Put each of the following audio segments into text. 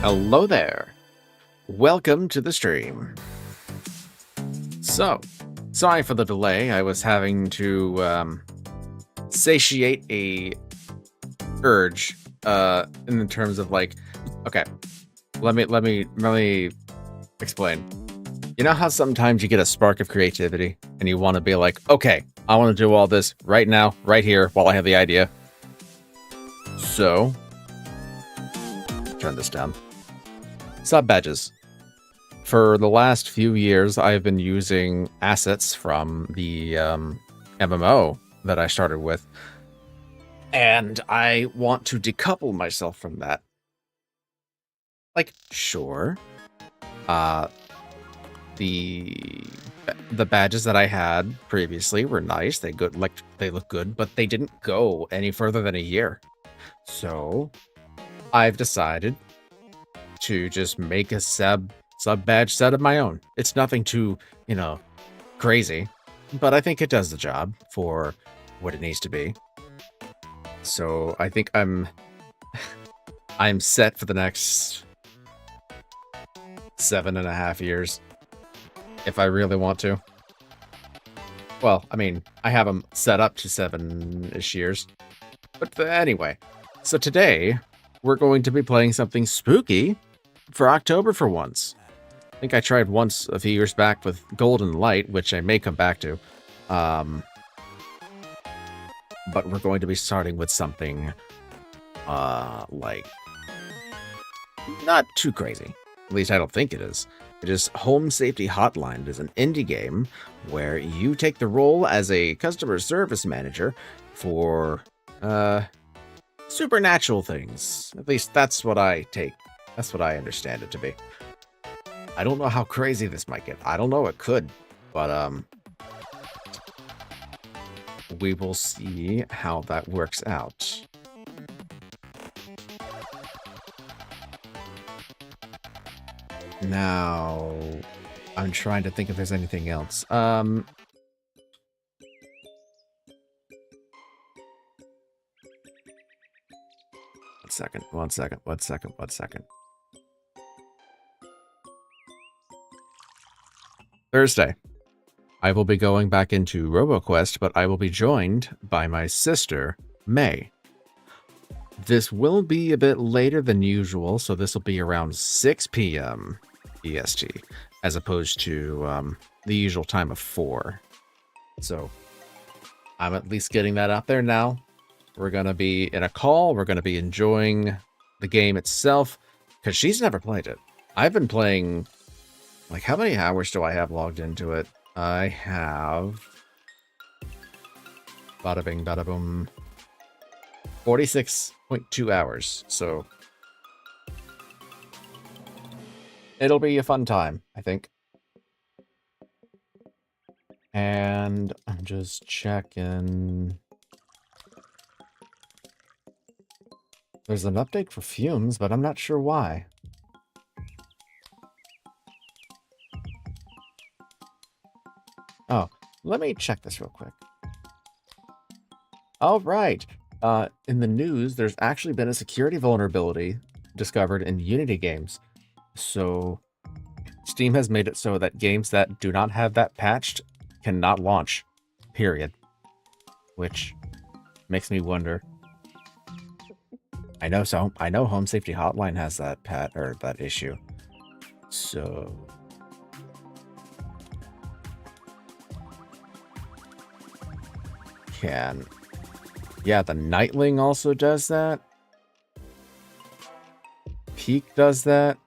Hello there. Welcome to the stream. So, sorry for the delay. I was having to satiate a urge in terms of like, okay, let me explain. You know how sometimes you get a spark of creativity and you want to be like, okay, I want to do all this right now, right here, while I have the idea. So, turn this down. Sub badges. For the last few years, I've been using assets from the MMO that I started with, and I want to decouple myself from that. Like, sure, the badges that I had previously were nice. They look good, but they didn't go any further than a year. So, I've decided to just make a sub badge set of my own. It's nothing too, crazy, but I think it does the job for what it needs to be. So I think I'm set for the next 7.5 years if I really want to. Well, I mean, I have them set up to 7-ish years. But anyway, so today we're going to be playing something spooky for October for once. I think I tried once a few years back with Golden Light, which I may come back to. But we're going to be starting with something, like, not too crazy. At least I don't think it is. It is Home Safety Hotline. It is an indie game where you take the role as a customer service manager for, supernatural things. At least that's what I take. That's what I understand it to be. I don't know how crazy this might get. I don't know, it could. But, we will see how that works out. Now, I'm trying to think if there's anything else. One second. Thursday. I will be going back into RoboQuest, but I will be joined by my sister, May. This will be a bit later than usual, so this will be around 6 p.m. EST, as opposed to the usual time of 4. So I'm at least getting that out there now. We're going to be in a call. We're going to be enjoying the game itself, because she's never played it. I've been playing, like, how many hours do I have logged into it? I have... Bada bing, bada boom. 46.2 hours, so... It'll be a fun time, I think. And I'm just checking... There's an update for Fumes, but I'm not sure why. Oh, let me check this real quick. All right. In the news, there's actually been a security vulnerability discovered in Unity games. So Steam has made it so that games that do not have that patched cannot launch, period. Which makes me wonder. I know Home Safety Hotline has that that issue. So yeah, the Nightling also does that. Peak does that.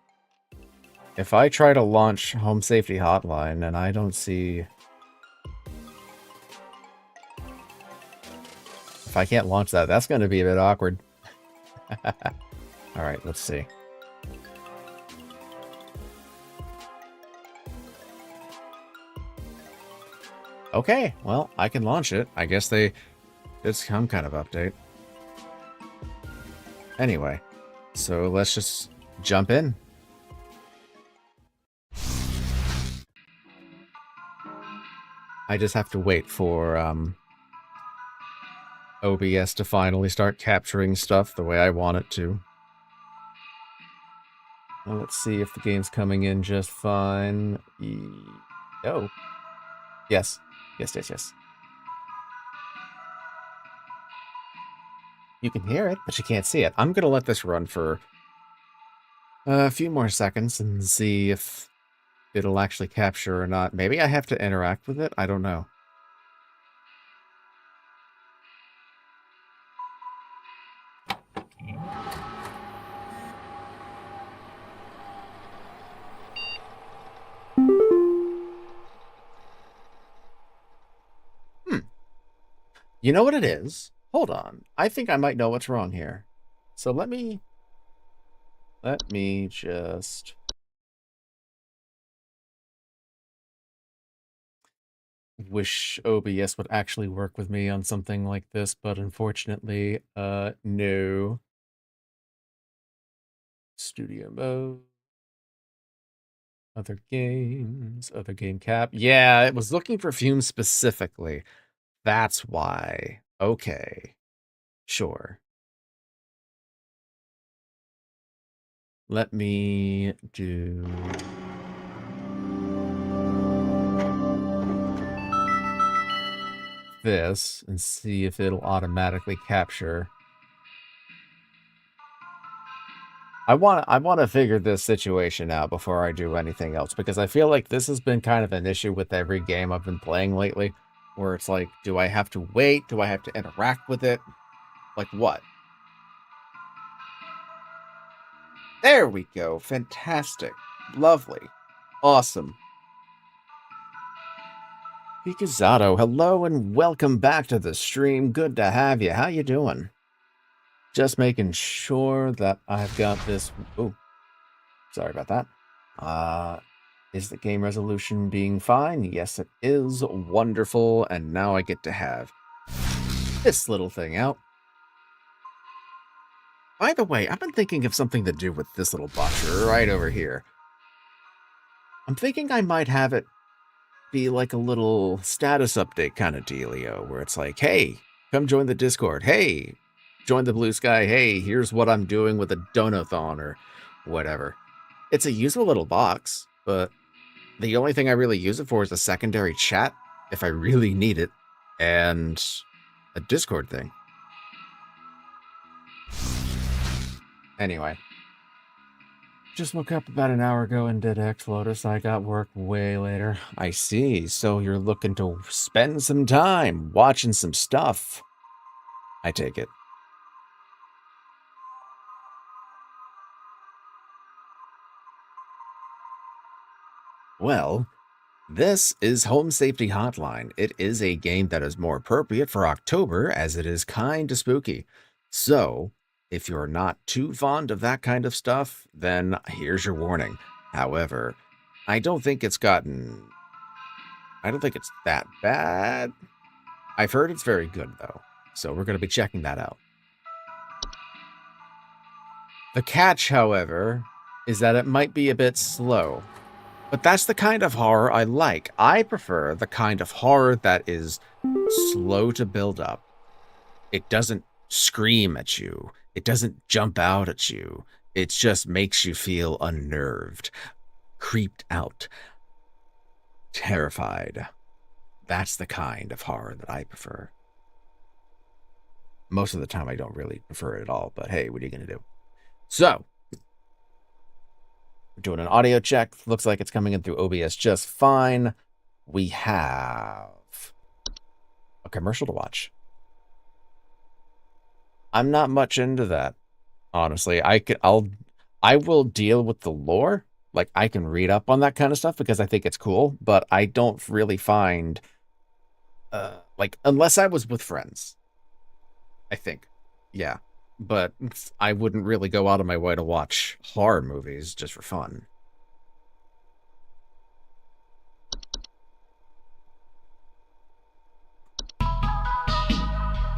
If I try to launch Home Safety Hotline and I don't see... If I can't launch that, that's going to be a bit awkward. Alright, let's see. Okay, well, I can launch it. I guess they did some kind of update. Anyway, so let's just jump in. I just have to wait for OBS to finally start capturing stuff the way I want it to. Well, let's see if the game's coming in just fine. Oh. Yes. Yes. You can hear it, but you can't see it. I'm going to let this run for a few more seconds and see if it'll actually capture or not. Maybe I have to interact with it? I don't know. You know what it is? Hold on. I think I might know what's wrong here. So let me just... wish OBS would actually work with me on something like this, but unfortunately, no. Studio mode. Other games, other game cap. Yeah, it was looking for Fume specifically. That's why. Okay. Sure. Let me do... this and see if it'll automatically capture. I want to figure this situation out before I do anything else, because I feel like this has been kind of an issue with every game I've been playing lately, where it's like, do I have to wait? Do I have to interact with it? Like what? There we go. Fantastic. Lovely. Awesome. Pikazato, hello and welcome back to the stream. Good to have you. How you doing? Just making sure that I've got this. Oh, sorry about that. Is the game resolution being fine? Yes, it is. Wonderful. And now I get to have this little thing out. By the way, I've been thinking of something to do with this little box right over here. I'm thinking I might have it be like a little status update kind of dealio, where it's like, hey, come join the Discord. Hey, join the BlueSky. Hey, here's what I'm doing with a donathon or whatever. It's a useful little box, but the only thing I really use it for is a secondary chat, if I really need it, and a Discord thing. Anyway. Just woke up about an hour ago and did X Lotus. I got work way later. I see. So you're looking to spend some time watching some stuff. I take it. Well, this is Home Safety Hotline. It is a game that is more appropriate for October as it is kind of spooky. So, if you're not too fond of that kind of stuff, then here's your warning. However, I don't think it's that bad. I've heard it's very good, though, so we're going to be checking that out. The catch, however, is that it might be a bit slow. But that's the kind of horror I like. I prefer the kind of horror that is slow to build up. It doesn't scream at you. It doesn't jump out at you. It just makes you feel unnerved, creeped out, terrified. That's the kind of horror that I prefer. Most of the time, I don't really prefer it at all, but hey, what are you going to do? So, we're doing an audio check. Looks like it's coming in through OBS just fine. We have a commercial to watch. I'm not much into that, honestly. I will deal with the lore. Like, I can read up on that kind of stuff because I think it's cool, but I don't really find, like, unless I was with friends, I think. Yeah. But I wouldn't really go out of my way to watch horror movies just for fun.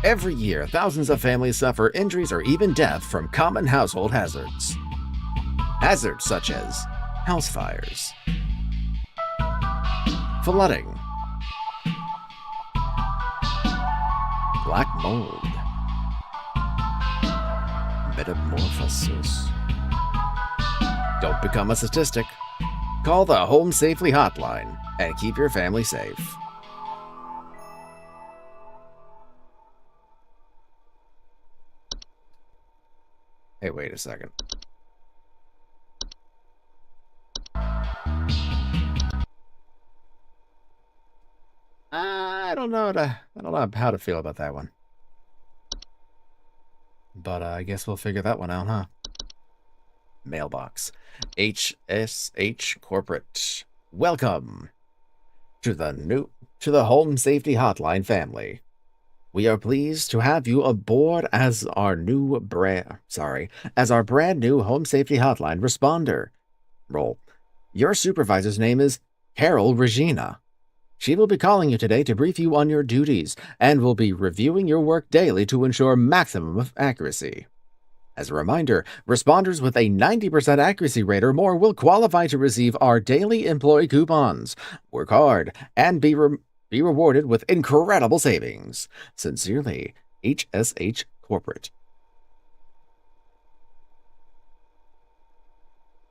Every year, thousands of families suffer injuries or even death from common household hazards. Hazards such as house fires, flooding, black mold, metamorphosis. Don't become a statistic. Call the Home Safely Hotline and keep your family safe. Hey, wait a second. I don't know how to feel about that one. But I guess we'll figure that one out, huh? Mailbox. HSH Corporate. Welcome to the Home Safety Hotline family. We are pleased to have you aboard as our brand new Home Safety Hotline responder. Roll. Your supervisor's name is Carol Regina. She will be calling you today to brief you on your duties and will be reviewing your work daily to ensure maximum accuracy. As a reminder, responders with a 90% accuracy rate or more will qualify to receive our daily employee coupons. Work hard and be rewarded with incredible savings. Sincerely, HSH Corporate.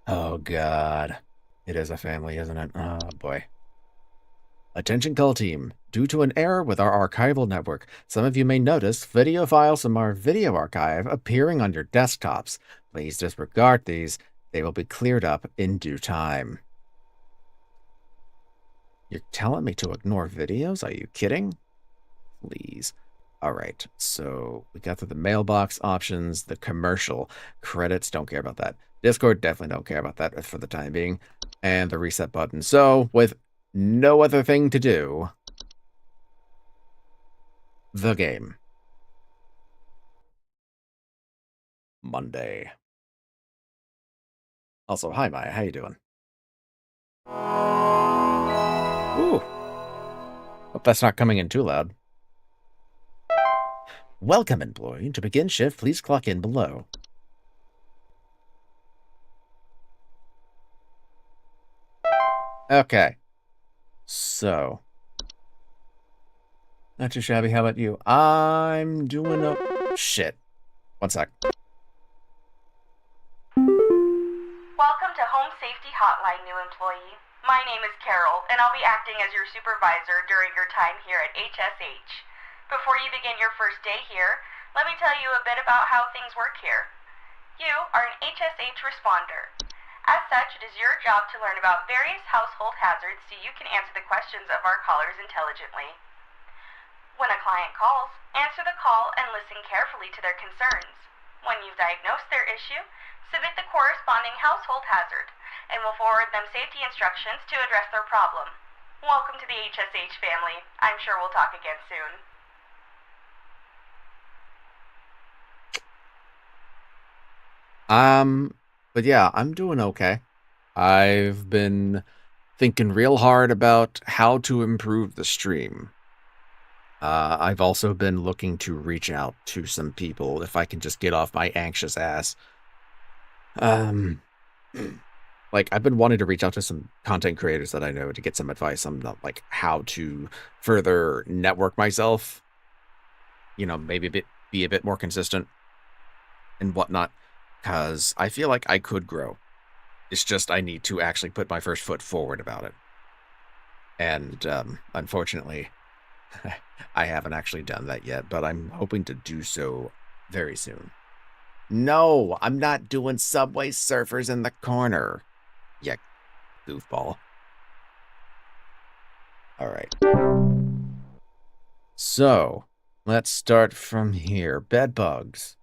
Oh, God. It is a family, isn't it? Oh, boy. Attention call team. Due to an error with our archival network, some of you may notice video files from our video archive appearing on your desktops. Please disregard these. They will be cleared up in due time. You're telling me to ignore videos? Are you kidding? Please. All right, so we got to the mailbox options, the commercial credits, don't care about that. Discord, definitely don't care about that for the time being. And the reset button. So, with no other thing to do, the game. Monday. Also, hi Maya, how you doing? Ooh. Hope that's not coming in too loud. Welcome, employee. To begin shift, please clock in below. Okay. So. Not too shabby. How about you? I'm doing a... Shit. One sec. Welcome to Home Safety Hotline, new employee. My name is Carol, and I'll be acting as your supervisor during your time here at HSH. Before you begin your first day here, let me tell you a bit about how things work here. You are an HSH responder. As such, it is your job to learn about various household hazards so you can answer the questions of our callers intelligently. When a client calls, answer the call and listen carefully to their concerns. When you've diagnosed their issue, submit the corresponding household hazard, and we'll forward them safety instructions to address their problem. Welcome to the HSH family. I'm sure we'll talk again soon. But yeah, I'm doing okay. I've been thinking real hard about how to improve the stream. I've also been looking to reach out to some people if I can just get off my anxious ass. Like, I've been wanting to reach out to some content creators that I know to get some advice on, like, how to further network myself. You know, maybe be a bit more consistent and whatnot. Because I feel like I could grow. It's just I need to actually put my first foot forward about it. And, unfortunately, I haven't actually done that yet, but I'm hoping to do so very soon. No, I'm not doing Subway Surfers in the corner. Yeah, goofball. Alright. So, let's start from here. Bed bugs.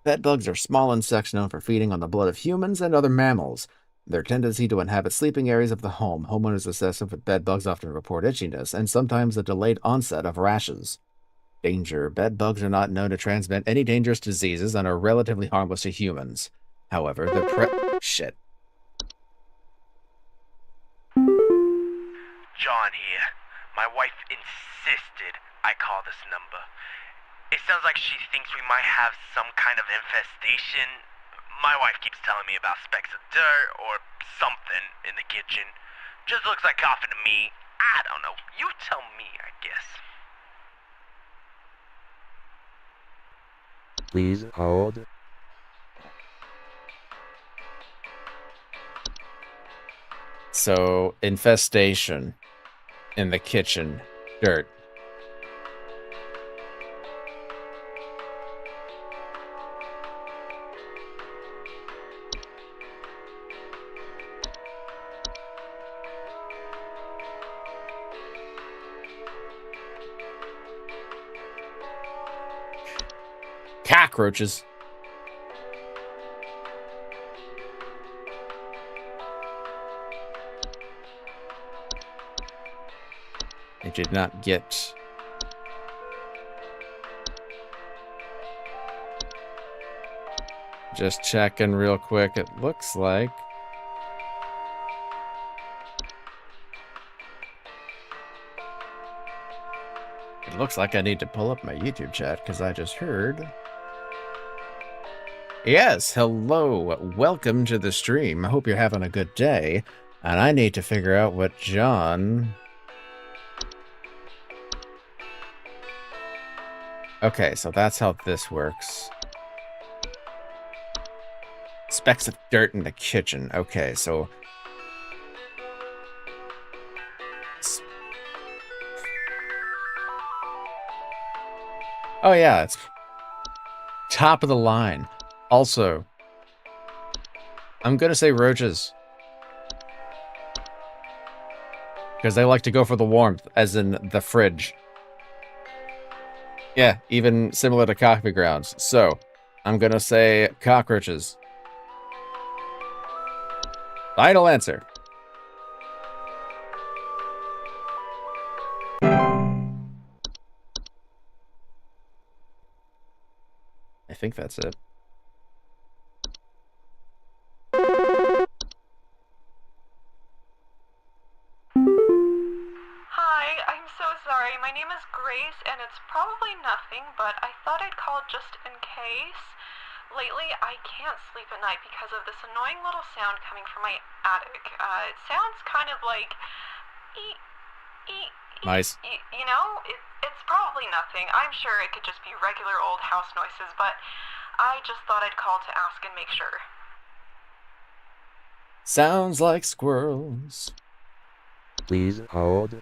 Bed bugs are small insects known for feeding on the blood of humans and other mammals. Their tendency to inhabit sleeping areas of the home. Homeowners assessed with bed bugs often report itchiness and sometimes a delayed onset of rashes. Danger. Bed bugs are not known to transmit any dangerous diseases and are relatively harmless to humans. However, Shit. John here. My wife insisted I call this number. It sounds like she thinks we might have some kind of infestation. My wife keeps telling me about specks of dirt or something in the kitchen. Just looks like coughing to me. I don't know. You tell me, I guess. Please hold. So, infestation in the kitchen. Dirt. Cockroaches. I did not get... Just checking real quick. It looks like... It looks like I need to pull up my YouTube chat because I just heard... Yes, hello. Welcome to the stream. I hope you're having a good day. And I need to figure out what John... Okay, so that's how this works. Specks of dirt in the kitchen. Okay, so... Oh yeah, it's top of the line. Also, I'm gonna say roaches. Because they like to go for the warmth, as in the fridge. Yeah, even similar to coffee grounds. So, I'm gonna say cockroaches. Final answer. I think that's it. Hi, I'm so sorry. My name is Grace, and it's probably nothing, but I thought I'd call just in case. Lately, I can't sleep at night because of this annoying little sound coming from my attic. It sounds kind of like... Eek, eek, Nice. You know, it's probably nothing. I'm sure it could just be regular old house noises, but I just thought I'd call to ask and make sure. Sounds like squirrels. Please hold.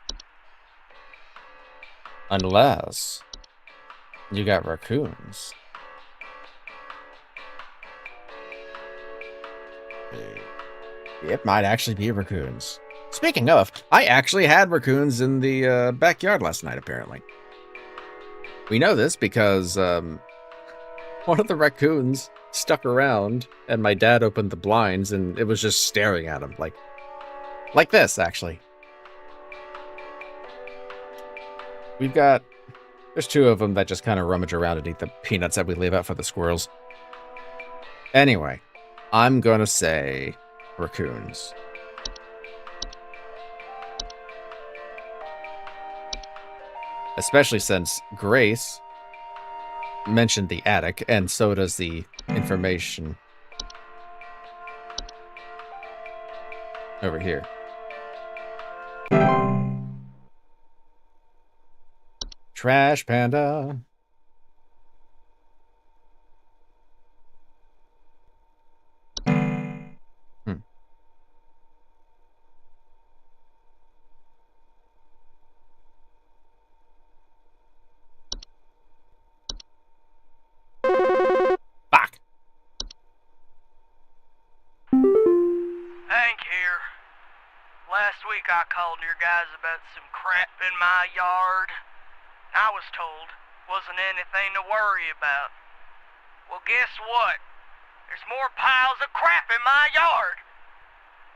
Unless you got raccoons. It might actually be raccoons. Speaking of, I actually had raccoons in the backyard last night, apparently. We know this because one of the raccoons stuck around, and my dad opened the blinds, and it was just staring at him, like this, actually. There's two of them that just kind of rummage around and eat the peanuts that we leave out for the squirrels. Anyway, I'm gonna say raccoons. Especially since Grace mentioned the attic, and so does the information over here. Trash Panda. Fuck. Hank here. Last week I called your guys about some crap in my yard. I was told wasn't anything to worry about. Well, guess what? There's more piles of crap in my yard.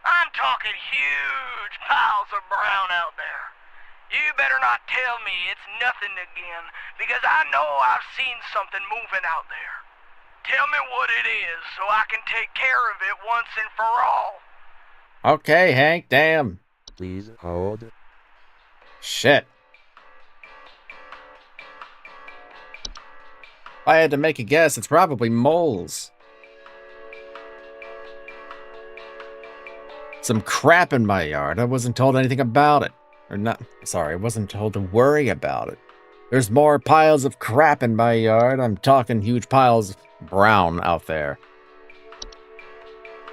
I'm talking huge piles of brown out there. You better not tell me it's nothing again, because I know I've seen something moving out there. Tell me what it is so I can take care of it once and for all. Okay, Hank, damn. Please hold. Shit. If I had to make a guess, it's probably moles. Some crap in my yard. I wasn't told anything about it. Or not, sorry, I wasn't told to worry about it. There's more piles of crap in my yard. I'm talking huge piles of brown out there.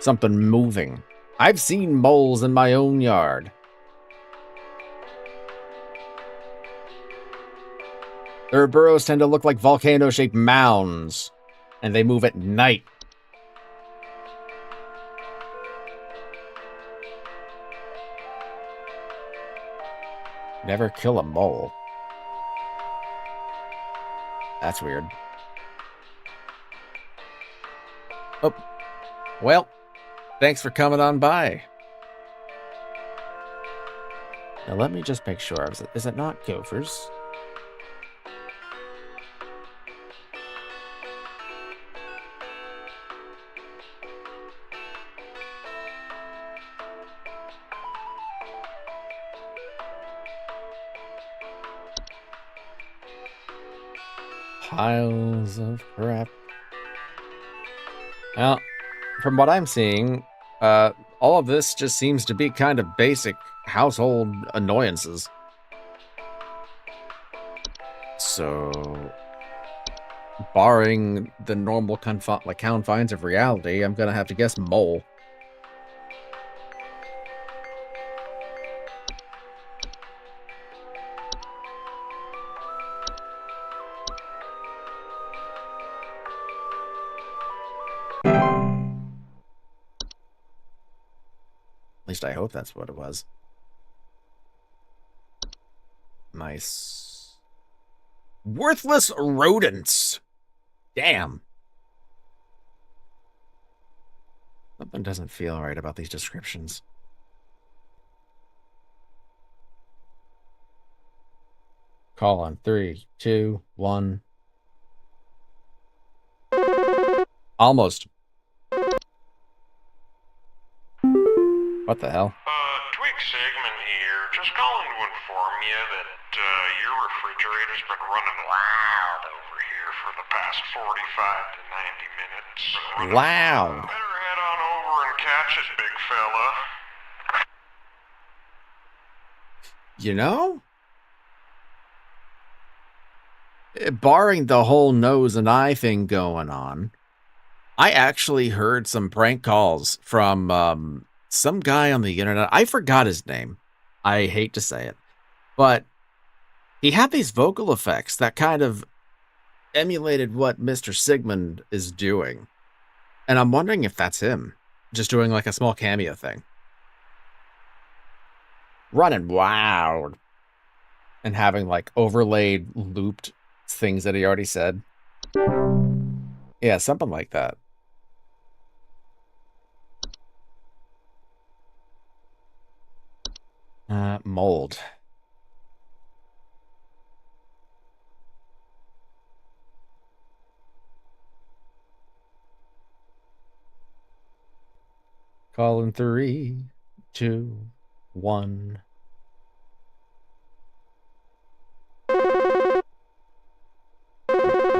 Something moving. I've seen moles in my own yard. Their burrows tend to look like volcano-shaped mounds, and they move at night. Never kill a mole. That's weird. Oh, well, thanks for coming on by. Now let me just make sure. Is it not gophers? Piles of crap. Well, from what I'm seeing, all of this just seems to be kind of basic household annoyances. So, barring the normal confines of reality, I'm gonna have to guess mole. least I hope that's what it was. Nice. Worthless rodents. Damn. Something doesn't feel right about these descriptions. Call on 3, 2, 1. Almost. What the hell? Twig Sigmund here. Just calling to inform you that your refrigerator's been running loud over here for the past 45 to 90 minutes. Loud. Better head on over and catch it, big fella. You know? Barring the whole nose and eye thing going on, I actually heard some prank calls from some guy on the internet. I forgot his name. I hate to say it. But he had these vocal effects that kind of emulated what Mr. Sigmund is doing. And I'm wondering if that's him. Just doing like a small cameo thing. Running wild. And having like overlaid, looped things that he already said. Yeah, something like that. Mold. Call in 3, 2, 1. I'm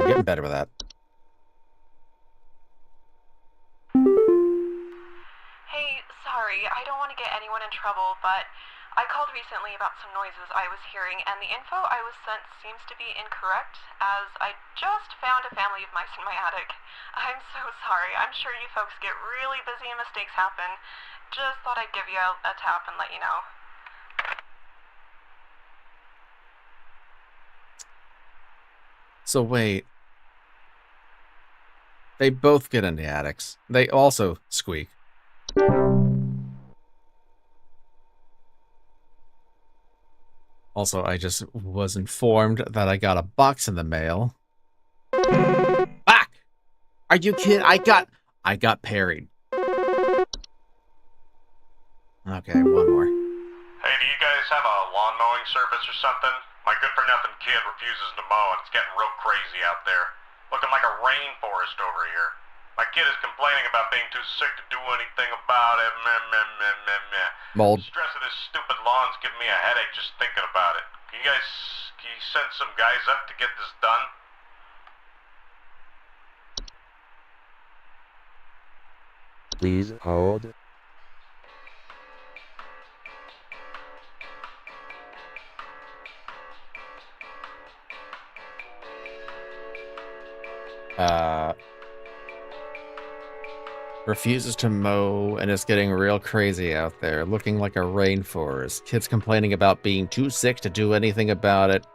getting better with that. Hey, sorry, I don't want to get anyone in trouble, but I called recently about some noises I was hearing, and the info I was sent seems to be incorrect, as I just found a family of mice in my attic. I'm so sorry. I'm sure you folks get really busy and mistakes happen. Just thought I'd give you a tap and let you know. So wait. They both get in the attics. They also squeak. Also, I just was informed that I got a box in the mail. Back! Are you kidding? I got parried. Okay, one more. Hey, do you guys have a lawn mowing service or something? My good-for-nothing kid refuses to mow, and it's getting real crazy out there. Looking like a rainforest over here. My kid is complaining about being too sick to do anything about it. Meh, meh, meh, meh, meh. Mold. The stress of this stupid lawn's giving me a headache just thinking about it. Can you send some guys up to get this done? Please hold. Refuses to mow, and it's getting real crazy out there, looking like a rainforest. Kids complaining about being too sick to do anything about it.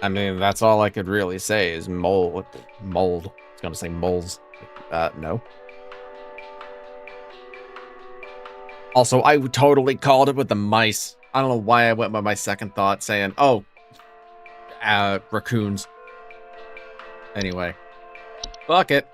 I mean, that's all I could really say is mold. Mold. I was gonna say moles. No. Also, I totally called it with the mice. I don't know why I went by my second thought saying, oh, raccoons. Anyway. Fuck it.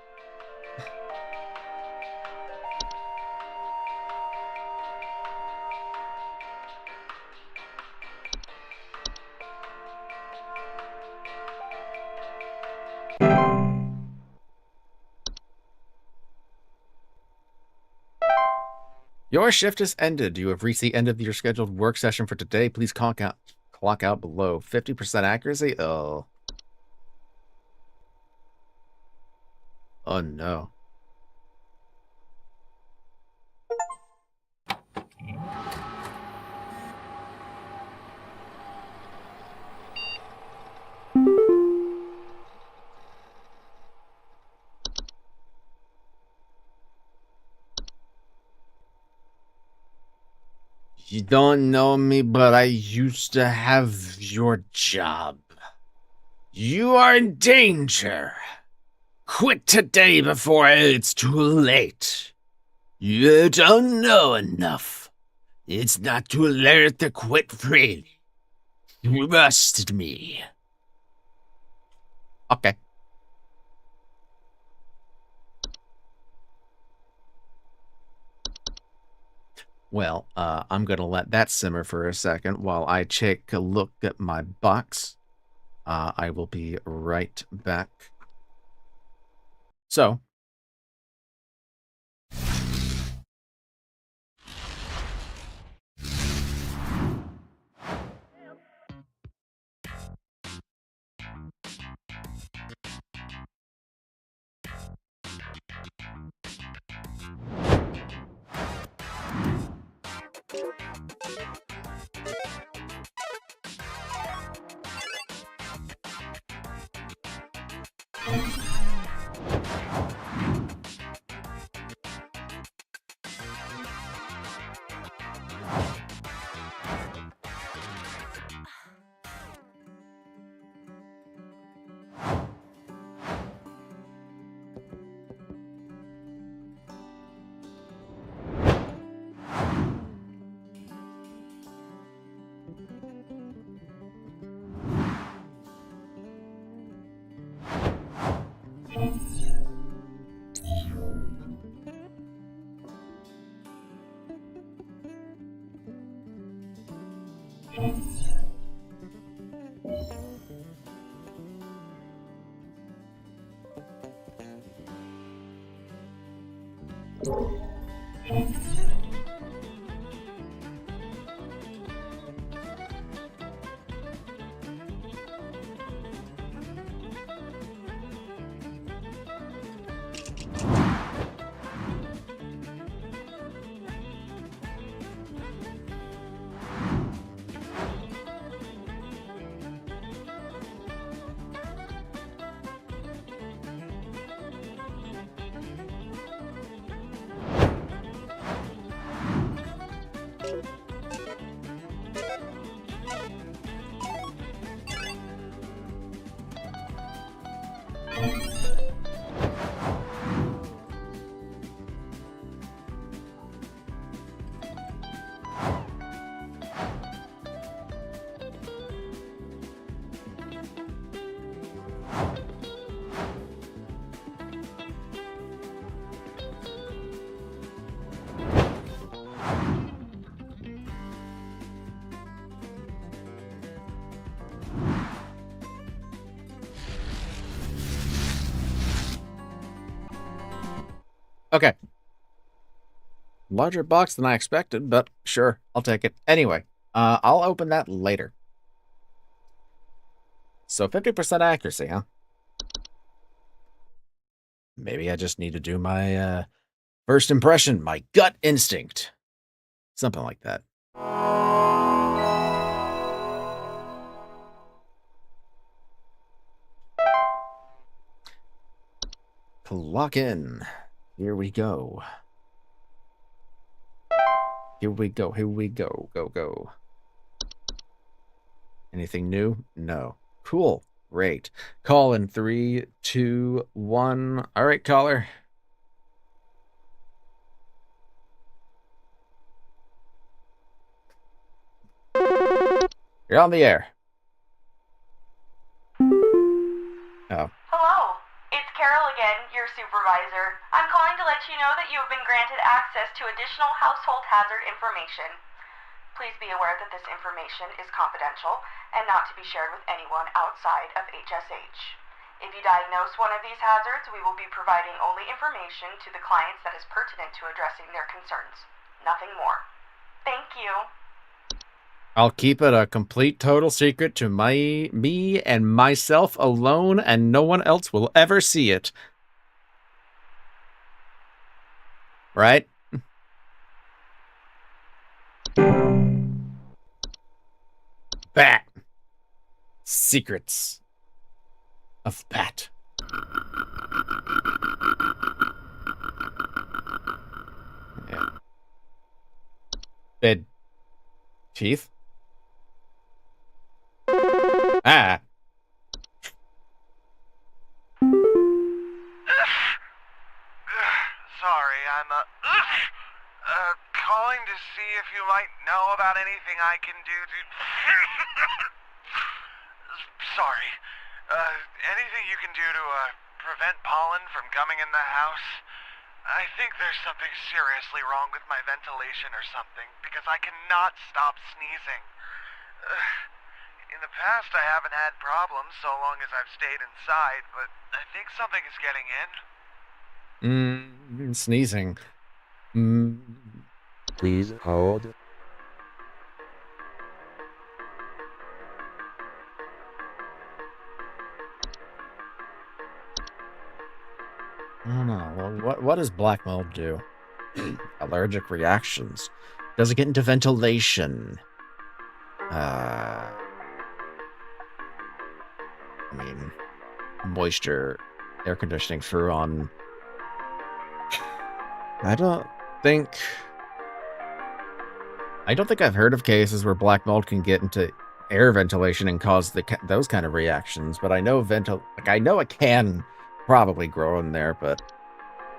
Your shift has ended. You have reached the end of your scheduled work session for today. Please clock out below. 50% accuracy? Oh. Oh no. You don't know me, but I used to have your job. You are in danger. Quit today before it's too late. You don't know enough. It's not too late to quit freely. Trust me. Okay. Well, I'm gonna let that simmer for a second while I take a look at my box. I will be right back. So, okay. Larger box than I expected, but sure, I'll take it. Anyway, I'll open that later. So 50% accuracy, huh? Maybe I just need to do my first impression, my gut instinct. Something like that. Clock in. Here we go. Here we go. Here we go. Go, go. Anything new? No. Cool. Great. Call in 3, 2, 1. All right, caller. You're on the air. Oh. Hello, it's Carol again, your supervisor. I'm calling to let you know that you have been granted access to additional household hazard information. Please be aware that this information is confidential and not to be shared with anyone outside of HSH. If you diagnose one of these hazards, we will be providing only information to the clients that is pertinent to addressing their concerns. Nothing more. Thank you. I'll keep it a complete total secret to me and myself alone, and no one else will ever see it. Right? Bat. Secrets of Bat. Yeah. Bed. Teeth. Ah. Sorry, I'm, calling to see if you might know about anything I can do to... Sorry. Anything you can do to, prevent pollen from coming in the house? I think there's something seriously wrong with my ventilation or something, because I cannot stop sneezing. In the past, I haven't had problems so long as I've stayed inside, but I think something is getting in. Sneezing. Please hold. I don't know. Well, what does black mold do? Allergic reactions. Does it get into ventilation? I mean, moisture, air conditioning through on. I don't think I've heard of cases where black mold can get into air ventilation and cause those kind of reactions. But I know I know it can probably grow in there. But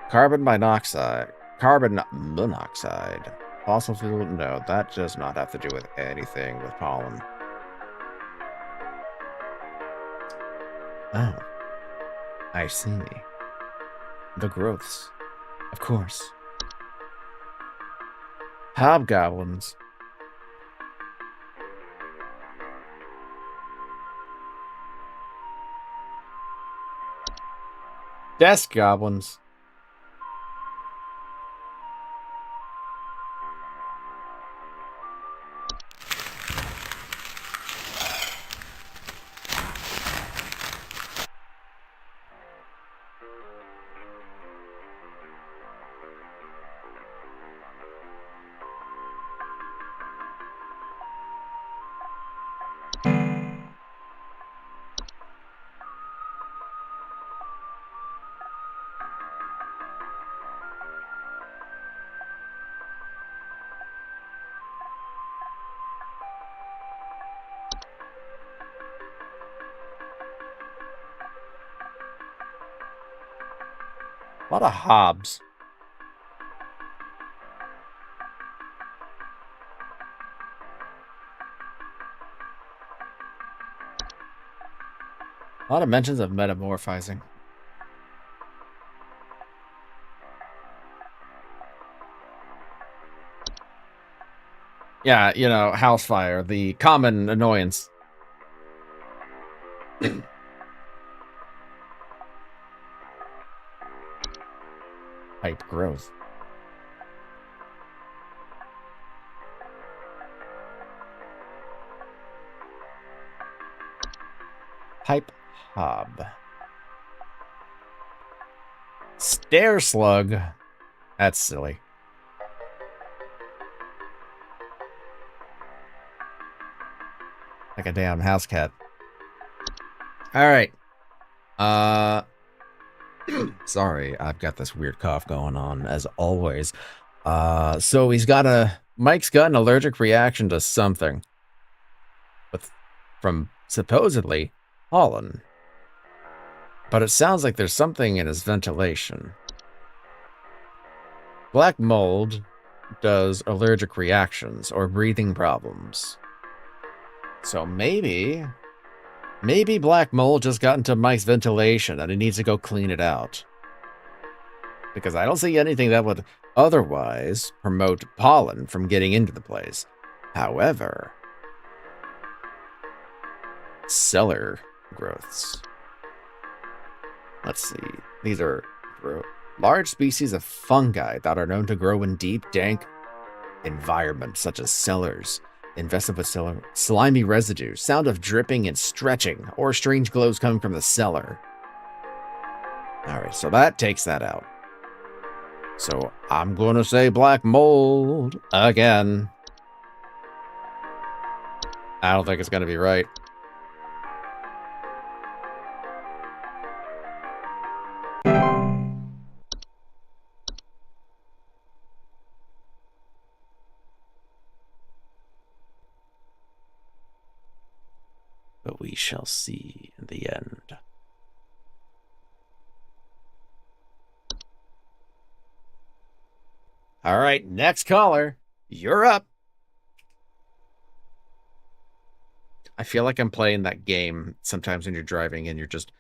carbon monoxide, fossil fuel, no, that does not have to do with anything with pollen. Oh, I see. The growths, of course. Hobgoblins. Desk goblins. A lot of hobs. A lot of mentions of metamorphizing. Yeah, you know, house fire, the common annoyance. Pipe growth. Pipe hob. Stair slug. That's silly. Like a damn house cat. Alright. Sorry, I've got this weird cough going on, as always. So Mike's got an allergic reaction to something. From supposedly pollen. But it sounds like there's something in his ventilation. Black mold does allergic reactions or breathing problems. So maybe black mold just got into Mike's ventilation and he needs to go clean it out. Because I don't see anything that would otherwise promote pollen from getting into the place. However, cellar growths. Let's see. These are large species of fungi that are known to grow in deep, dank environments such as cellars, invested with slimy residue, sound of dripping and stretching, or strange glows coming from the cellar. Alright, so that takes that out. So I'm going to say black mold again. I don't think it's going to be right. But we shall see in the end. All right, next caller. You're up. I feel like I'm playing that game sometimes when you're driving and you're just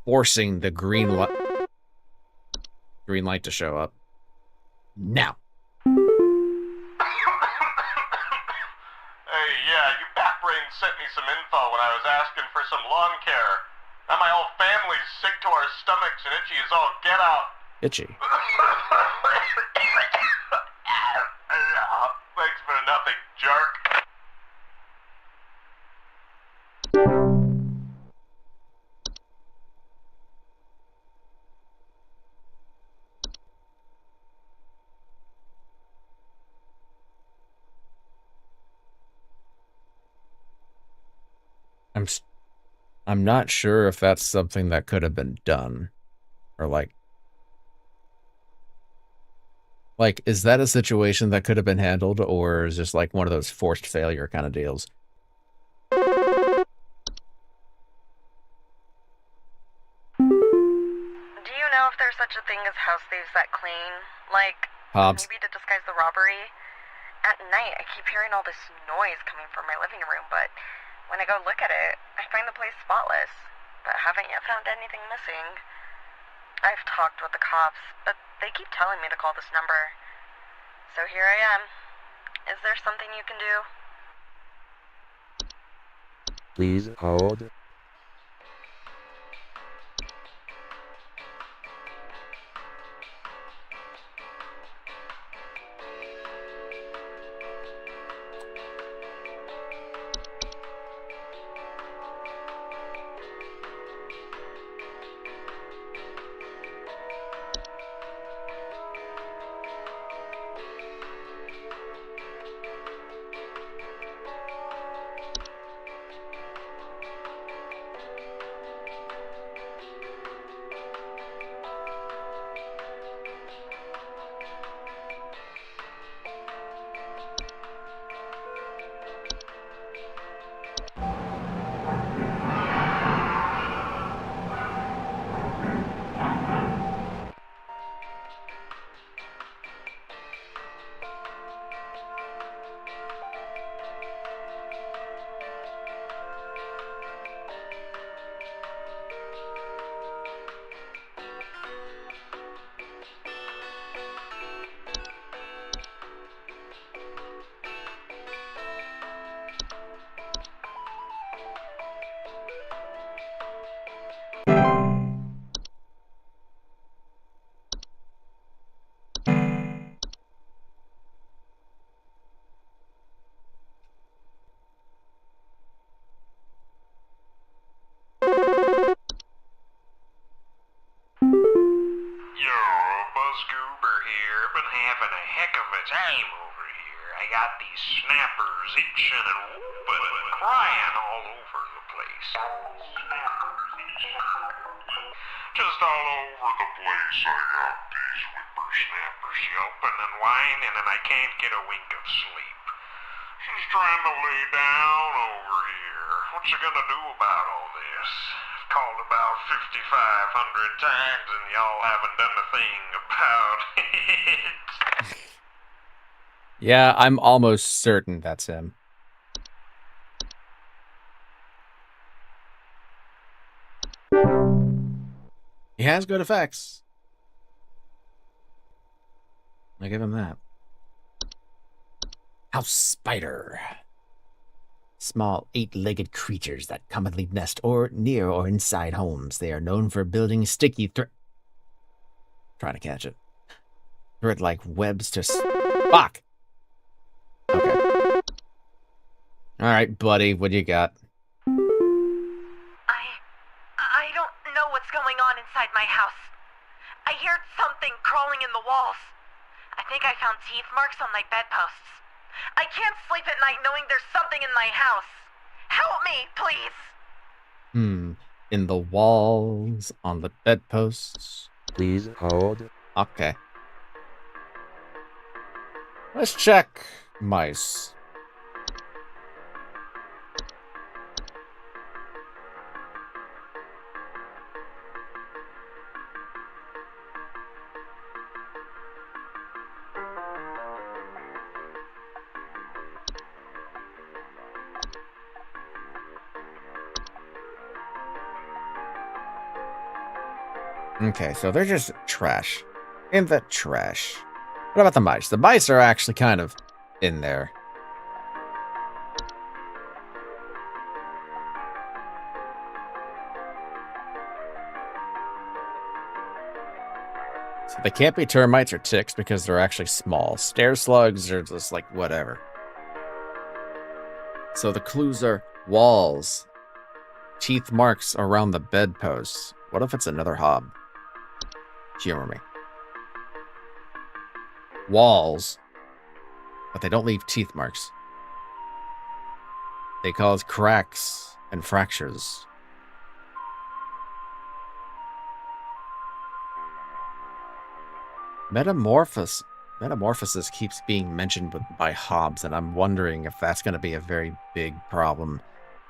forcing the green light to show up. Now. Hey, yeah, you backbrain sent me some info when I was asking for some lawn care. Now my whole family's sick to our stomachs and itchy as all get out. Itchy. Thanks for nothing, jerk. I'm not sure if that's something that could have been done, or like, is that a situation that could have been handled, or is just like one of those forced failure kind of deals? Do you know if there's such a thing as house thieves that clean? Like, Hobbs. maybe to disguise the robbery? At night, I keep hearing all this noise coming from my living room, but when I go look at it, I find the place spotless, but haven't yet found anything missing. I've talked with the cops, but they keep telling me to call this number. So here I am. Is there something you can do? Please hold. Having a heck of a time over here. I got these snappers itching and whooping and crying all over the place. Just all over the place I got these whippersnappers yelping and whining and I can't get a wink of sleep. She's trying to lay down over here. What's she gonna do about all this? I've called about 5,500 times and y'all haven't done a thing about it. Yeah, I'm almost certain that's him. He has good effects. I give him that. House spider. Small 8-legged creatures that commonly nest near or inside homes. They are known for building sticky trying to catch it. Thread-like webs to fuck. Okay. Alright, buddy, what do you got? I don't know what's going on inside my house. I hear something crawling in the walls. I think I found teeth marks on my bedposts. I can't sleep at night knowing there's something in my house. Help me, please! In the walls, on the bedposts. Please hold. Okay. Let's check mice. Okay, so they're just trash. In the trash. What about the mice? The mice are actually kind of in there. So they can't be termites or ticks because they're actually small. Stair slugs are just like whatever. So the clues are walls, teeth marks around the bedposts. What if it's another hob? Humor me. Walls, but they don't leave teeth marks. They cause cracks and fractures. Metamorphosis keeps being mentioned by Hobbs, and I'm wondering if that's going to be a very big problem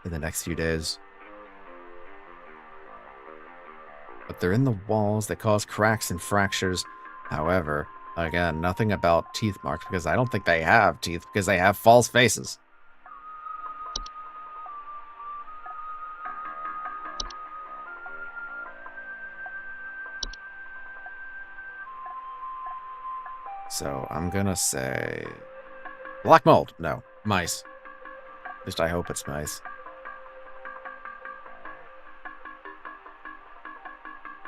in the next few days. But they're in the walls. They cause cracks and fractures. However, again, nothing about teeth marks because I don't think they have teeth because they have false faces. So I'm gonna say black mold. No, mice. At least I hope it's mice.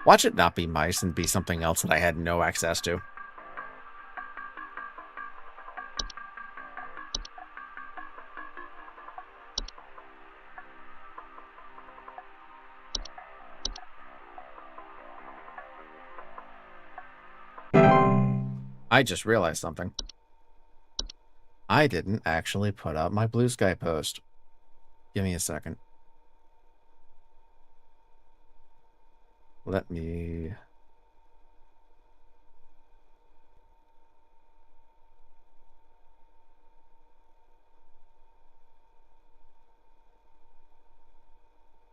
Watch it not be mice and be something else that I had no access to. I just realized something. I didn't actually put out my BlueSky post. Give me a second. Let me...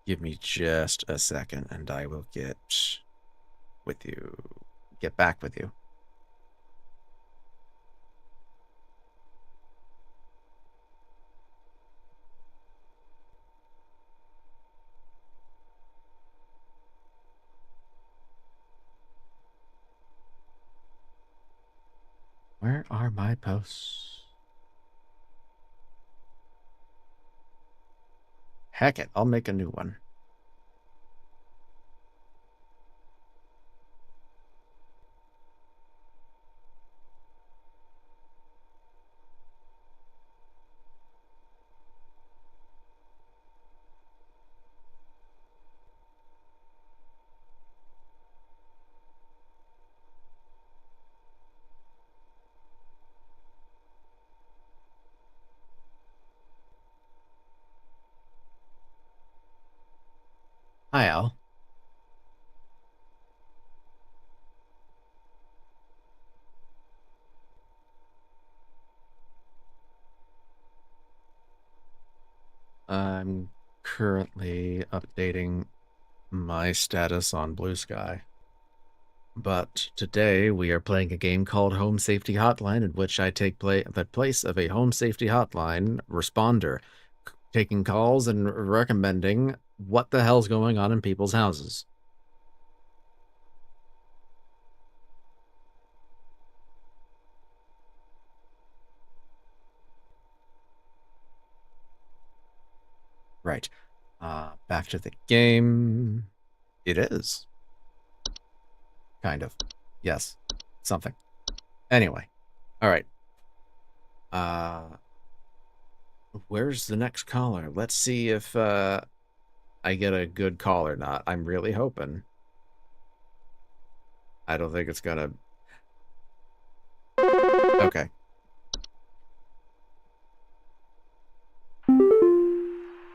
Give me just a second and I will get with you. Get back with you. Where are my posts? Heck it, I'll make a new one. Hi, Al. I'm currently updating my status on BlueSky. But today we are playing a game called Home Safety Hotline, in which I take the place of a home safety hotline responder, taking calls and recommending what the hell's going on in people's houses. Right. Back to the game. It is. Kind of. Yes. Something. Anyway. Alright. Where's the next caller? Let's see if I get a good call or not. I'm really hoping. I don't think it's gonna... Okay.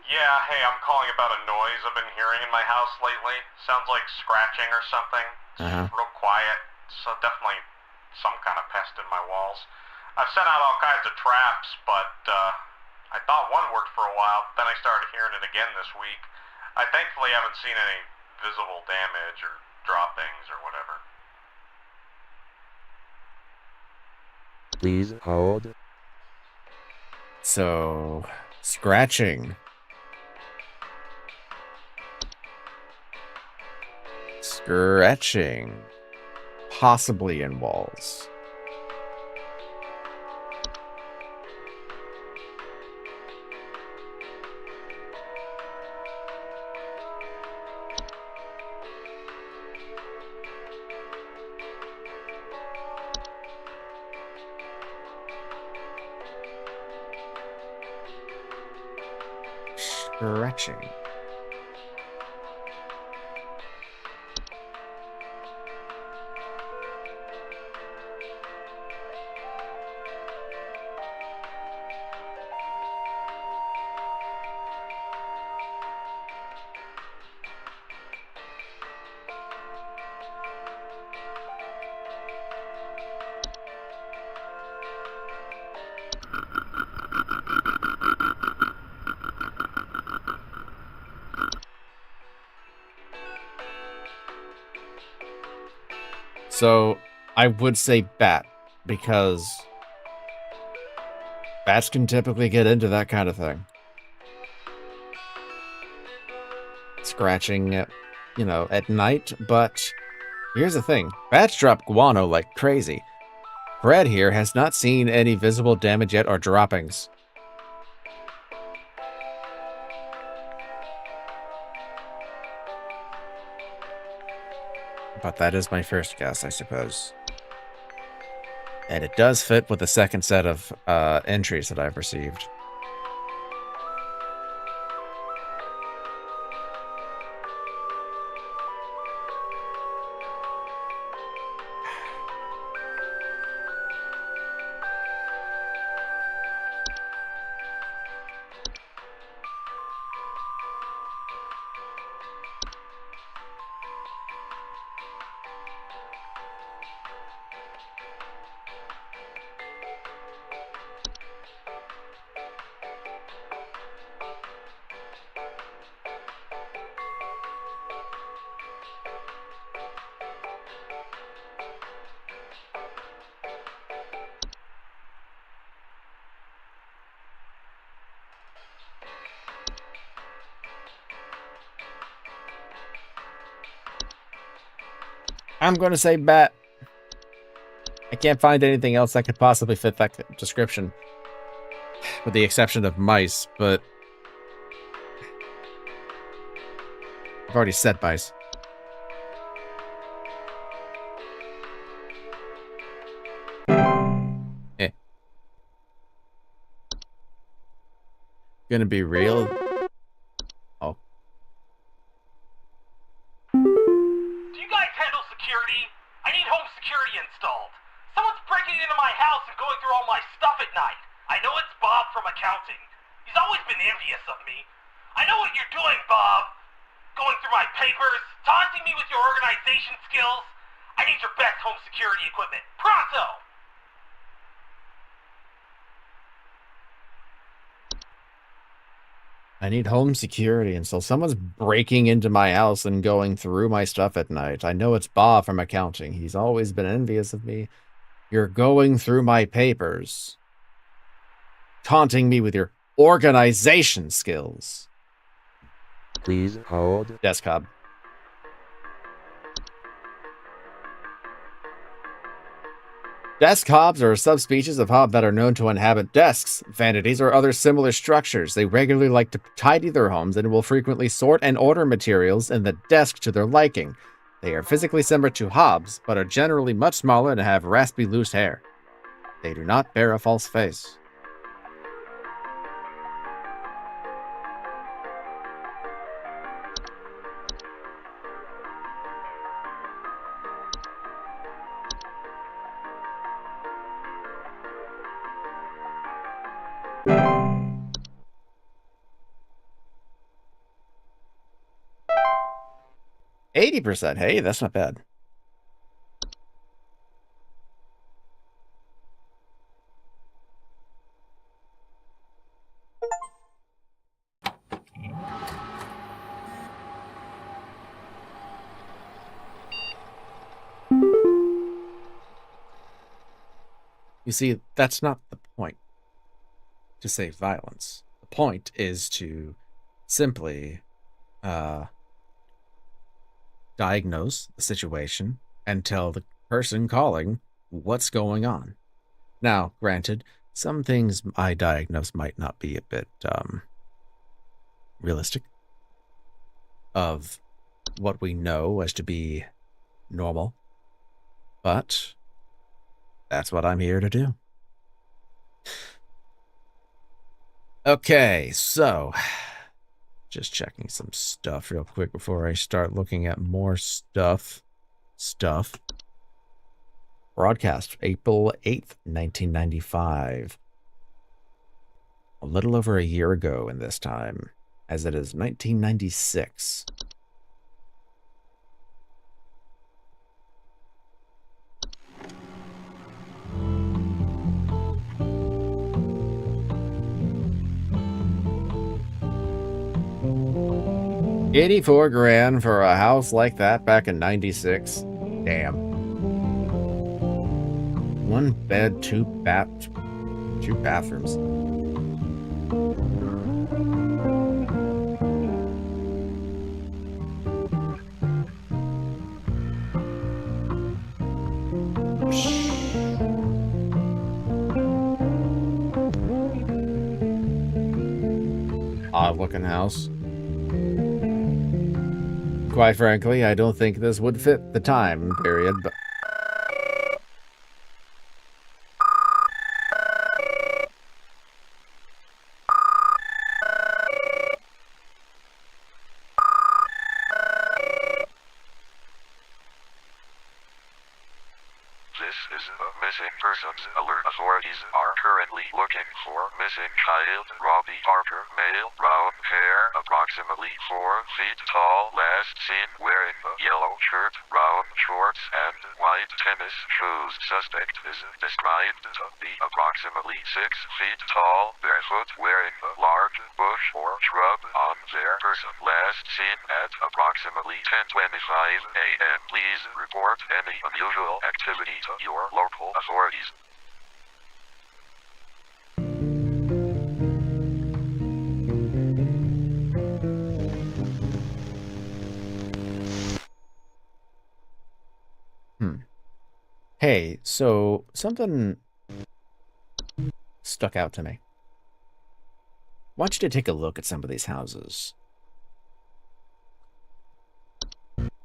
Yeah, hey, I'm calling about a noise I've been hearing in my house lately. Sounds like scratching or something. It's real quiet. So definitely some kind of pest in my walls. I've sent out all kinds of traps, but I thought one worked for a while. Then I started hearing it again this week. I thankfully haven't seen any visible damage or droppings or whatever. Please hold. So, scratching. Scratching. Possibly in walls. Scratching. So, I would say bat, because bats can typically get into that kind of thing. Scratching, at night, but here's the thing. Bats drop guano like crazy. Fred here has not seen any visible damage yet or droppings. But that is my first guess, I suppose. And it does fit with the second set of entries that I've received. I'm going to say bat. I can't find anything else that could possibly fit that description. With the exception of mice, but I've already said mice. Gonna be real? Oh. Do you guys handle security? I need home security installed. Someone's breaking into my house and going through all my stuff at night. I know it's Bob from accounting. He's always been envious of me. I know what you're doing, Bob. Going through my papers, taunting me with your organization skills. I need your best home security equipment. Pronto! I need home security, and so someone's breaking into my house and going through my stuff at night. I know it's Bob from accounting. He's always been envious of me. You're going through my papers. Taunting me with your organization skills. Please hold. Desk hob. Desk hobs are a subspecies of hob that are known to inhabit desks, vanities, or other similar structures. They regularly like to tidy their homes and will frequently sort and order materials in the desk to their liking. They are physically similar to hobs, but are generally much smaller and have raspy, loose hair. They do not bear a false face. %. Hey, that's not bad. You see, that's not the point. To say violence. The point is to simply diagnose the situation and tell the person calling what's going on. Now, granted, some things I diagnose might not be a bit realistic of what we know as to be normal, but that's what I'm here to do. Okay, so just checking some stuff real quick before I start looking at more stuff. Broadcast April 8th, 1995. A little over a year ago in this time, as it is 1996. $84,000 for a house like that back in 96. Damn. One bed, two bathrooms. Odd looking house. Quite frankly, I don't think this would fit the time period, but... This is a missing persons alert. Authorities are currently looking for missing child Robbie Parker, male, brown hair, approximately 4 feet tall, last seen wearing a yellow shirt, brown shorts, and white tennis shoes. Suspect is described to be approximately 6 feet tall, barefoot, wearing a large bush or shrub on their person. Last seen at approximately 10:25 a.m. Please report any unusual activity to your local authorities. Hey, so something stuck out to me. I want you to take a look at some of these houses.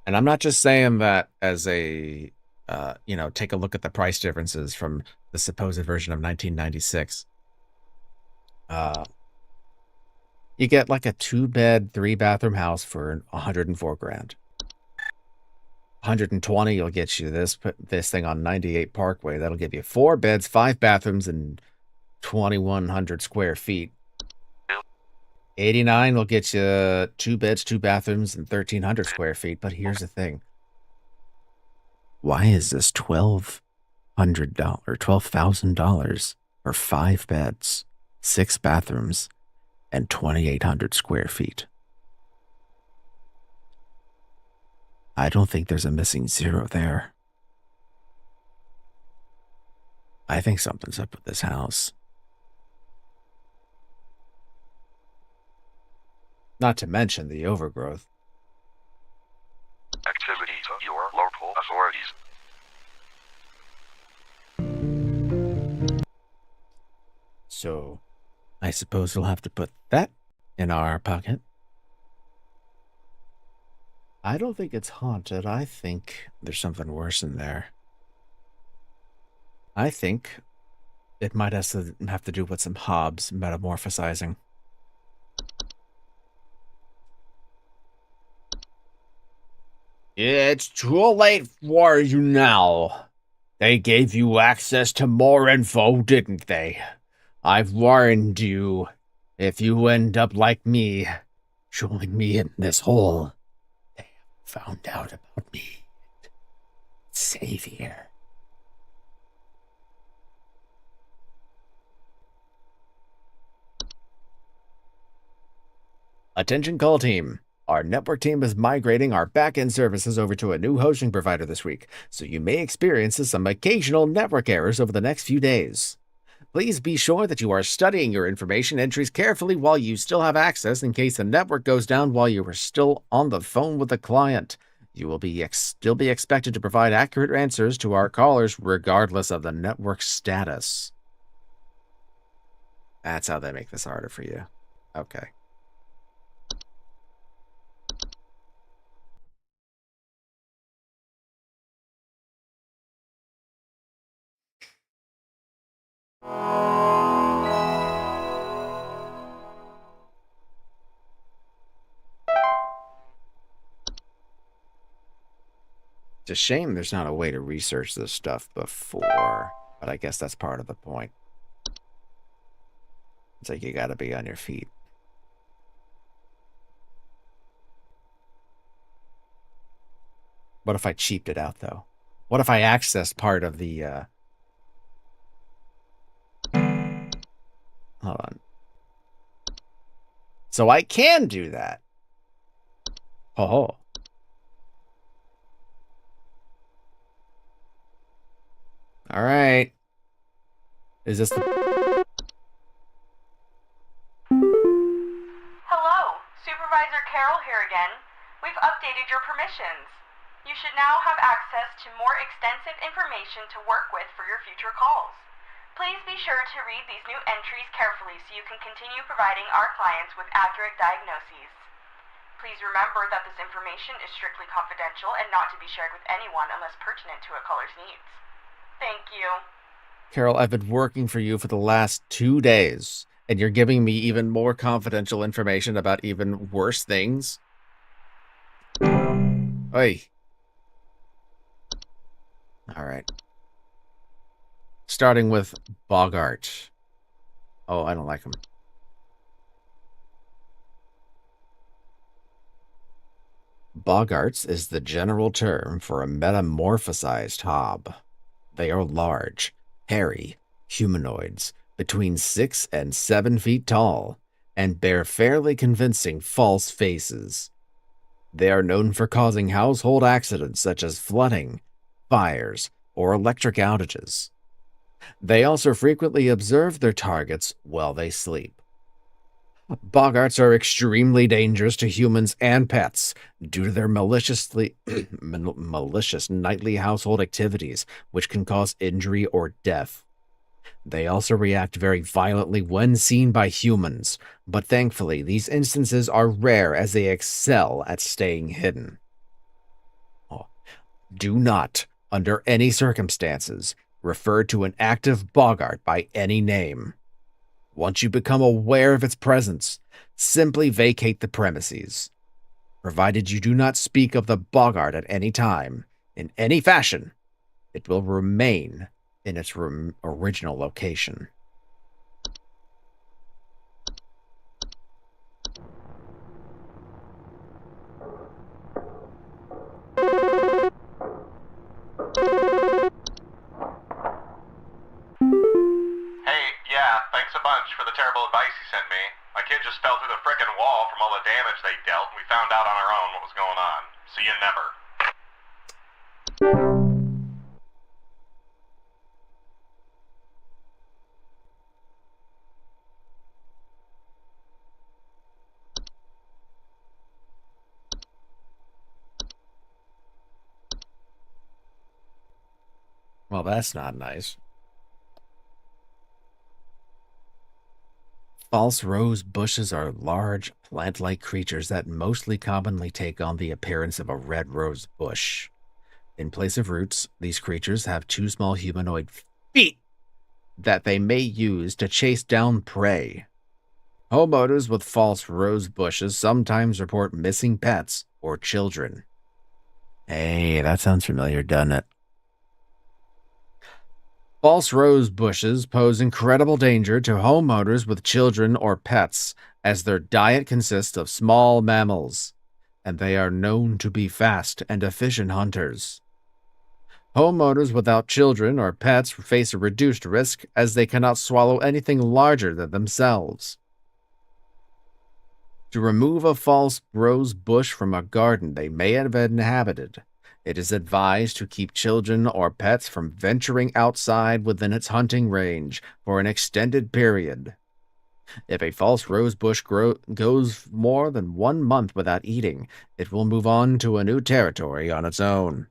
And I'm not just saying that as a, take a look at the price differences from the supposed version of 1996. You get like a 2-bed, 3-bathroom house for $104,000. 120 will get you this thing on 98 Parkway. That'll give you 4 beds, 5 bathrooms, and 2,100 square feet. 89 will get you 2 beds, 2 bathrooms, and 1,300 square feet. But here's the thing. Why is this $12,000 for 5 beds, 6 bathrooms, and 2,800 square feet? I don't think there's a missing zero there. I think something's up with this house. Not to mention the overgrowth. Activity to your local authorities. So, I suppose we'll have to put that in our pocket. I don't think it's haunted. I think there's something worse in there. I think it might have to do with some Hobbes metamorphosizing. It's too late for you now. They gave you access to more info, didn't they? I've warned you. If you end up like me, join me in this hole. They have found out about me. Savior. Attention call team. Our network team is migrating our back-end services over to a new hosting provider this week, so you may experience some occasional network errors over the next few days. Please be sure that you are studying your information entries carefully while you still have access in case the network goes down while you are still on the phone with the client. You will still be expected to provide accurate answers to our callers regardless of the network status. That's how they make this harder for you. Okay. It's a shame there's not a way to research this stuff before, but I guess that's part of the point. It's like you gotta be on your feet. What if I cheaped it out, though? What if I accessed part of the, Hold on. So I can do that. Oh. All right. Is this the... Hello, Supervisor Carroll here again. We've updated your permissions. You should now have access to more extensive information to work with for your future calls. Please be sure to read these new entries carefully so you can continue providing our clients with accurate diagnoses. Please remember that this information is strictly confidential and not to be shared with anyone unless pertinent to a caller's needs. Thank you. Carol, I've been working for you for the last 2 days, and you're giving me even more confidential information about even worse things? Oi. All right. Starting with Bogart. Oh, I don't like him. Bogarts is the general term for a metamorphosized hob. They are large, hairy humanoids between 6 and 7 feet tall and bear fairly convincing false faces. They are known for causing household accidents such as flooding, fires, or electric outages. They also frequently observe their targets while they sleep. Bogarts are extremely dangerous to humans and pets due to their malicious nightly household activities, which can cause injury or death. They also react very violently when seen by humans, but thankfully these instances are rare as they excel at staying hidden. Do not, under any circumstances, refer to an active Bogart by any name. Once you become aware of its presence, simply vacate the premises. Provided you do not speak of the Bogart at any time, in any fashion, it will remain in its original location. Hey, yeah, thanks a bunch for the terrible advice you sent me. My kid just fell through the frickin' wall from all the damage they dealt, and we found out on our own what was going on. See you never. Well, that's not nice. False rose bushes are large, plant-like creatures that mostly commonly take on the appearance of a red rose bush. In place of roots, these creatures have 2 small humanoid feet that they may use to chase down prey. Homeowners with false rose bushes sometimes report missing pets or children. Hey, that sounds familiar, doesn't it? False rose bushes pose incredible danger to homeowners with children or pets, as their diet consists of small mammals, and they are known to be fast and efficient hunters. Homeowners without children or pets face a reduced risk as they cannot swallow anything larger than themselves. To remove a false rose bush from a garden they may have inhabited, it is advised to keep children or pets from venturing outside within its hunting range for an extended period. If a false rosebush goes more than 1 month without eating, it will move on to a new territory on its own.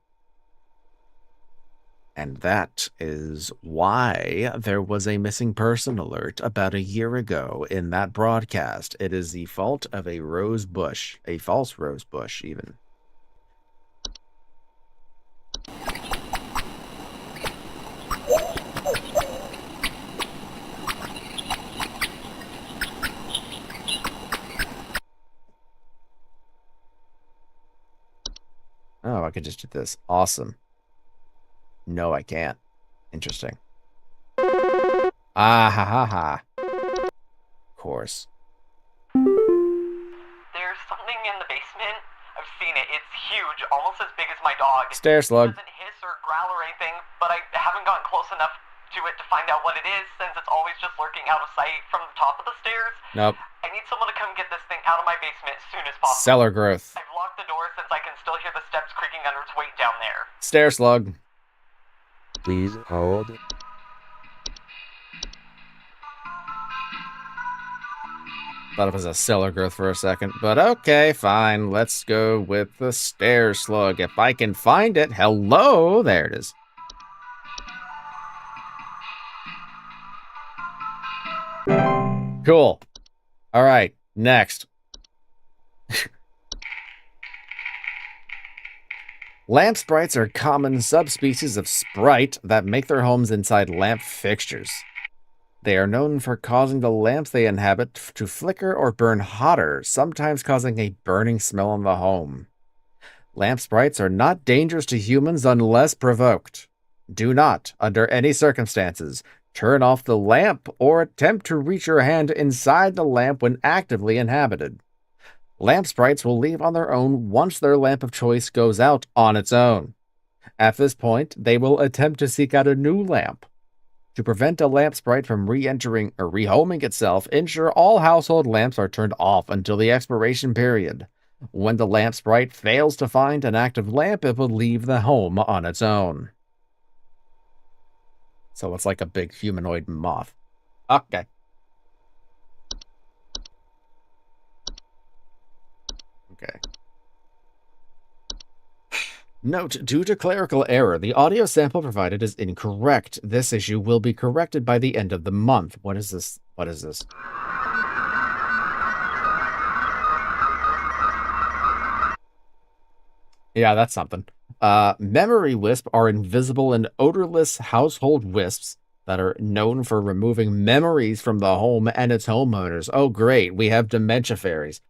And that is why there was a missing person alert about a year ago in that broadcast. It is the fault of a rose bush, a false rose bush, even. Oh, I could just do this. Awesome. No, I can't. Interesting. Ah, ha, ha, ha. Of course. There's something in the basement. I've seen it. It's huge, almost as big as my dog. Stair slug. It doesn't hiss or growl or anything, but I haven't gotten close enough to it to find out what it is, since it's always just lurking out of sight from the top of the stairs. Nope. I need someone to come get this thing out of my basement as soon as possible. Cellar growth. I've locked the door since I can still hear the steps creaking under its weight down there. Stair slug. Please hold. Thought it was a cellar growth for a second, but okay, fine. Let's go with the stair slug. If I can find it. Hello, there it is. Cool. All right, next. Lamp sprites are common subspecies of sprite that make their homes inside lamp fixtures. They are known for causing the lamps they inhabit to flicker or burn hotter, sometimes causing a burning smell in the home. Lamp sprites are not dangerous to humans unless provoked. Do not, under any circumstances, turn off the lamp or attempt to reach your hand inside the lamp when actively inhabited. Lamp sprites will leave on their own once their lamp of choice goes out on its own. At this point, they will attempt to seek out a new lamp. To prevent a lamp sprite from re-entering or rehoming itself, ensure all household lamps are turned off until the expiration period. When the lamp sprite fails to find an active lamp, it will leave the home on its own. So it's like a big humanoid moth. Okay. Okay. Note, due to clerical error, the audio sample provided is incorrect. This issue will be corrected by the end of the month. What is this? What is this? Yeah, that's something. Memory wisp are invisible and odorless household wisps that are known for removing memories from the home and its homeowners. Oh, great. We have dementia fairies.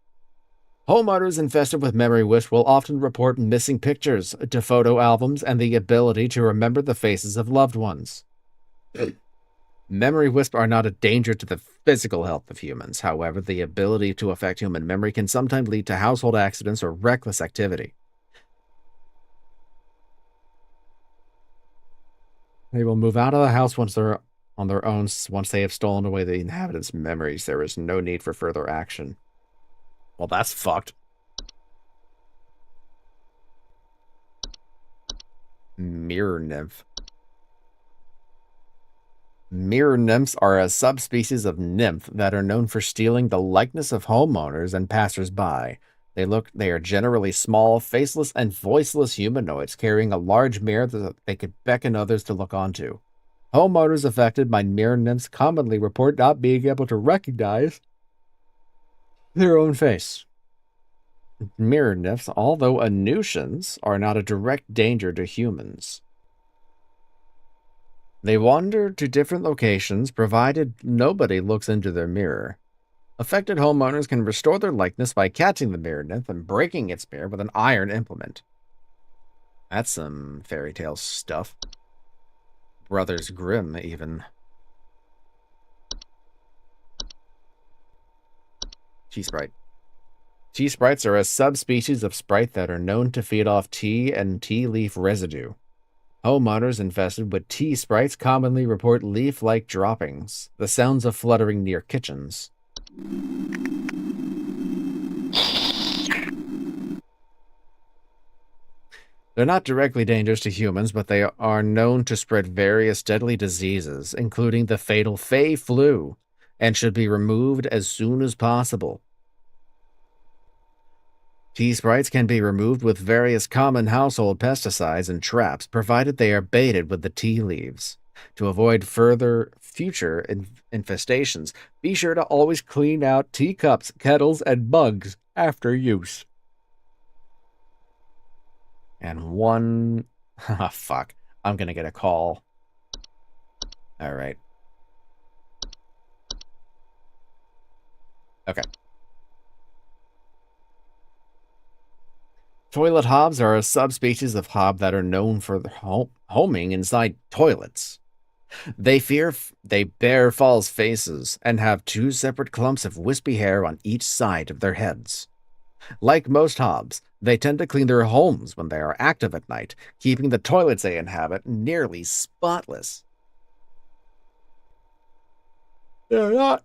Homeowners infested with memory wisp will often report missing pictures to photo albums and the ability to remember the faces of loved ones. Memory wisp are not a danger to the physical health of humans. However, the ability to affect human memory can sometimes lead to household accidents or reckless activity. They will move out of the house once they're on their own. Once they have stolen away the inhabitants' memories, there is no need for further action. Well, that's fucked. Mirror nymph. Mirror nymphs are a subspecies of nymph that are known for stealing the likeness of homeowners and passers-by. They are generally small, faceless, and voiceless humanoids carrying a large mirror that they could beckon others to look onto. Homeowners affected by mirror nymphs commonly report not being able to recognize their own face. Mirror nymphs, although Anusians, are not a direct danger to humans. They wander to different locations provided nobody looks into their mirror. Affected homeowners can restore their likeness by catching the mirror nymph and breaking its mirror with an iron implement. That's some fairy tale stuff. Brothers Grimm, even. Tea-sprite. Tea-sprites are a subspecies of sprite that are known to feed off tea and tea leaf residue. Homeowners infested with tea sprites commonly report leaf-like droppings, the sounds of fluttering near kitchens. They're not directly dangerous to humans, but they are known to spread various deadly diseases, including the fatal Fey flu. and should be removed as soon as possible. Tea sprites can be removed with various common household pesticides and traps, provided they are baited with the tea leaves. To avoid further future infestations, be sure to always clean out teacups, kettles, and mugs after use. And one... Ah, fuck. I'm gonna get a call. Alright. Okay. Toilet hobs are a subspecies of hob that are known for homing inside toilets. They bear false faces and have two separate clumps of wispy hair on each side of their heads. Like most hobs, they tend to clean their homes when they are active at night, keeping the toilets they inhabit nearly spotless. They're not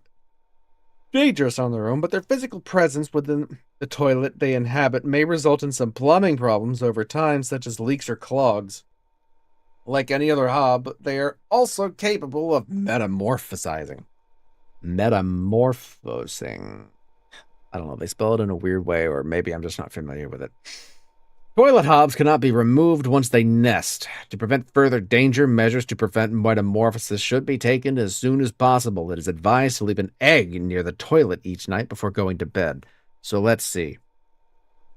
dangerous on their own, but their physical presence within the toilet they inhabit may result in some plumbing problems over time, such as leaks or clogs. Like any other hob, they are also capable of metamorphosing. Metamorphosing. I don't know, they spell it in a weird way, or maybe I'm just not familiar with it. Toilet hobs cannot be removed once they nest. To prevent further danger, measures to prevent metamorphosis should be taken as soon as possible. It is advised to leave an egg near the toilet each night before going to bed. So let's see.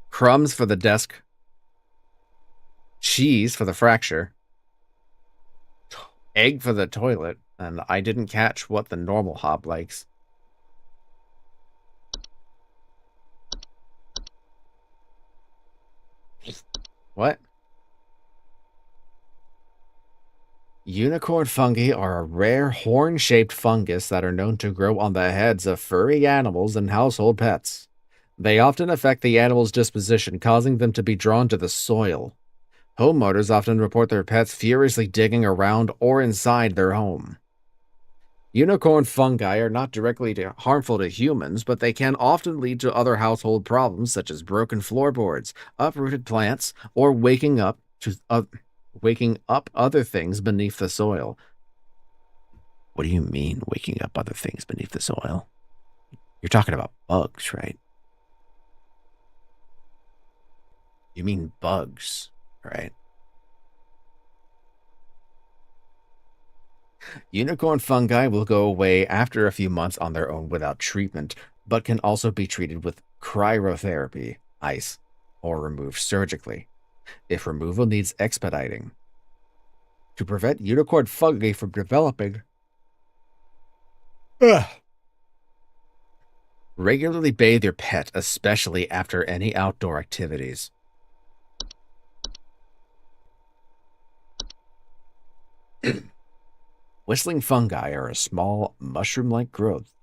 Crumbs for the desk. Cheese for the fracture. Egg for the toilet. And I didn't catch what the normal hob likes. What? Unicorn fungi are a rare horn-shaped fungus that are known to grow on the heads of furry animals and household pets. They often affect the animal's disposition, causing them to be drawn to the soil. Homeowners often report their pets furiously digging around or inside their home. Unicorn fungi are not directly harmful to humans, but they can often lead to other household problems such as broken floorboards, uprooted plants, or waking up other things beneath the soil. What do you mean, waking up other things beneath the soil? You're talking about bugs, right? You mean bugs, right? Unicorn fungi will go away after a few months on their own without treatment, but can also be treated with cryotherapy, ice, or removed surgically, if removal needs expediting. To prevent unicorn fungi from developing, regularly bathe your pet, especially after any outdoor activities. Whistling fungi are a small, mushroom-like growth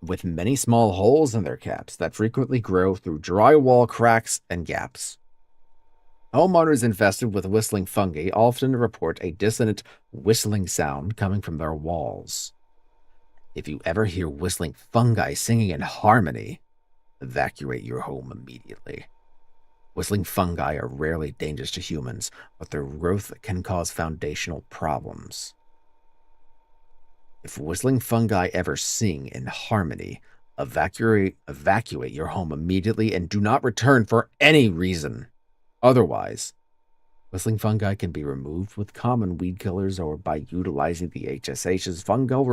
with many small holes in their caps that frequently grow through drywall cracks and gaps. Homeowners infested with whistling fungi often report a dissonant whistling sound coming from their walls. If you ever hear whistling fungi singing in harmony, evacuate your home immediately. Whistling fungi are rarely dangerous to humans, but their growth can cause foundational problems. If whistling fungi ever sing in harmony, evacuate your home immediately and do not return for any reason. Otherwise, whistling fungi can be removed with common weed killers or by utilizing the HSH's fungal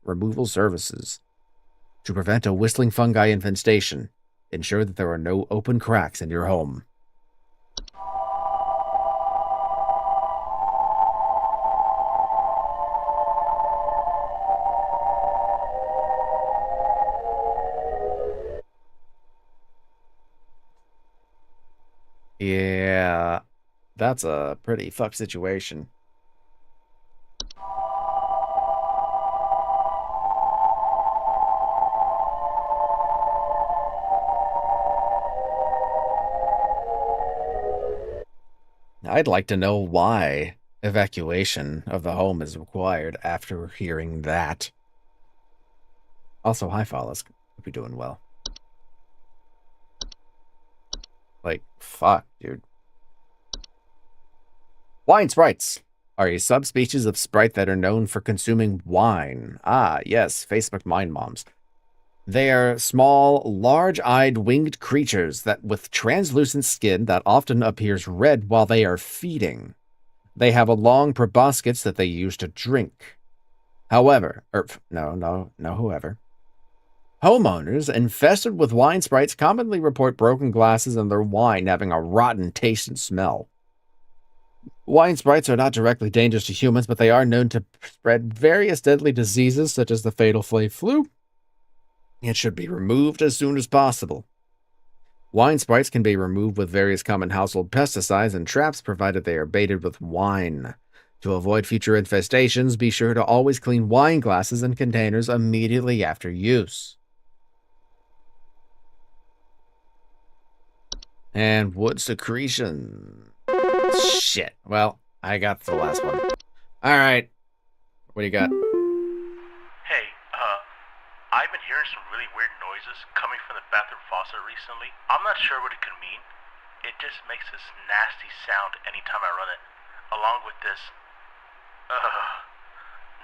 removal services. To prevent a whistling fungi infestation, ensure that there are no open cracks in your home. Yeah, that's a pretty fucked situation. I'd like to know why evacuation of the home is required after hearing that. Also, hi, Follis. Hope you're doing well. Like, fuck, dude. Wine sprites are a subspecies of sprite that are known for consuming wine. Ah, yes, Facebook mind moms. They are small, large-eyed winged creatures that with translucent skin that often appears red while they are feeding. They have a long proboscis that they use to drink. However, whoever. Homeowners infested with wine sprites commonly report broken glasses and their wine having a rotten taste and smell. Wine sprites are not directly dangerous to humans, but they are known to spread various deadly diseases such as the fatal flu. It should be removed as soon as possible. Wine sprites can be removed with various common household pesticides and traps provided they are baited with wine. To avoid future infestations, be sure to always clean wine glasses and containers immediately after use. And wood secretion. Shit. Well, I got the last one. Alright. What do you got? Hey, I've been hearing some really weird noises coming from the bathroom faucet recently. I'm not sure what it could mean. It just makes this nasty sound anytime I run it, along with this,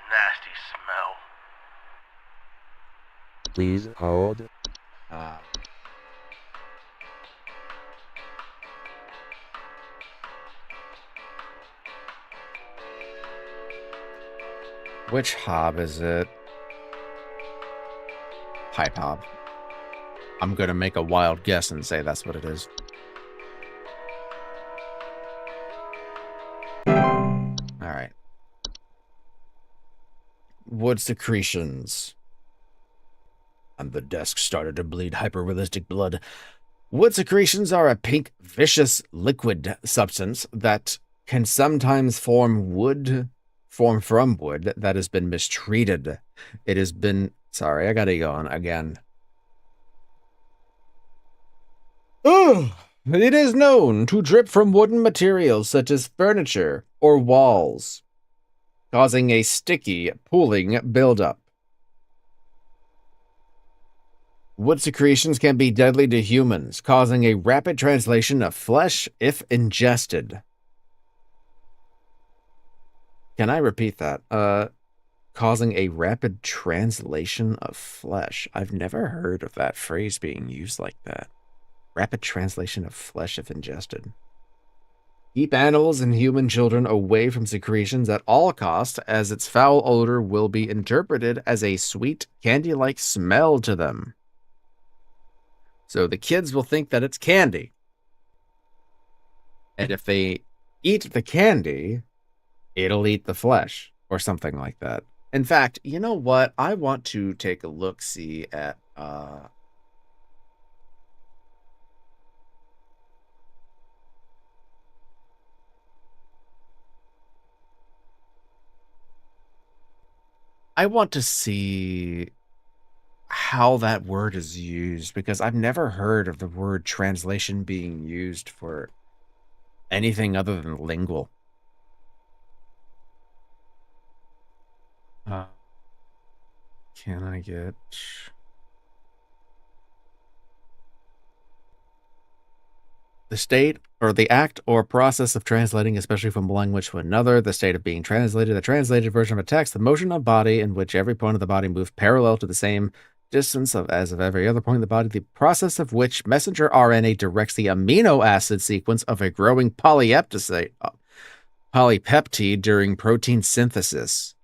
nasty smell. Please hold. Which hob is it? Pipe hob. I'm gonna make a wild guess and say that's what it is. Alright. Wood secretions. And the desk started to bleed hyper-realistic blood. Wood secretions are a pink, vicious liquid substance that can sometimes form from wood that has been mistreated. It has been... Sorry, I gotta go on again. It is known to drip from wooden materials such as furniture or walls, causing a sticky, pooling buildup. Wood secretions can be deadly to humans, causing a rapid translation of flesh if ingested. Can I repeat that? Causing a rapid translation of flesh. I've never heard of that phrase being used like that. Rapid translation of flesh if ingested. Keep animals and human children away from secretions at all costs, as its foul odor will be interpreted as a sweet, candy-like smell to them. So the kids will think that it's candy. And if they eat the candy, it'll eat the flesh, or something like that. In fact, you know what? I want to take a look-see at, I want to see how that word is used, because I've never heard of the word translation being used for anything other than lingual. Can I get... The state, or the act or process of translating, especially from one language to another, the state of being translated, the translated version of a text, the motion of body in which every point of the body moves parallel to the same distance as of every other point of the body, the process of which messenger RNA directs the amino acid sequence of a growing polypeptide during protein synthesis.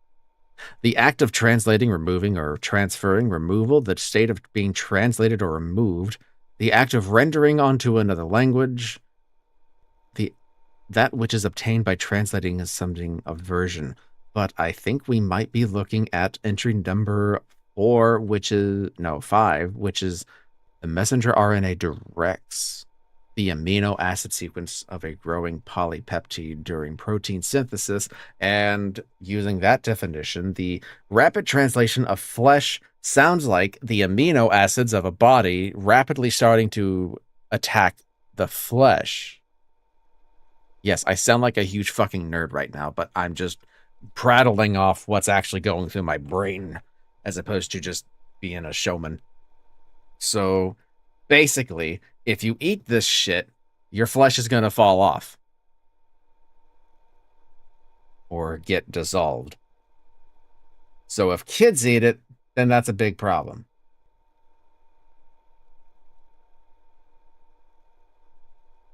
The act of translating, removing, or transferring, removal, the state of being translated or removed, the act of rendering onto another language, that which is obtained by translating is something of version. But I think we might be looking at entry number 5, which is the messenger RNA directs the amino acid sequence of a growing polypeptide during protein synthesis, and using that definition, the rapid translation of flesh sounds like the amino acids of a body rapidly starting to attack the flesh. Yes, I sound like a huge fucking nerd right now, but I'm just prattling off what's actually going through my brain as opposed to just being a showman. So basically, if you eat this shit, your flesh is going to fall off. or get dissolved. So if kids eat it, then that's a big problem.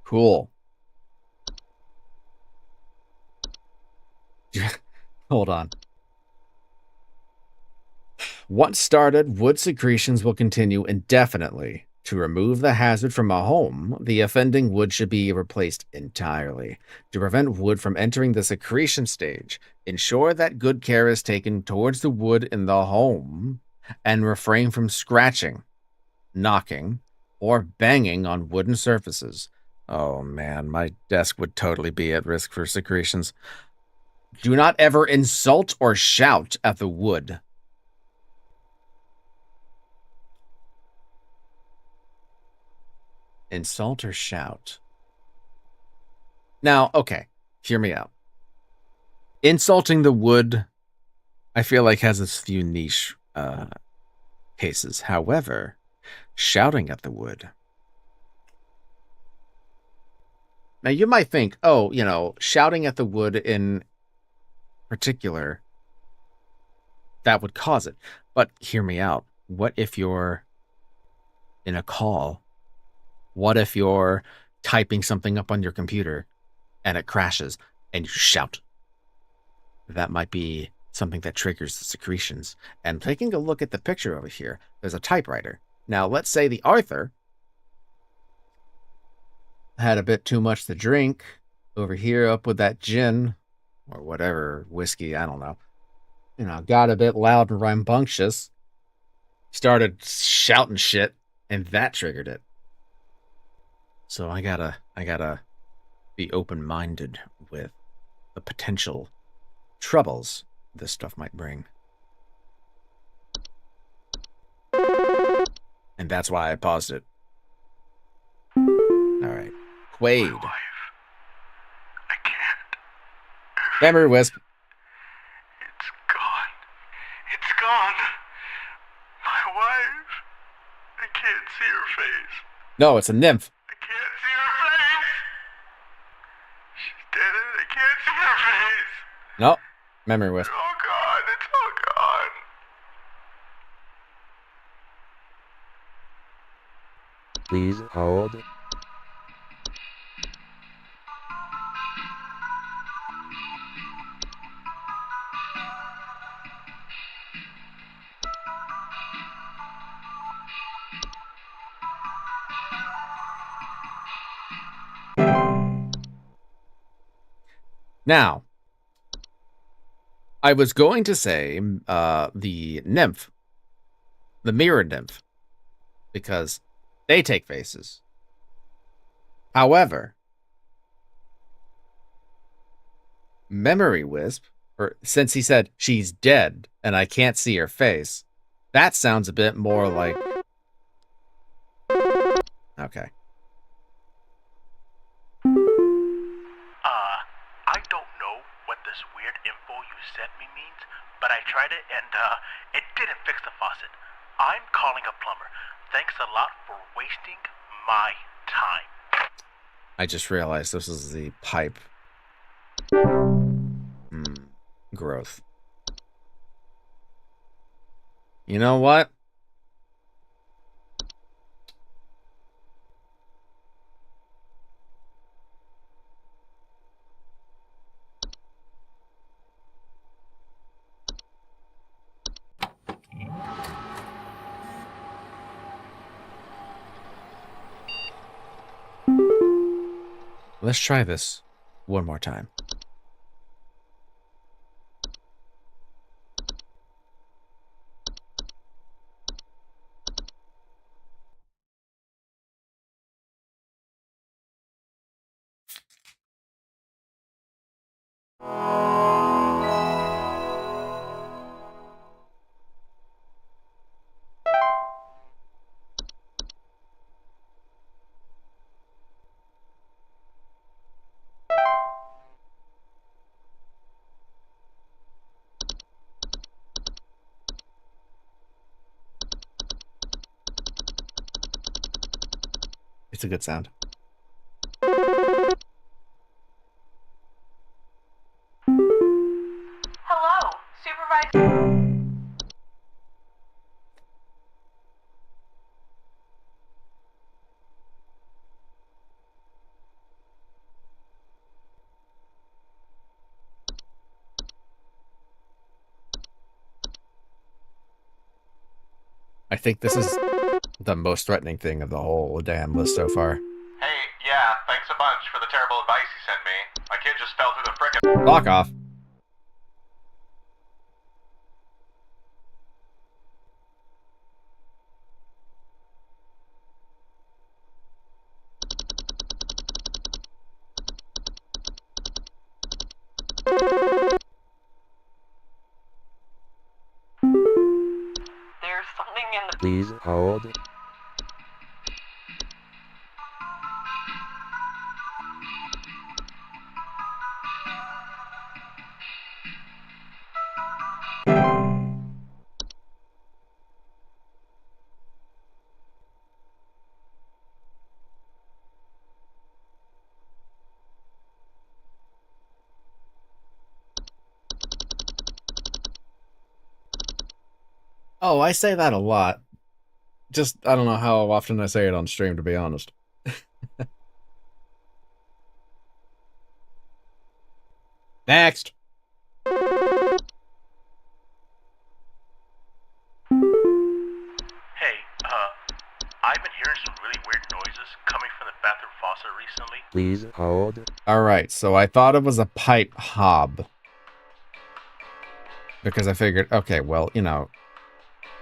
Cool. Hold on. Once started, wood secretions will continue indefinitely. To remove the hazard from a home, the offending wood should be replaced entirely. To prevent wood from entering the secretion stage, ensure that good care is taken towards the wood in the home and refrain from scratching, knocking, or banging on wooden surfaces. Oh man, my desk would totally be at risk for secretions. Do not ever insult or shout at the wood. Insult or shout. Now, okay, hear me out. Insulting the wood, I feel like, has its few niche cases. However, shouting at the wood. Now, you might think, oh, shouting at the wood in particular, that would cause it. But hear me out. What if you're in a call? What if you're typing something up on your computer and it crashes and you shout? That might be something that triggers the secretions. And taking a look at the picture over here, there's a typewriter. Now, let's say the Arthur had a bit too much to drink over here up with that gin or whatever, whiskey, I don't know. Got a bit loud and rambunctious, started shouting shit, and that triggered it. So I gotta be open-minded with the potential troubles this stuff might bring. And that's why I paused it. Alright. Quaid. My wife. I can't. Memory wisp. It's gone. It's gone. My wife. I can't see her face. No, it's a nymph. I can't see her face. She's dead and I can't see her face. No. Memory wisp. It's all gone. It's all gone. Please hold. Now, I was going to say the nymph, the mirror nymph, because they take faces. However, Memory Wisp, since he said she's dead and I can't see her face, that sounds a bit more like... Okay. I don't know what this weird info you sent me means, but I tried it and it didn't fix the faucet. I'm calling a plumber. Thanks a lot for wasting my time. I just realized this is the pipe. Growth. You know what? Let's try this one more time. It's a good sound. I think this is the most threatening thing of the whole damn list so far. Hey, yeah, thanks a bunch for the terrible advice you sent me. My kid just fell through the frickin'... Block off. There's something in the... Please hold. Oh, I say that a lot. Just, I don't know how often I say it on stream, to be honest. Next. Hey, I've been hearing some really weird noises coming from the bathroom faucet recently. Please hold. Alright, so I thought it was a pipe hob. Because I figured, okay, well, you know,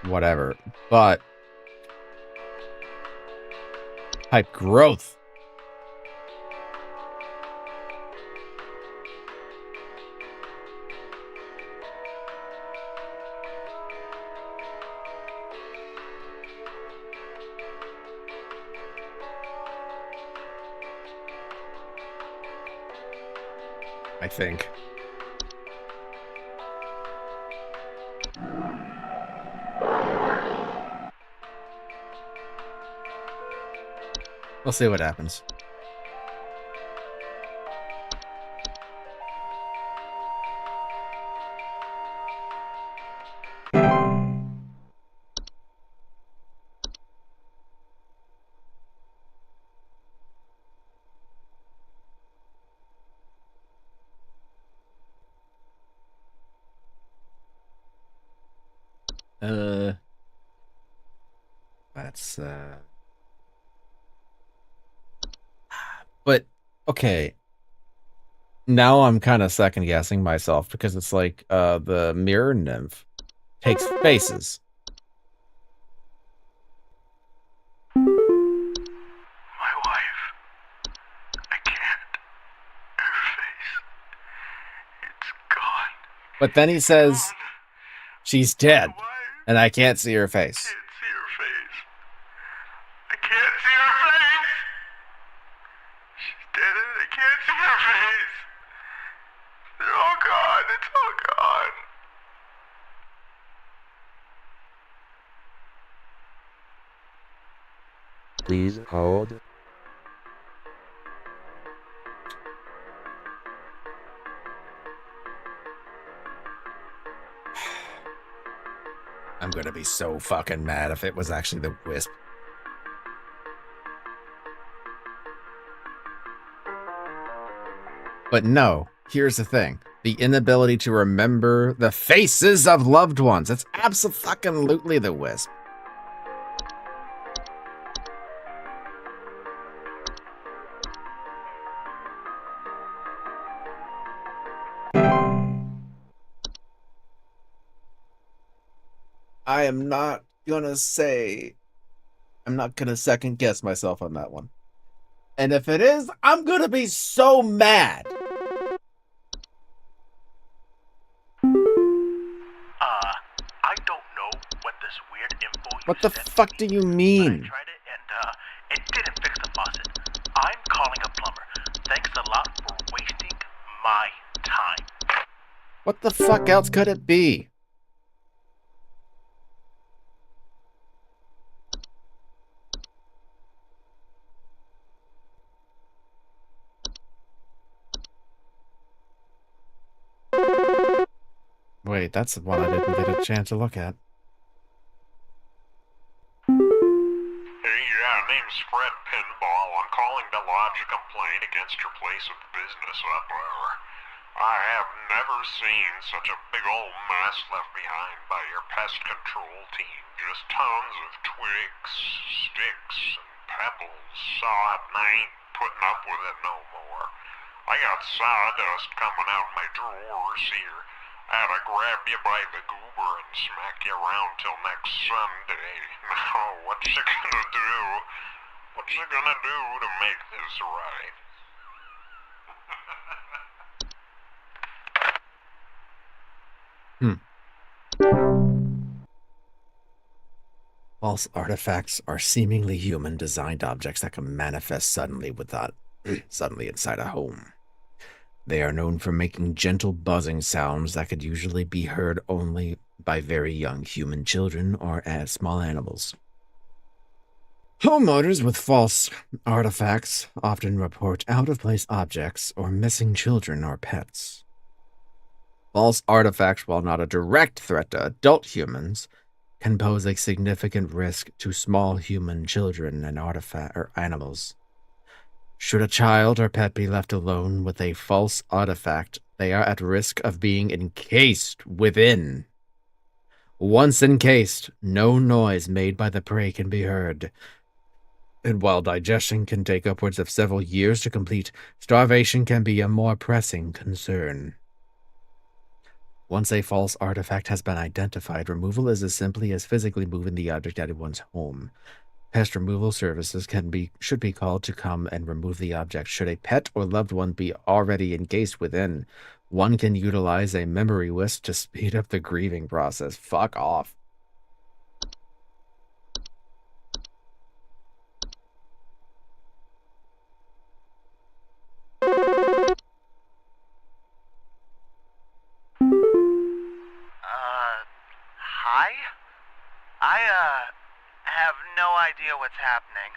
whatever. But pipe growth. I think. We'll see what happens. That's but okay. Now I'm kind of second guessing myself because it's like the mirror nymph takes faces. My wife. I can't. Her face. It's gone. But then he says she's dead My wife. and I can't see her face. Can't see her face. I can't see her face. She's dead and I can't see her face. They're all gone. It's all gone. Please hold. I'm gonna be so fucking mad if it was actually the wisp. But no, here's the thing. The inability to remember the faces of loved ones. It's abso-fucking-lutely the wisp. I am not gonna say... I'm not gonna second guess myself on that one. And if it is, I'm gonna be so mad. I don't know what this weird info you What the sent fuck me, do you but I mean? tried it and it didn't fix the faucet. I'm calling a plumber. Thanks a lot for wasting my time. What the fuck else could it be? Wait, that's the one I didn't get a chance to look at. Hey, yeah, name's Fred Pinball. I'm calling to lodge a complaint against your place of business. I have never seen such a big old mess left behind by your pest control team. Just tons of twigs, sticks, and pebbles. Sod, and I ain't putting up with it no more. I got sawdust coming out my drawers here. I had to grab you by the goober and smack you around till next Sunday. Now, what's you gonna do? What's you gonna do to make this right? False artifacts are seemingly human-designed objects that can manifest suddenly inside a home. They are known for making gentle buzzing sounds that could usually be heard only by very young human children or as small animals. Homeowners with false artifacts often report out-of-place objects or missing children or pets. False artifacts, while not a direct threat to adult humans, can pose a significant risk to small human children and animals. Should a child or pet be left alone with a false artifact, they are at risk of being encased within. Once encased, no noise made by the prey can be heard. And while digestion can take upwards of several years to complete, starvation can be a more pressing concern. Once a false artifact has been identified, removal is as simply as physically moving the object out of one's home. Pest removal services should be called to come and remove the object. Should a pet or loved one be already encased within, one can utilize a memory whisk to speed up the grieving process. Fuck off. Hi? I have no idea what's happening.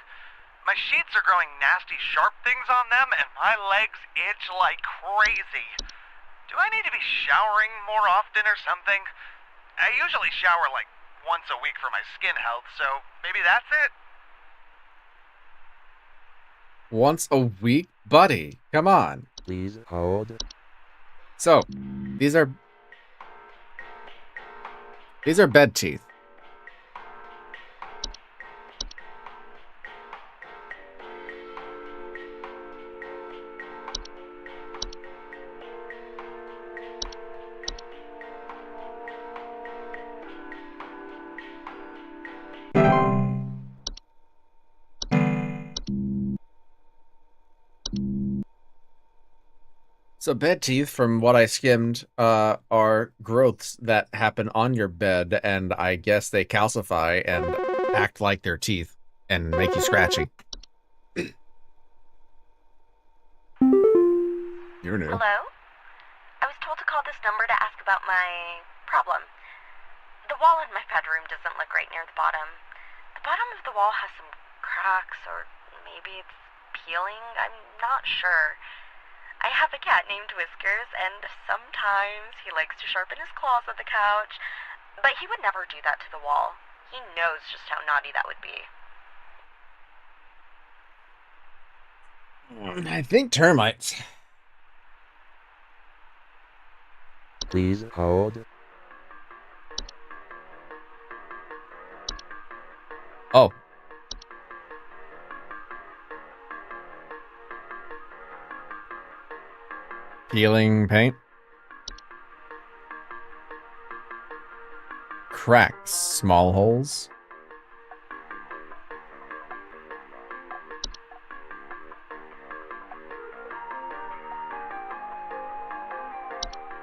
My sheets are growing nasty sharp things on them, and my legs itch like crazy. Do I need to be showering more often or something? I usually shower like once a week for my skin health, so maybe that's it? Once a week? Buddy, come on. Please hold. So, these are bed teeth. So bed teeth, from what I skimmed, are growths that happen on your bed, and I guess they calcify and act like their teeth and make you scratchy. You're new. Hello? I was told to call this number to ask about my problem. The wall in my bedroom doesn't look right near the bottom. The bottom of the wall has some cracks, or maybe it's peeling. I'm not sure. I have a cat named Whiskers, and sometimes he likes to sharpen his claws at the couch, but he would never do that to the wall. He knows just how naughty that would be. I think termites. Please hold. Oh. Peeling paint. Cracks, small holes.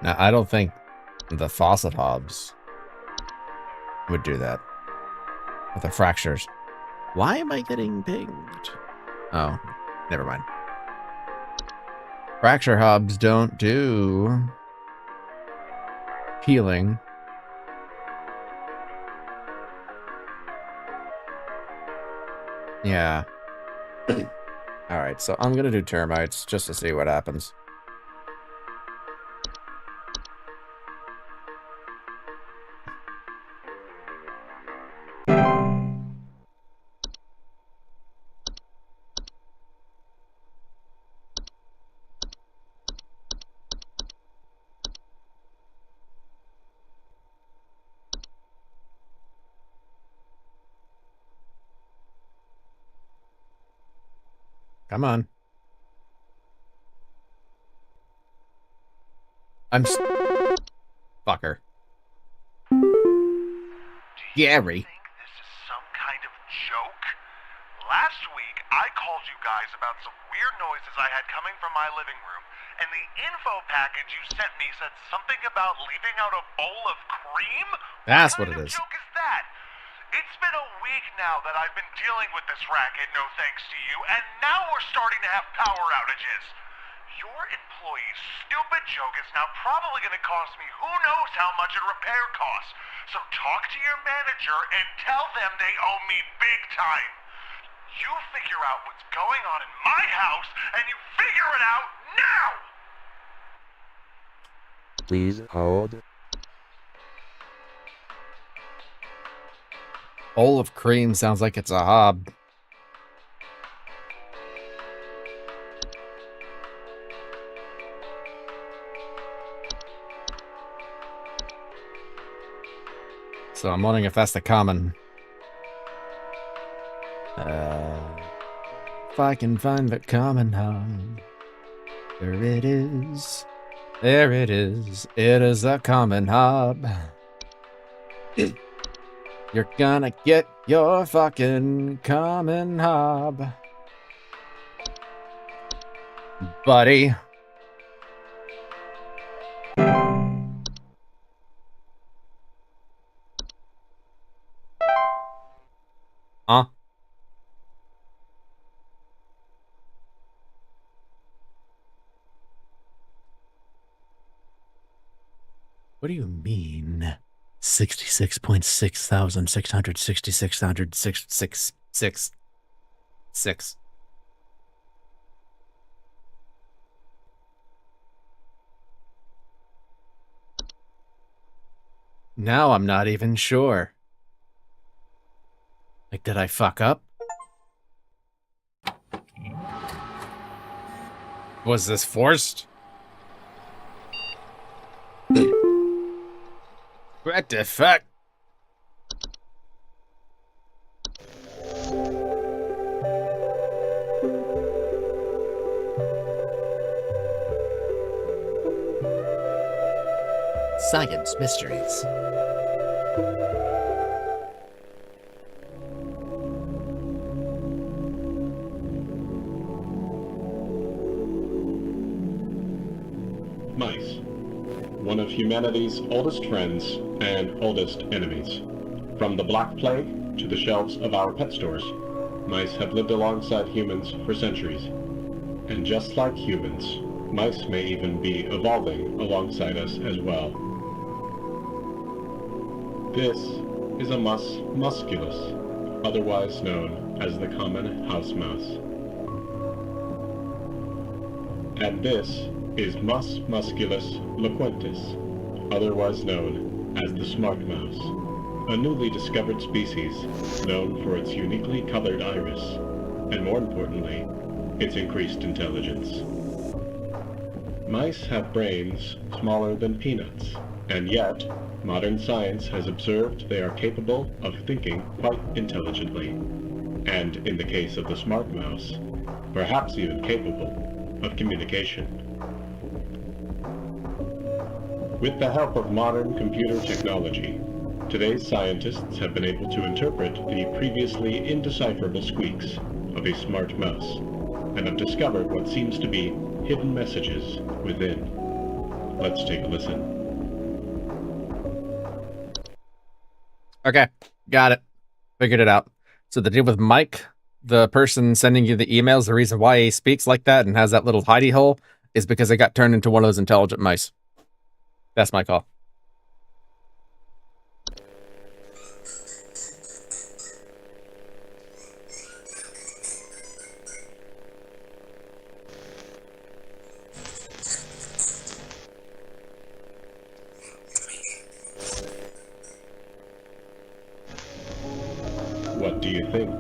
Now, I don't think the faucet hobs would do that with the fractures. Why am I getting pinged? Oh, never mind. Fracture hobs don't do peeling. Yeah. Alright, so I'm gonna do termites just to see what happens. Come on. Fucker. Gary. Think this is some kind of joke? Last week, I called you guys about some weird noises I had coming from my living room, and the info package you sent me said something about leaving out a bowl of cream? That's what it What kind is. of joke is that? It's been a week now that I've been dealing with this racket, no thanks to you, and now we're starting to have power outages. Your employee's stupid joke is now probably going to cost me who knows how much in repair costs. So talk to your manager and tell them they owe me big time. You figure out what's going on in my house, and you figure it out now! Please hold. Bowl of cream sounds like it's a hob. So I'm wondering if that's the common. If I can find the common hob. There it is. There it is. It is a common hob. You're gonna get your fucking common hob. Buddy. Huh? What do you mean? 66,666,666,666. Now I'm not even sure. Like, did I fuck up? Was this forced? What the fuck? Science mysteries. Mice. One of humanity's oldest friends and oldest enemies. From the Black Plague to the shelves of our pet stores, mice have lived alongside humans for centuries. And just like humans, mice may even be evolving alongside us as well. This is a mus musculus, otherwise known as the common house mouse. And this is Mus musculus loquentis, otherwise known as the smart mouse, a newly discovered species known for its uniquely colored iris, and more importantly, its increased intelligence. Mice have brains smaller than peanuts, and yet, modern science has observed they are capable of thinking quite intelligently, and in the case of the smart mouse, perhaps even capable of communication. With the help of modern computer technology, today's scientists have been able to interpret the previously indecipherable squeaks of a smart mouse, and have discovered what seems to be hidden messages within. Let's take a listen. Okay, got it. Figured it out. So the deal with Mike, the person sending you the emails, the reason why he speaks like that and has that little hidey hole is because it got turned into one of those intelligent mice. That's my call. What do you think?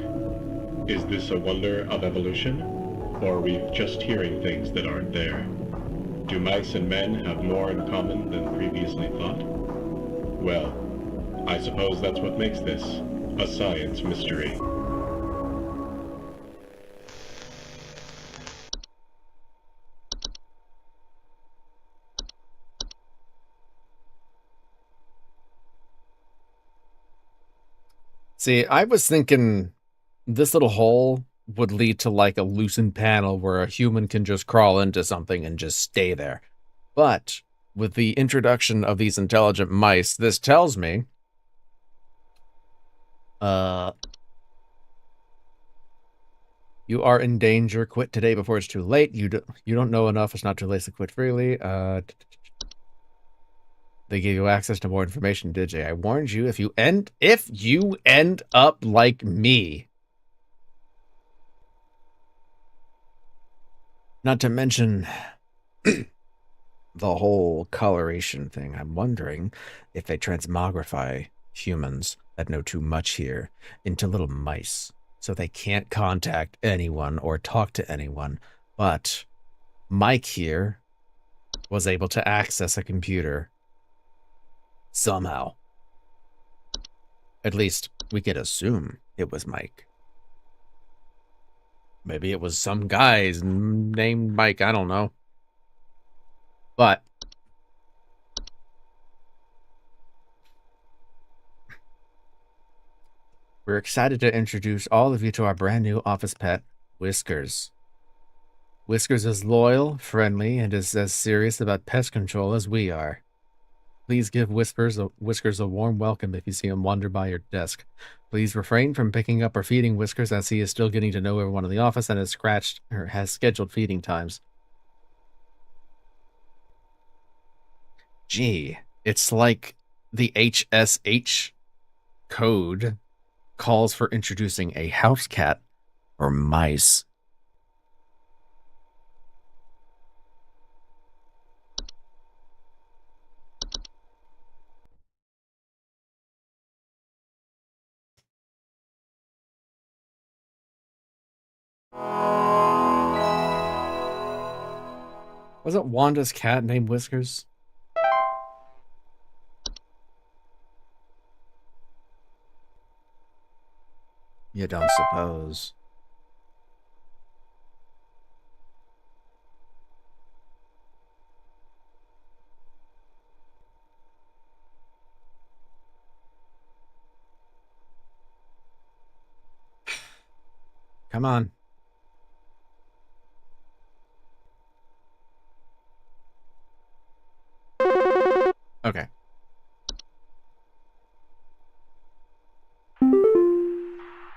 Is this a wonder of evolution? Or are we just hearing things that aren't there? Do mice and men have more in common than previously thought? Well, I suppose that's what makes this a science mystery. See, I was thinking this little hole would lead to like a loosened panel where a human can just crawl into something and just stay there. But with the introduction of these intelligent mice, this tells me you are in danger. Quit today before it's too late. You don't know enough. It's not too late to quit freely. They gave you access to more information, did they? I warned you, if you end up like me. Not to mention the whole coloration thing. I'm wondering if they transmogrify humans that know too much here into little mice, so they can't contact anyone or talk to anyone. But Mike here was able to access a computer somehow. At least we could assume it was Mike. Maybe it was some guy's named Mike, I don't know. But we're excited to introduce all of you to our brand new office pet, Whiskers. Whiskers is loyal, friendly, and is as serious about pest control as we are. Please give Whiskers a warm welcome if you see him wander by your desk. Please refrain from picking up or feeding Whiskers, as he is still getting to know everyone in the office and has scheduled feeding times. Gee, it's like the HSH code calls for introducing a house cat or mice. Wasn't Wanda's cat named Whiskers? You don't suppose. Come on. Okay.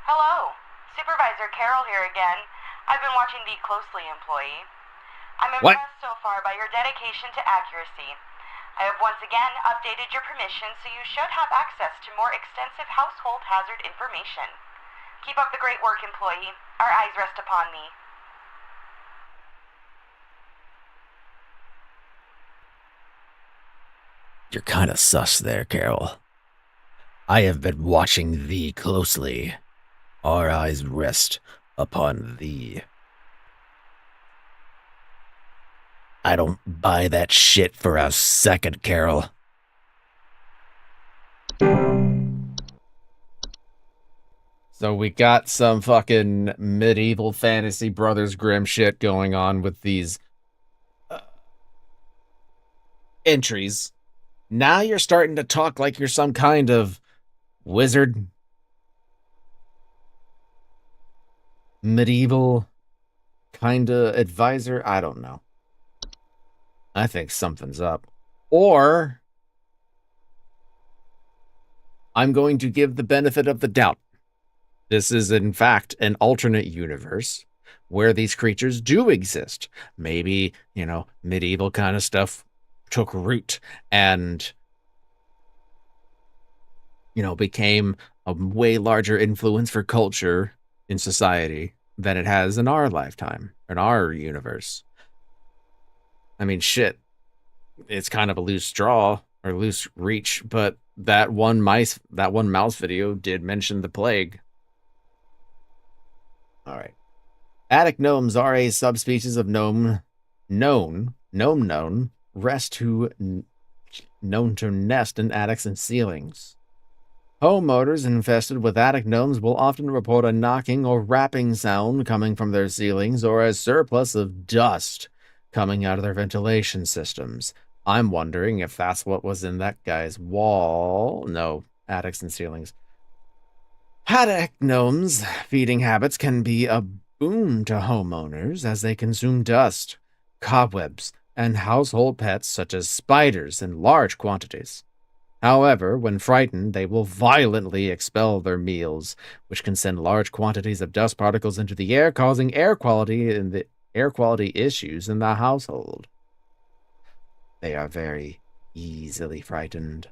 Hello, Supervisor Carol here again. I've been watching thee closely, employee. I'm impressed so far by your dedication to accuracy. I have once again updated your permissions, so you should have access to more extensive household hazard information. Keep up the great work, employee. Our eyes rest upon thee. You're kind of sus there, Carol. I have been watching thee closely. Our eyes rest upon thee. I don't buy that shit for a second, Carol. So we got some fucking medieval fantasy Brothers Grimm shit going on with these entries. Now you're starting to talk like you're some kind of wizard. Medieval kind of advisor. I don't know. I think something's up. Or I'm going to give the benefit of the doubt. This is, in fact, an alternate universe where these creatures do exist. Maybe, medieval kind of stuff took root and, became a way larger influence for culture in society than it has in our lifetime, in our universe. I mean, shit, it's kind of a loose straw or loose reach, but that one mouse video did mention the plague. All right. Attic gnomes are a subspecies of gnome known to nest in attics and ceilings. Homeowners infested with attic gnomes will often report a knocking or rapping sound coming from their ceilings or a surplus of dust coming out of their ventilation systems. I'm wondering if that's what was in that guy's wall. No, attics and ceilings. Haddock gnomes' feeding habits can be a boon to homeowners as they consume dust, cobwebs, and household pets such as spiders in large quantities. However, when frightened, they will violently expel their meals, which can send large quantities of dust particles into the air, causing air quality issues in the household. They are very easily frightened.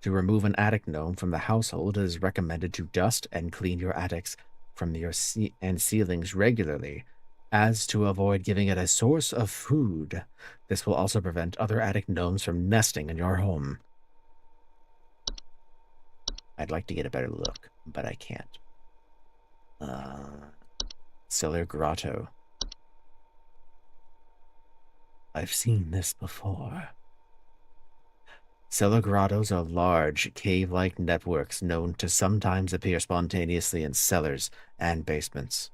To remove an attic gnome from the household, it is recommended to dust and clean your attics from your ceilings regularly, as to avoid giving it a source of food. This will also prevent other attic gnomes from nesting in your home. I'd like to get a better look, but I can't. Cellar Grotto. I've seen this before. Cellar grottos are large, cave-like networks known to sometimes appear spontaneously in cellars and basements.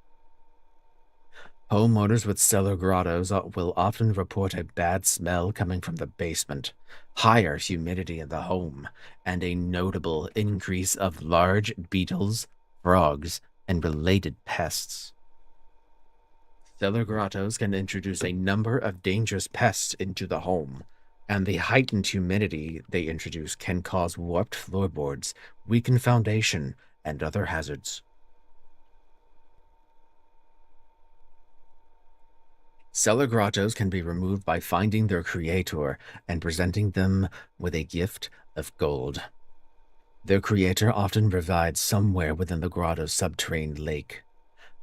Homeowners with cellar grottos will often report a bad smell coming from the basement, higher humidity in the home, and a notable increase of large beetles, frogs, and related pests. Cellar grottos can introduce a number of dangerous pests into the home, and the heightened humidity they introduce can cause warped floorboards, weakened foundation, and other hazards. Cellar grottos can be removed by finding their creator and presenting them with a gift of gold. Their creator often resides somewhere within the grotto's subterranean lake.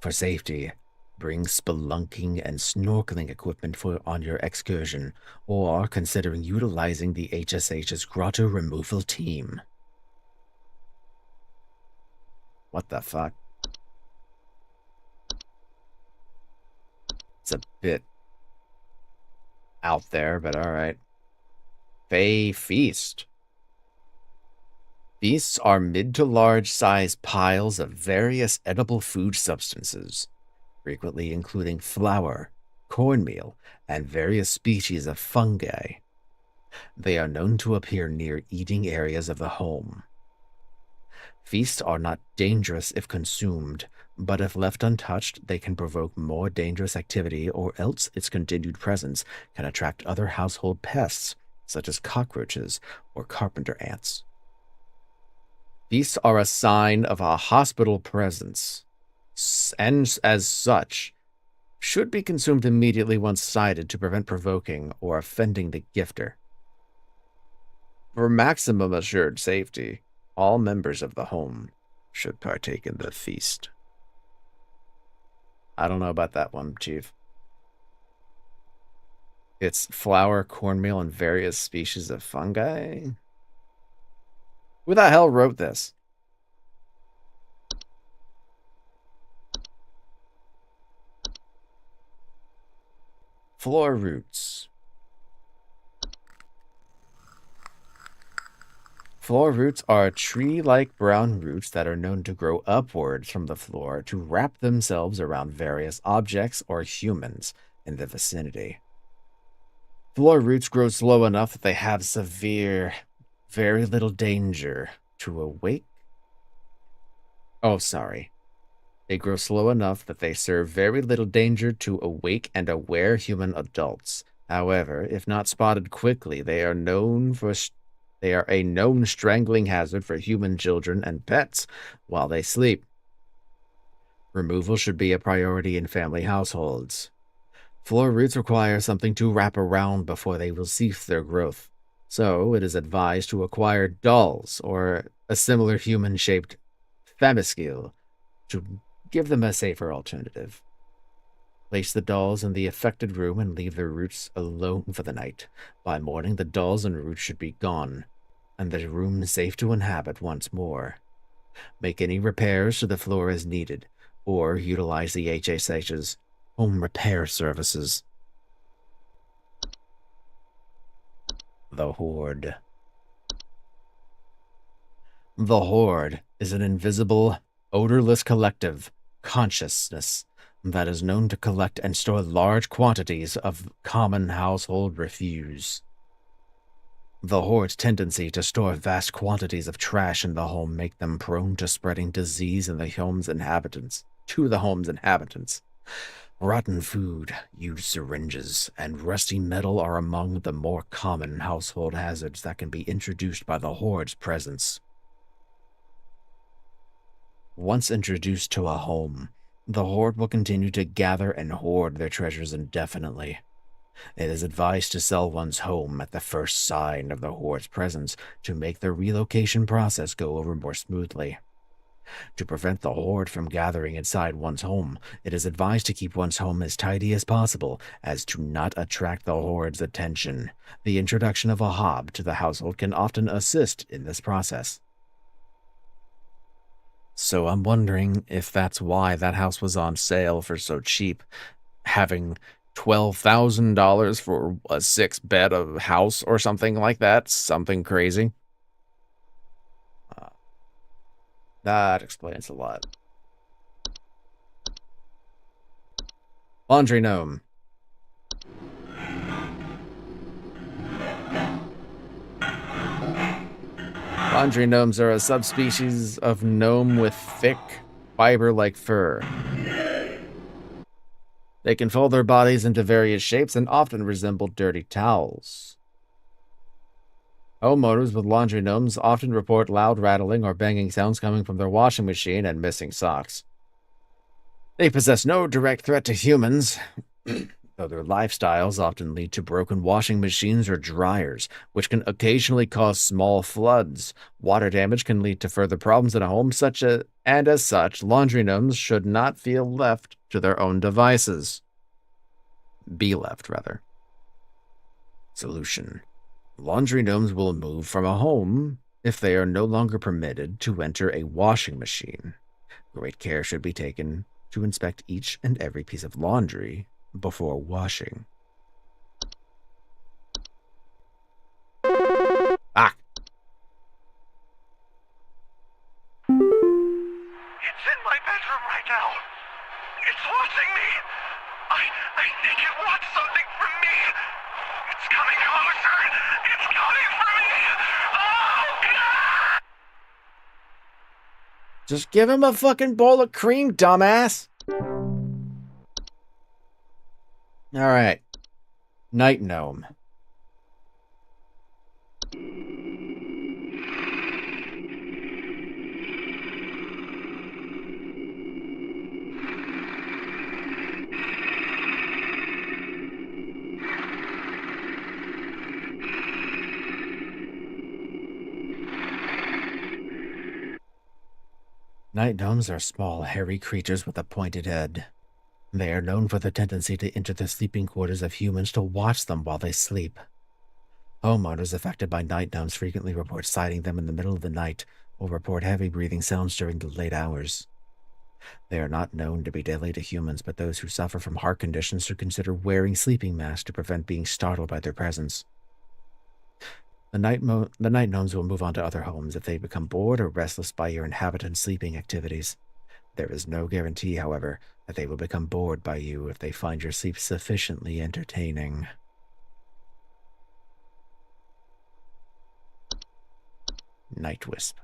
For safety, bring spelunking and snorkeling equipment on your excursion, or considering utilizing the HSH's grotto removal team. What the fuck? It's a bit out there, but alright. Fey Feast. Feasts are mid to large size piles of various edible food substances, frequently including flour, cornmeal, and various species of fungi. They are known to appear near eating areas of the home. Feasts are not dangerous if consumed, but if left untouched, they can provoke more dangerous activity, or else its continued presence can attract other household pests, such as cockroaches or carpenter ants. Feasts are a sign of a hospital presence, and as such, should be consumed immediately once sighted to prevent provoking or offending the gifter. For maximum assured safety, all members of the home should partake in the feast. I don't know about that one, Chief. It's flour, cornmeal, and various species of fungi? Who the hell wrote this? Floor roots. Floor roots are tree-like brown roots that are known to grow upwards from the floor to wrap themselves around various objects or humans in the vicinity. Floor roots grow slow enough that they have very little danger to awake. Oh, sorry. They grow slow enough that they serve very little danger to awake and aware human adults. However, if not spotted quickly, they are a known strangling hazard for human children and pets while they sleep. Removal should be a priority in family households. Floor roots require something to wrap around before they will cease their growth, so it is advised to acquire dolls or a similar human-shaped femicule to give them a safer alternative. Place the dolls in the affected room and leave their roots alone for the night. By morning, the dolls and roots should be gone, and the room safe to inhabit once more. Make any repairs to the floor as needed, or utilize the HSH's home repair services. The Horde. The Horde is an invisible, odorless collective consciousness that is known to collect and store large quantities of common household refuse. The Horde's tendency to store vast quantities of trash in the home make them prone to spreading disease in the home's inhabitants. Rotten food, used syringes, and rusty metal are among the more common household hazards that can be introduced by the Horde's presence. Once introduced to a home, the Horde will continue to gather and hoard their treasures indefinitely. It is advised to sell one's home at the first sign of the Horde's presence to make the relocation process go over more smoothly. To prevent the Horde from gathering inside one's home, it is advised to keep one's home as tidy as possible as to not attract the Horde's attention. The introduction of a hob to the household can often assist in this process. So I'm wondering if that's why that house was on sale for so cheap. Having $12,000 for a 6-bed of house or something like that. Something crazy. That explains a lot. Laundry gnome. Laundry gnomes are a subspecies of gnome with thick, fiber-like fur. They can fold their bodies into various shapes and often resemble dirty towels. Homeowners with laundry gnomes often report loud rattling or banging sounds coming from their washing machine and missing socks. They possess no direct threat to humans, though their lifestyles often lead to broken washing machines or dryers, which can occasionally cause small floods. Water damage can lead to further problems in a home, and as such, laundry gnomes should not feel left to their own devices. Be left, rather. Solution. Laundry gnomes will move from a home if they are no longer permitted to enter a washing machine. Great care should be taken to inspect each and every piece of laundry before washing. Ah! It's in my bedroom right now. It's watching me. I think it wants something from me. It's coming closer. It's coming for me. Oh, God! Just give him a fucking bowl of cream, dumbass. Alright. Night gnome. Night gnomes are small, hairy creatures with a pointed head. They are known for their tendency to enter the sleeping quarters of humans to watch them while they sleep. Homeowners affected by night gnomes frequently report sighting them in the middle of the night or report heavy breathing sounds during the late hours. They are not known to be deadly to humans, but those who suffer from heart conditions should consider wearing sleeping masks to prevent being startled by their presence. The night gnomes will move on to other homes if they become bored or restless by your inhabitants' sleeping activities. There is no guarantee, however, that they will become bored by you if they find your sleep sufficiently entertaining. Night Wisp.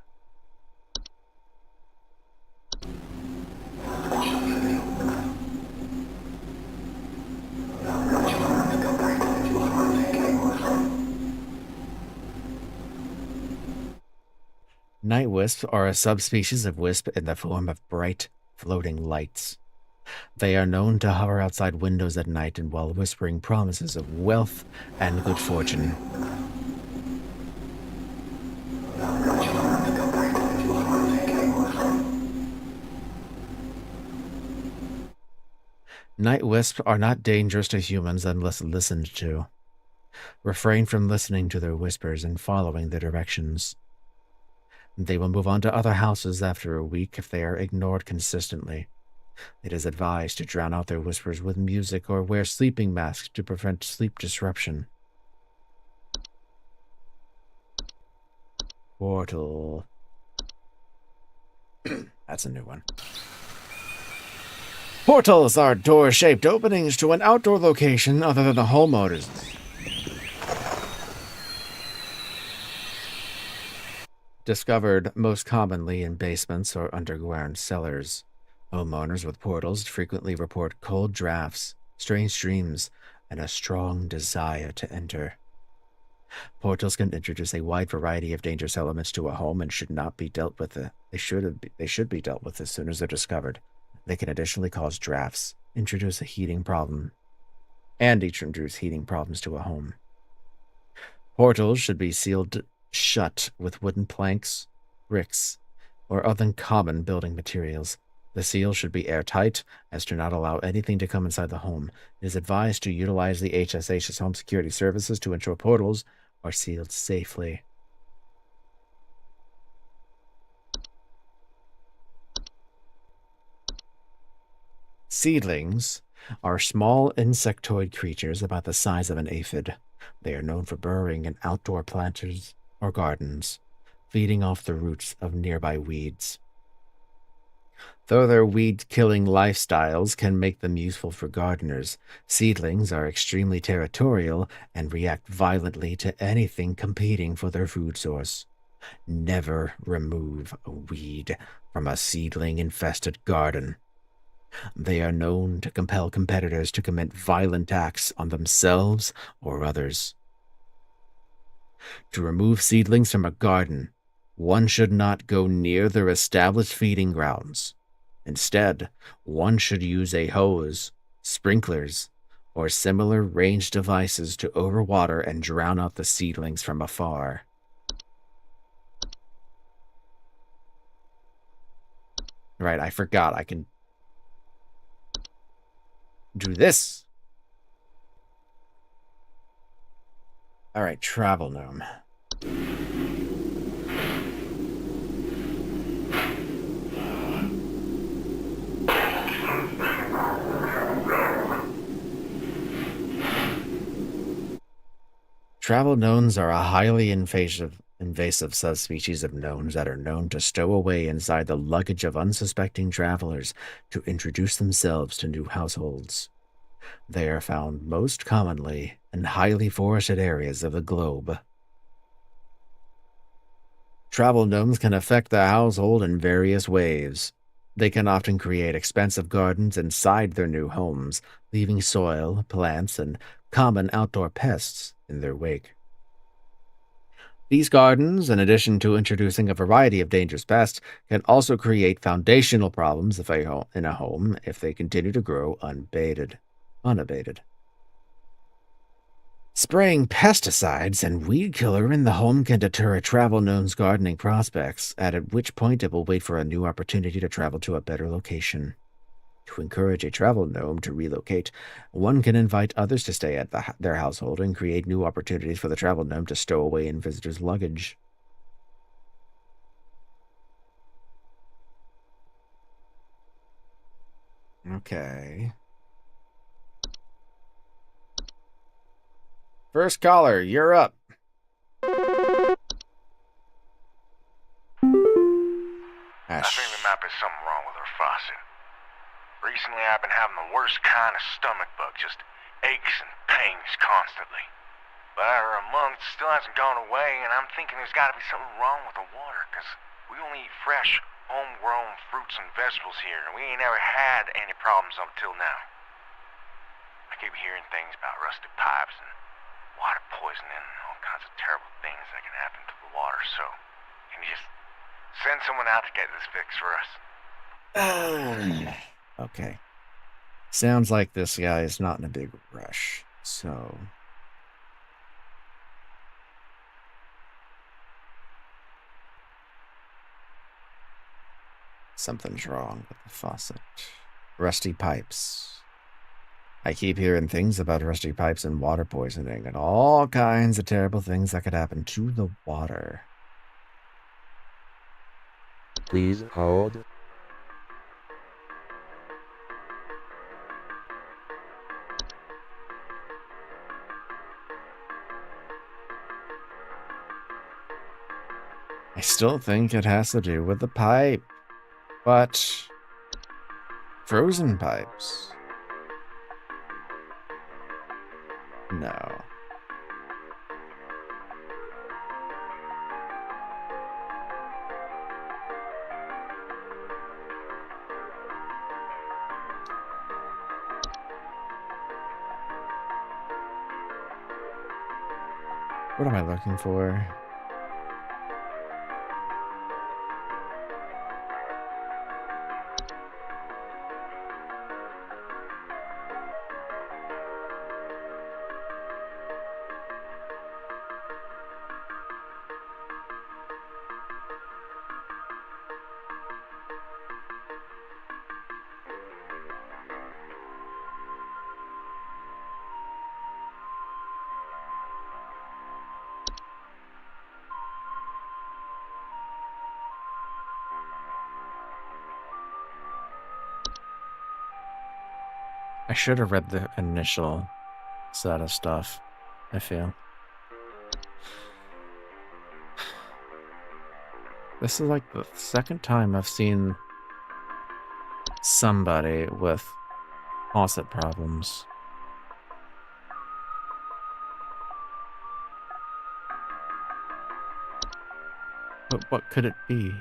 Night wisps are a subspecies of wisp in the form of bright, floating lights. They are known to hover outside windows at night and while whispering promises of wealth and good fortune. Night wisps are not dangerous to humans unless listened to. Refrain from listening to their whispers and following their directions. They will move on to other houses after a week if they are ignored consistently. It is advised to drown out their whispers with music or wear sleeping masks to prevent sleep disruption. Portal. That's a new one. Portals are door-shaped openings to an outdoor location other than the homeowners. discovered most commonly in basements or underground cellars. Homeowners with portals frequently report cold drafts, strange dreams, and a strong desire to enter. Portals can introduce a wide variety of dangerous elements to a home and should not be dealt with. They should be dealt with as soon as they're discovered. They can additionally cause drafts, introduce heating problems to a home. Portals should be sealed shut with wooden planks, bricks, or other common building materials. The seal should be airtight, as to not allow anything to come inside the home. It is advised to utilize the HSH's home security services to ensure portals are sealed safely. Seedlings are small insectoid creatures about the size of an aphid. They are known for burrowing in outdoor planters or gardens, feeding off the roots of nearby weeds. Though their weed-killing lifestyles can make them useful for gardeners, seedlings are extremely territorial and react violently to anything competing for their food source. Never remove a weed from a seedling-infested garden. They are known to compel competitors to commit violent acts on themselves or others. To remove seedlings from a garden, one should not go near their established feeding grounds. Instead, one should use a hose, sprinklers, or similar ranged devices to overwater and drown out the seedlings from afar. Right, I forgot I can do this. Alright, travel gnome. Travel gnomes are a highly invasive subspecies of gnomes that are known to stow away inside the luggage of unsuspecting travelers to introduce themselves to new households. They are found most commonly in highly forested areas of the globe. Travel gnomes can affect the household in various ways. They can often create expensive gardens inside their new homes, leaving soil, plants, and common outdoor pests in their wake. These gardens, in addition to introducing a variety of dangerous pests, can also create foundational problems in a home if they continue to grow unabated. Spraying pesticides and weed killer in the home can deter a travel gnome's gardening prospects, at which point it will wait for a new opportunity to travel to a better location. To encourage a travel gnome to relocate, one can invite others to stay at their household and create new opportunities for the travel gnome to stow away in visitors' luggage. Okay. First caller, you're up. I think there might be something wrong with her faucet. Recently, I've been having the worst kind of stomach bug, just aches and pains constantly. But after a month, it still hasn't gone away, and I'm thinking there's got to be something wrong with the water, because we only eat fresh, homegrown fruits and vegetables here, and we ain't ever had any problems up till now. I keep hearing things about rusted pipes and water poisoning and all kinds of terrible things that can happen to the water, so can you just send someone out to get this fixed for us? Okay. Sounds like this guy is not in a big rush, so... Something's wrong with the faucet. Rusty pipes. I keep hearing things about rusty pipes and water poisoning and all kinds of terrible things that could happen to the water. Please hold. I still think it has to do with the pipe, but frozen pipes? No. What am I looking for? I should have read the initial set of stuff, I feel. This is like the second time I've seen somebody with faucet problems. But what could it be?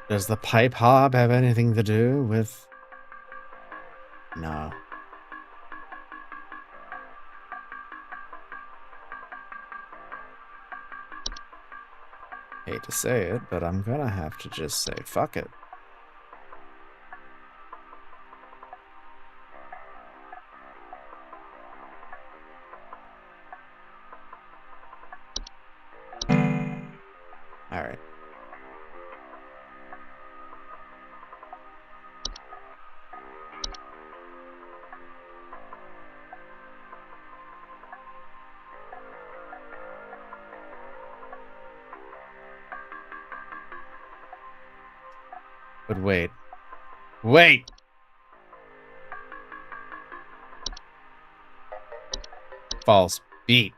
Does the pipe hob have anything to do with... No. Hate to say it, but I'm gonna have to just say fuck it. Alright. But wait. Wait! False beat.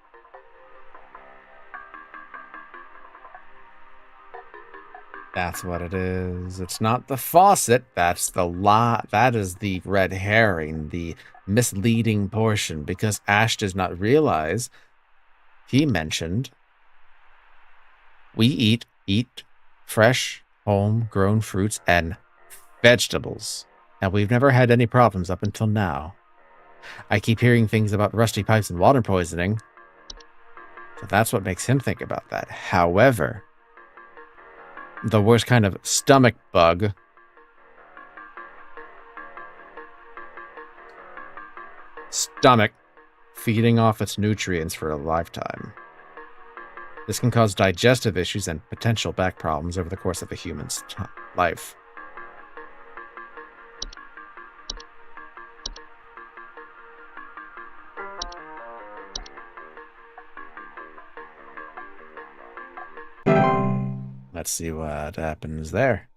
That's what it is. It's not the faucet. That's the lie. That is the red herring, the misleading portion, because Ash does not realize he mentioned we eat fresh, home-grown fruits and vegetables. And we've never had any problems up until now. I keep hearing things about rusty pipes and water poisoning. So that's what makes him think about that. However, the worst kind of stomach bug feeding off its nutrients for a lifetime. This can cause digestive issues and potential back problems over the course of a human's life. Let's see what happens there.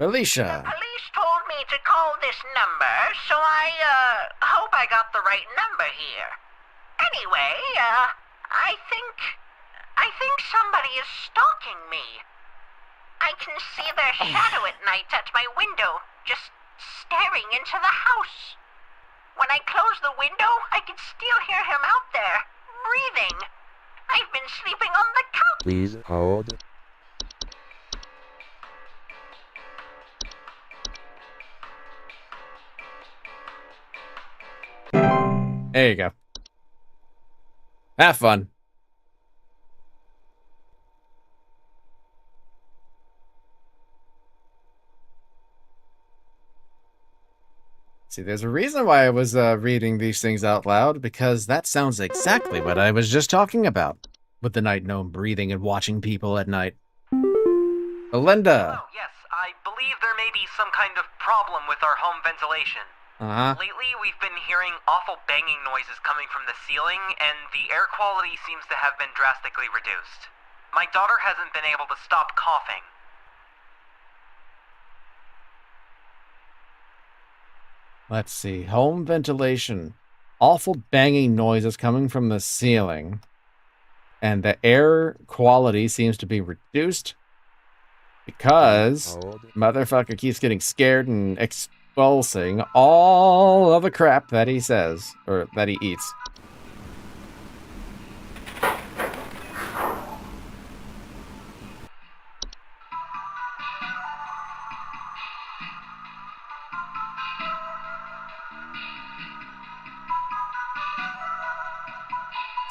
Alicia! The police told me to call this number, so I hope I got the right number here. Anyway, I think somebody is stalking me. I can see their shadow at night at my window, just staring into the house. When I close the window, I can still hear him out there, breathing. I've been sleeping on the couch. Please hold. There you go. Have fun. See, there's a reason why I was reading these things out loud, because that sounds exactly what I was just talking about. With the night gnome breathing and watching people at night. Belinda! Oh, yes, I believe there may be some kind of problem with our home ventilation. Lately, we've been hearing awful banging noises coming from the ceiling, and the air quality seems to have been drastically reduced. My daughter hasn't been able to stop coughing. Let's see. Home ventilation. awful banging noises coming from the ceiling, and the air quality seems to be reduced because motherfucker keeps getting scared and expulsing all of the crap that he says, or that he eats.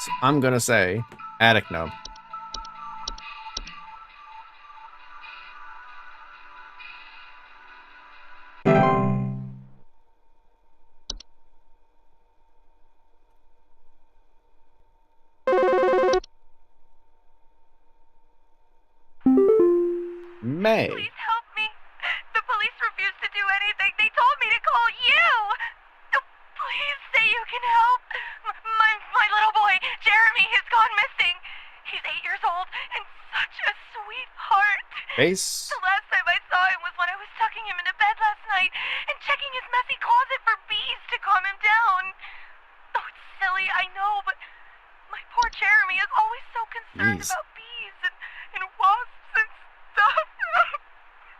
So I'm gonna say attic gnome. May. Please help me. The police refused to do anything. They told me to call you. Please say you can help. My little boy, Jeremy, has gone missing. He's 8 years old and such a sweetheart. Base. The last time I saw him was when I was tucking him into bed last night and checking his messy closet for bees to calm him down. Oh, it's silly, I know, but my poor Jeremy is always so concerned about bees and wasps and stuff.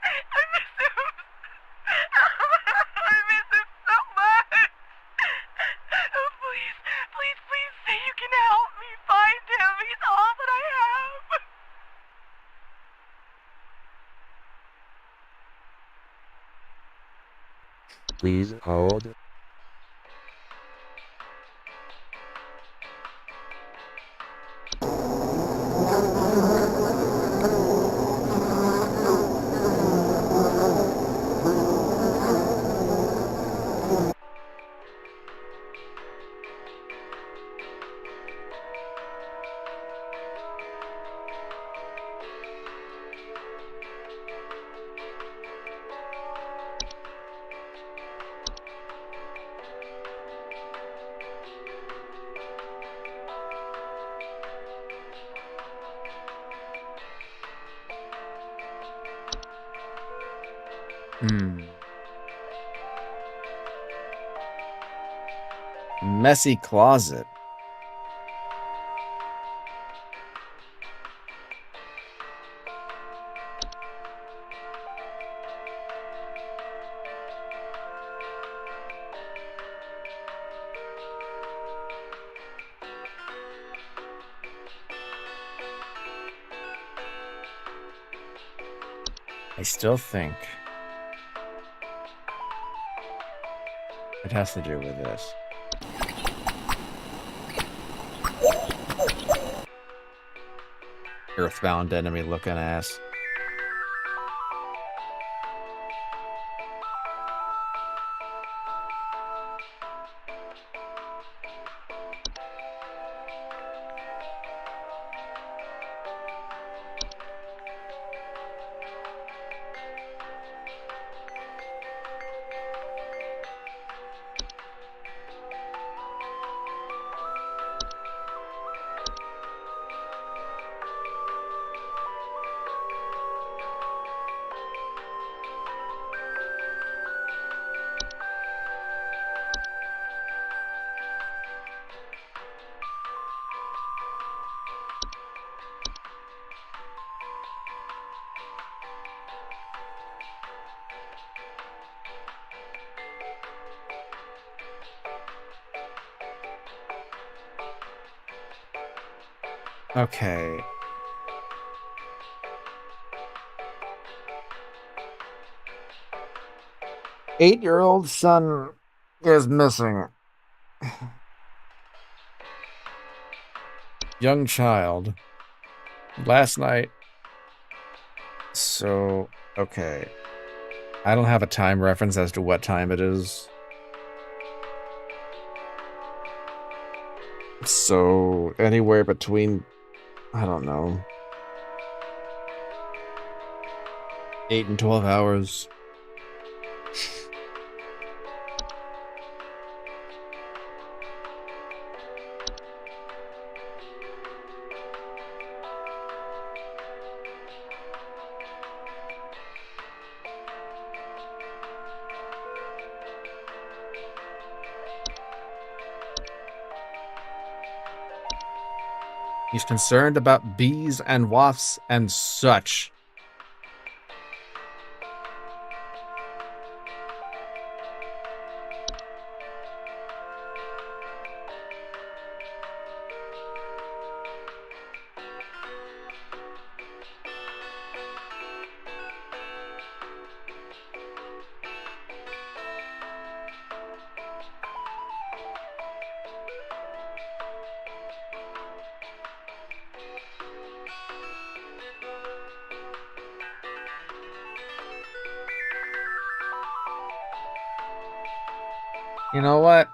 I miss him. I miss him so much. Oh, please say you can help me find him. He's all that I have. Please hold. Messy closet. I still think it has to do with this. Earthbound enemy looking ass. Okay. Eight-year-old son is missing. Young child. Last night. So, okay. I don't have a time reference as to what time it is. So, anywhere between, I don't know, 8 and 12 hours. He's concerned about bees and wasps and such. You know what?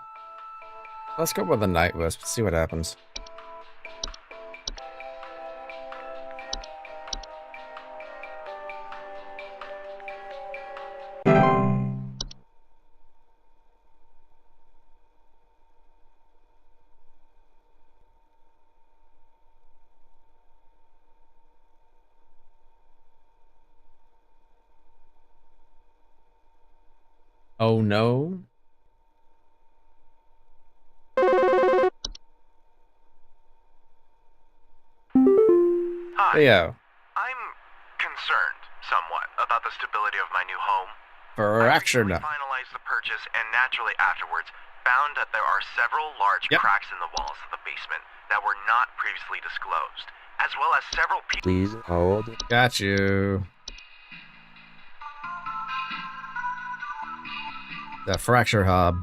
Let's go with the Night Wisp, see what happens. Oh no. Hi. Leo. I'm concerned somewhat about the stability of my new home. Fracture I now. finalized the purchase and naturally afterwards found that there are several large cracks in the walls of the basement that were not previously disclosed, as well as several people. Please hold. Got you. The fracture hub.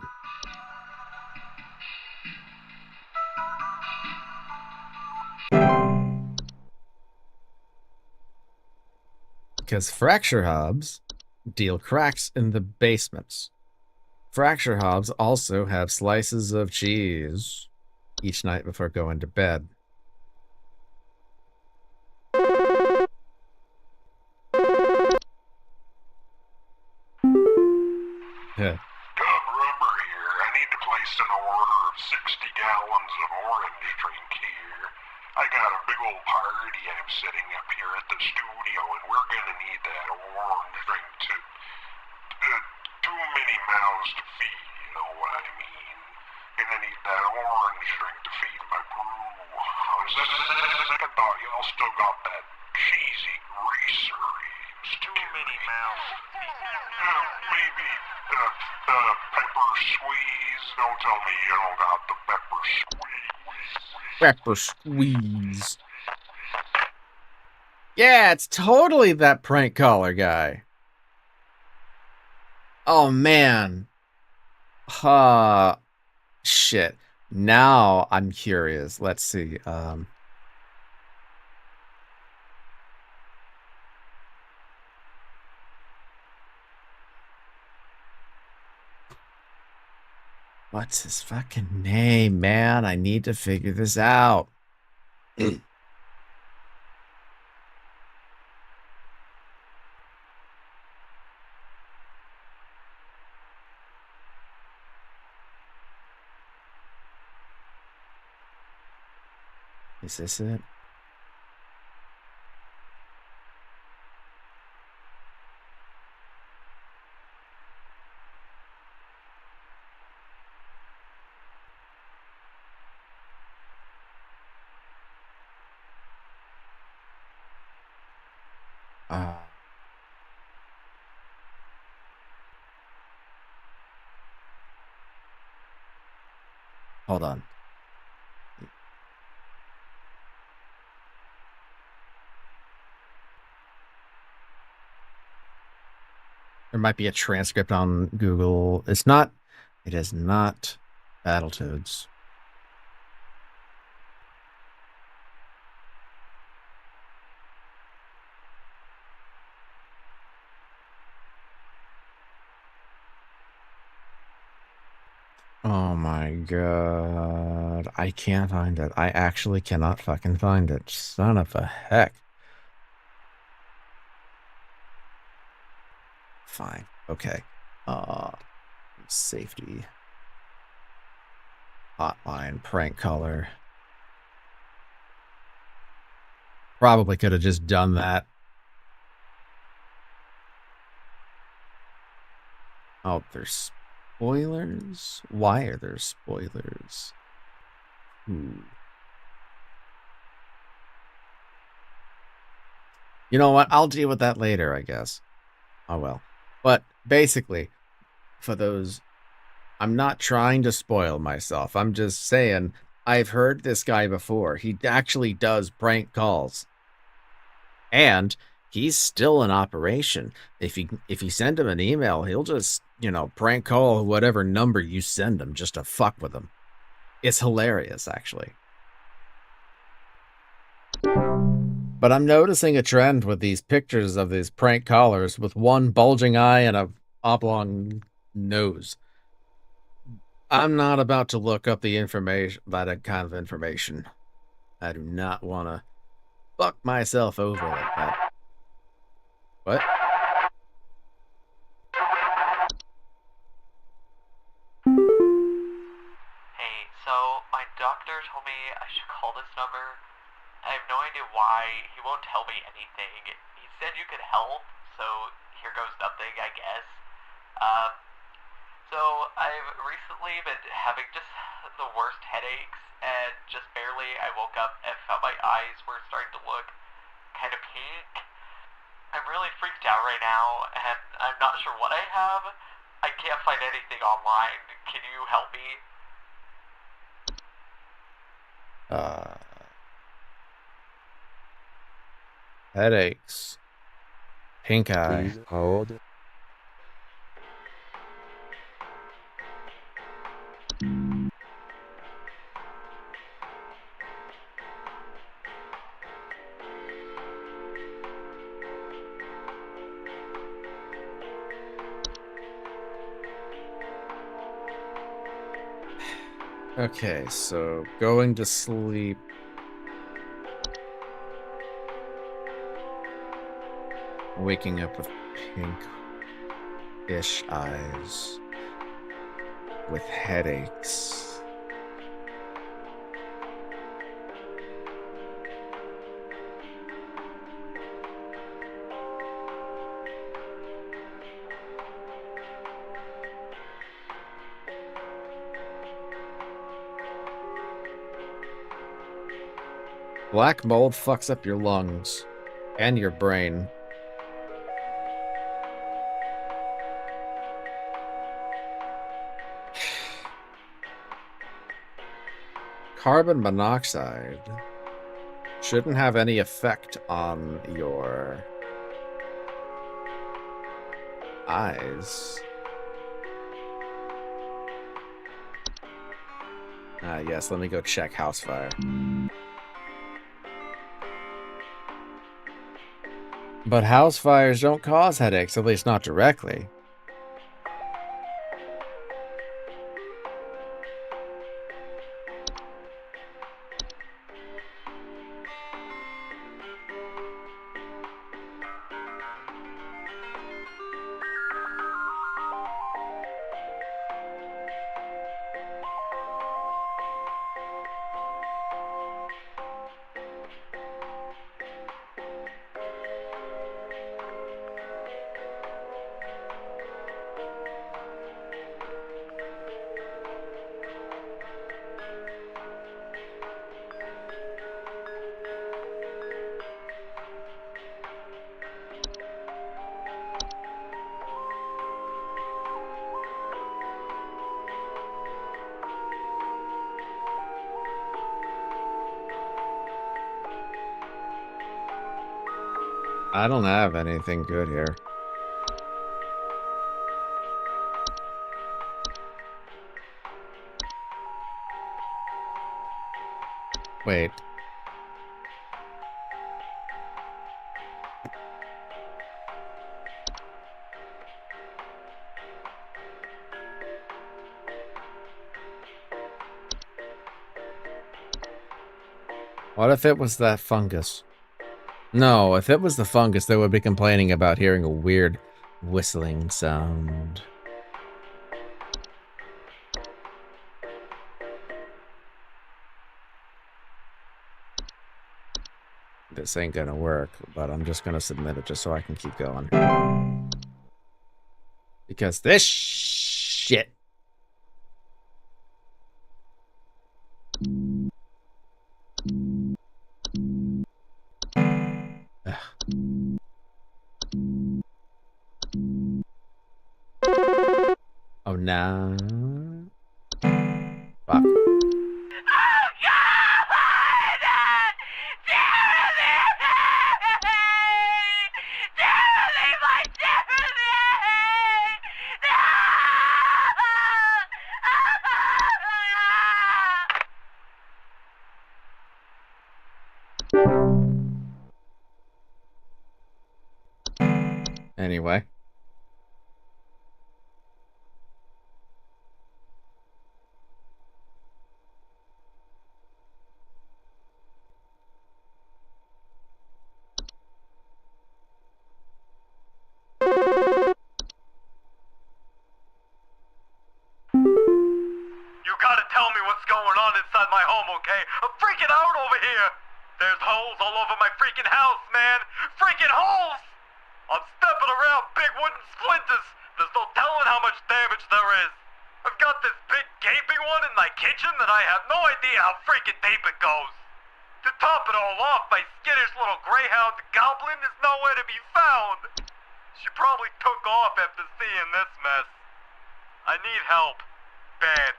Because fracture hubs deal cracks in the basements. Fracture hubs also have slices of cheese each night before going to bed. Yeah. Rubber here. I need to place an order of 60 gallons of orange drink here. I got a big old party I'm setting up here at the studio, and we're gonna need that orange drink to... too many mouths to feed, you know what I mean? And I need that orange drink to feed my crew. Second thought, y'all still got that cheesy greasery. Too many mouths. Maybe pepper squeeze. Don't tell me you don't got the pepper squeeze. Pepper squeeze. Yeah, it's totally that prank caller guy. Oh man. Shit. Now I'm curious. Let's see. What's his fucking name, man? I need to figure this out. Is this it? Hold on. There might be a transcript on Google. It's not. It is not Battletoads. Oh my god. I can't find it. I actually cannot fucking find it. Son of a heck. Fine. Okay. Safety. Hotline. Prank caller. Probably could have just done that. Oh, there's spoilers? Why are there spoilers? Ooh. You know what? I'll deal with that later, I guess. Oh well. But basically, for those, I'm not trying to spoil myself. I'm just saying I've heard this guy before. He actually does prank calls. And he's still in operation. If you send him an email, he'll just, prank call whatever number you send him just to fuck with him. It's hilarious, actually. But I'm noticing a trend with these pictures of these prank callers with one bulging eye and a oblong nose. I'm not about to look up the information, that kind of information. I do not want to fuck myself over like that. What? Hey, so my doctor told me I should call this number. I have no idea why. He won't tell me anything. He said you could help, so here goes nothing, I guess. So I've recently been having just the worst headaches, and just barely I woke up and felt my eyes were starting to look kind of pink. I'm really freaked out right now, and I'm not sure what I have. I can't find anything online. Can you help me? Headaches. Pink eye. Please hold. Okay, so going to sleep. Waking up with pink-ish eyes. With headaches. Black mold fucks up your lungs and your brain. Carbon monoxide shouldn't have any effect on your eyes. Yes, let me go check house fire. But house fires don't cause headaches, at least not directly. I don't have anything good here. Wait. What if it was that fungus? No, if it was the fungus, they would be complaining about hearing a weird whistling sound. This ain't gonna work, but I'm just gonna submit it just so I can keep going. Because this shit. Ugh. no. Fuck. Anyway. You gotta tell me what's going on inside my home, okay? I'm freaking out over here! There's holes all over my freaking house, man! Freaking holes! I'm stepping around big wooden splinters! There's no telling how much damage there is! I've got this big gaping one in my kitchen that I have no idea how freaking deep it goes! To top it all off, my skittish little greyhound goblin is nowhere to be found! She probably took off after seeing this mess. I need help. Bad.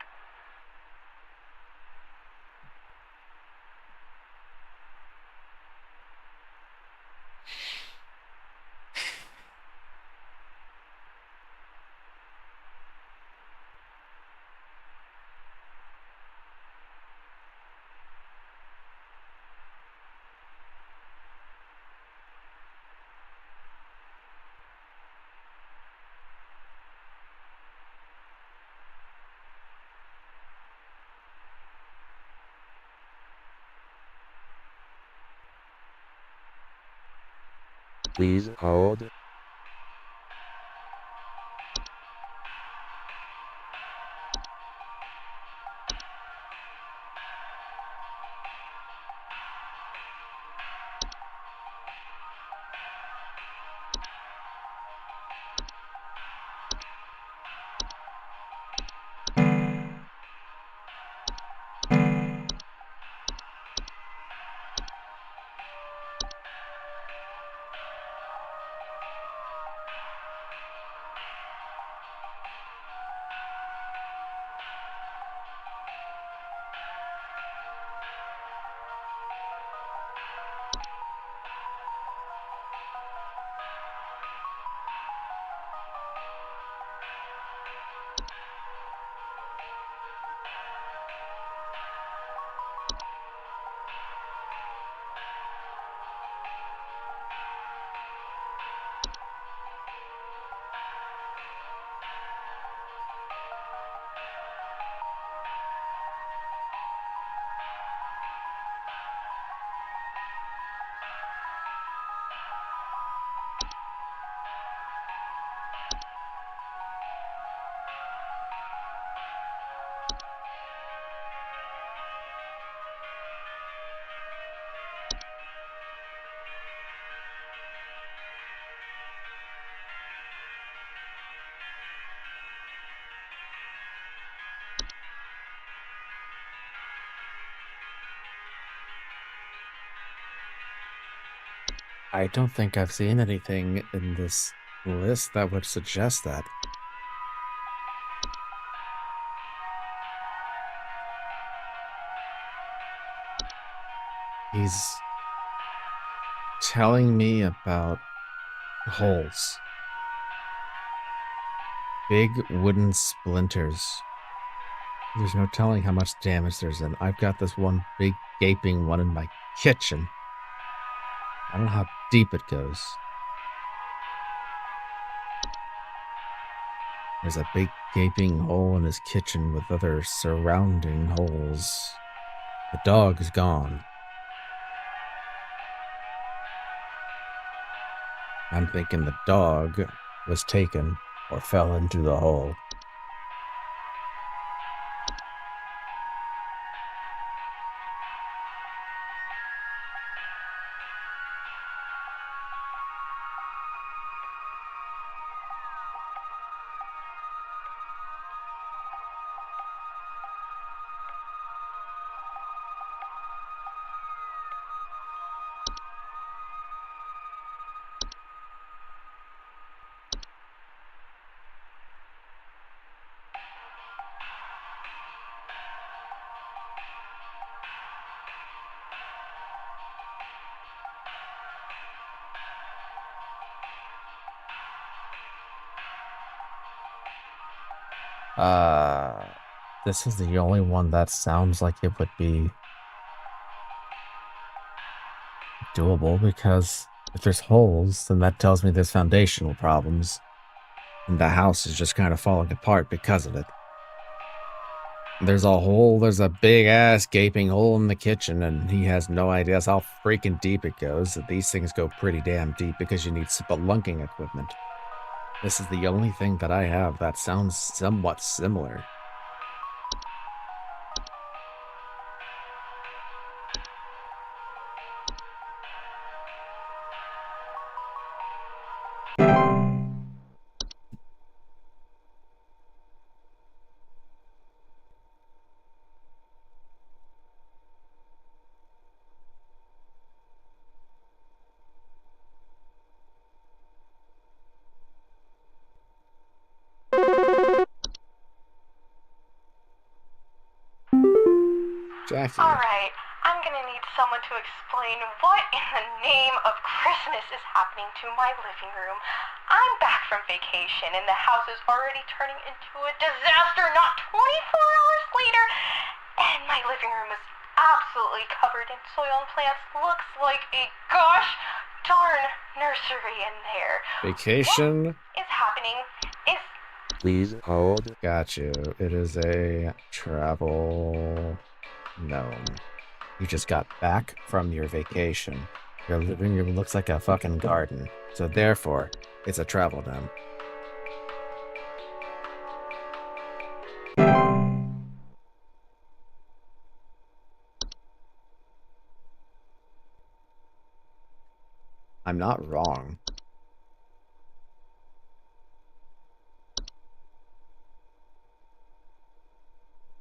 Please hold. I don't think I've seen anything in this list that would suggest that. He's telling me about holes. Big wooden splinters. There's no telling how much damage there's in. I've got this one big gaping one in my kitchen. I don't know how deep it goes. There's a big gaping hole in his kitchen with other surrounding holes. The dog is gone. I'm thinking the dog was taken or fell into the hole. This is the only one that sounds like it would be doable, because if there's holes, then that tells me there's foundational problems. And the house is just kind of falling apart because of it. There's a big ass gaping hole in the kitchen, and he has no idea how freaking deep it goes. These things go pretty damn deep because you need spelunking equipment. This is the only thing that I have that sounds somewhat similar. Jackie. Alright, I'm gonna need someone to explain what in the name of Christmas is happening to my living room. I'm back from vacation and the house is already turning into a disaster not 24 hours later. And my living room is absolutely covered in soil and plants. Looks like a gosh darn nursery in there. Vacation? What is happening? Please hold. Got you. It is a travel gnome. You just got back from your vacation. Your living room looks like a fucking garden. So therefore, it's a travel gnome. I'm not wrong.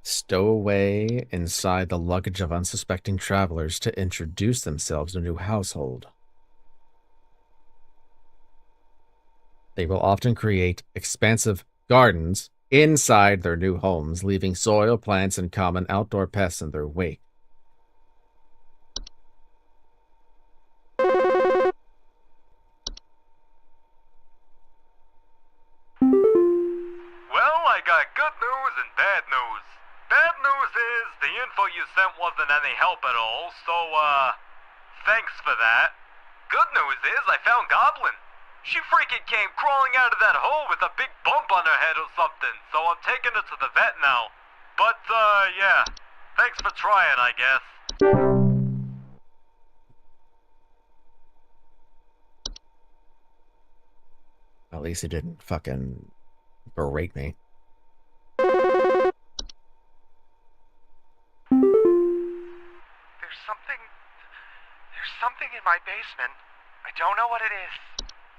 Stow away inside the luggage of unsuspecting travelers to introduce themselves to a new household. They will often create expansive gardens inside their new homes, leaving soil, plants, and common outdoor pests in their wake. Well, I got good news and bad news. Bad news is the info you sent wasn't any help at all, so, thanks for that. Good news is I found Goblin. She freaking came crawling out of that hole with a big bump on her head or something, so I'm taking her to the vet now. But, yeah. Thanks for trying, I guess. At least he didn't fucking berate me. There's something in my basement. I don't know what it is.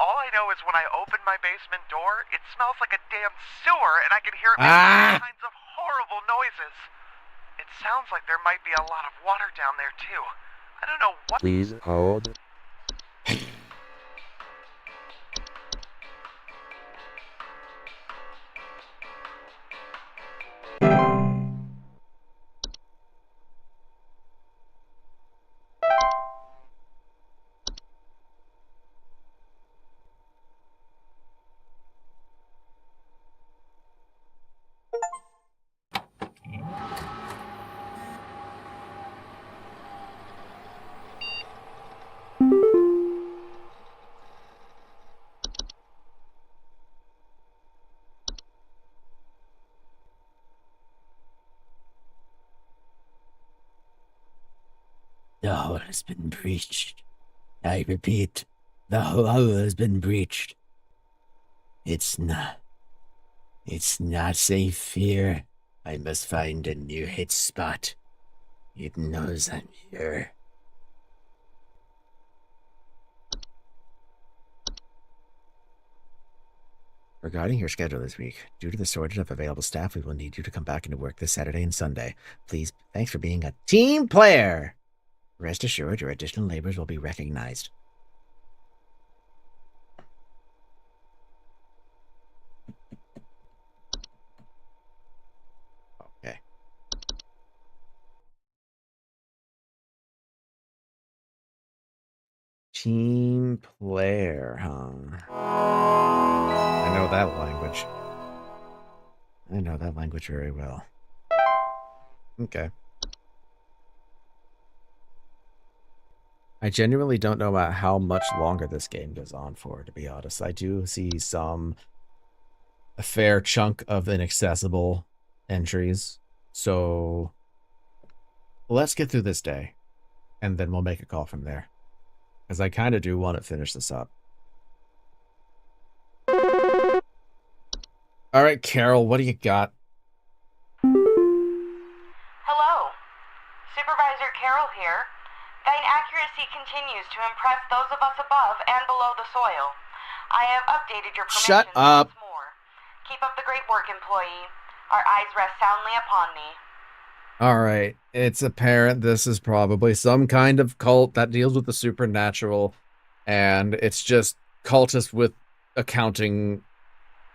All I know is when I open my basement door, it smells like a damn sewer, and I can hear it making all kinds of horrible noises. It sounds like there might be a lot of water down there, too. I don't know what— Please hold. The hole has been breached. I repeat, the hole has been breached. It's not safe here. I must find a new hit spot. It knows I'm here. Regarding your schedule this week, due to the shortage of available staff, we will need you to come back into work this Saturday and Sunday. Please, thanks for being a team player. Rest assured, your additional labors will be recognized. Okay. Team player, huh? I know that language. I know that language very well. Okay. I genuinely don't know about how much longer this game goes on for, to be honest. I do see a fair chunk of inaccessible entries. So let's get through this day, and then we'll make a call from there. Because I kind of do want to finish this up. All right, Carol, what do you got? Hello. Supervisor Carol here. Thine accuracy continues to impress those of us above and below the soil. I have updated your permissions. Shut up. Once more. Keep up the great work, employee. Our eyes rest soundly upon thee. All right, it's apparent this is probably some kind of cult that deals with the supernatural, and it's just cultists with accounting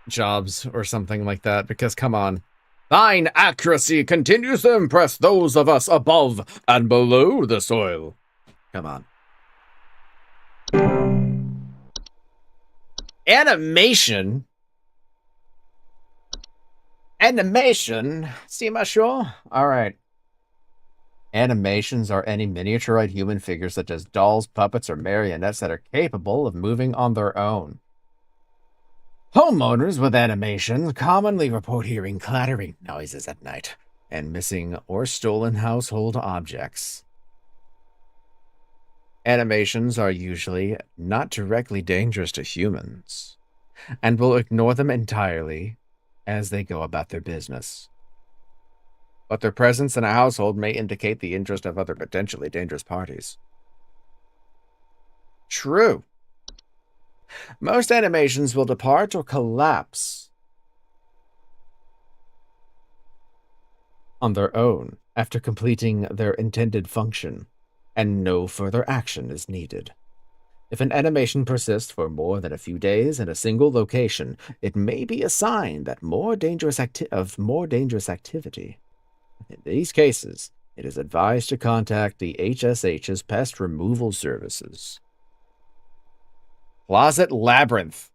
jobs or something like that, because come on. Thine accuracy continues to impress those of us above and below the soil. Come on. Animation? Animation? See, my sure? Alright. Animations are any miniaturized human figures such as dolls, puppets, or marionettes that are capable of moving on their own. Homeowners with animations commonly report hearing clattering noises at night and missing or stolen household objects. Animations are usually not directly dangerous to humans and will ignore them entirely as they go about their business. But their presence in a household may indicate the interest of other potentially dangerous parties. True. Most animations will depart or collapse on their own after completing their intended function, and no further action is needed. If an animation persists for more than a few days in a single location, it may be a sign that more dangerous activity. In these cases, it is advised to contact the HSH's pest removal services. Closet labyrinth.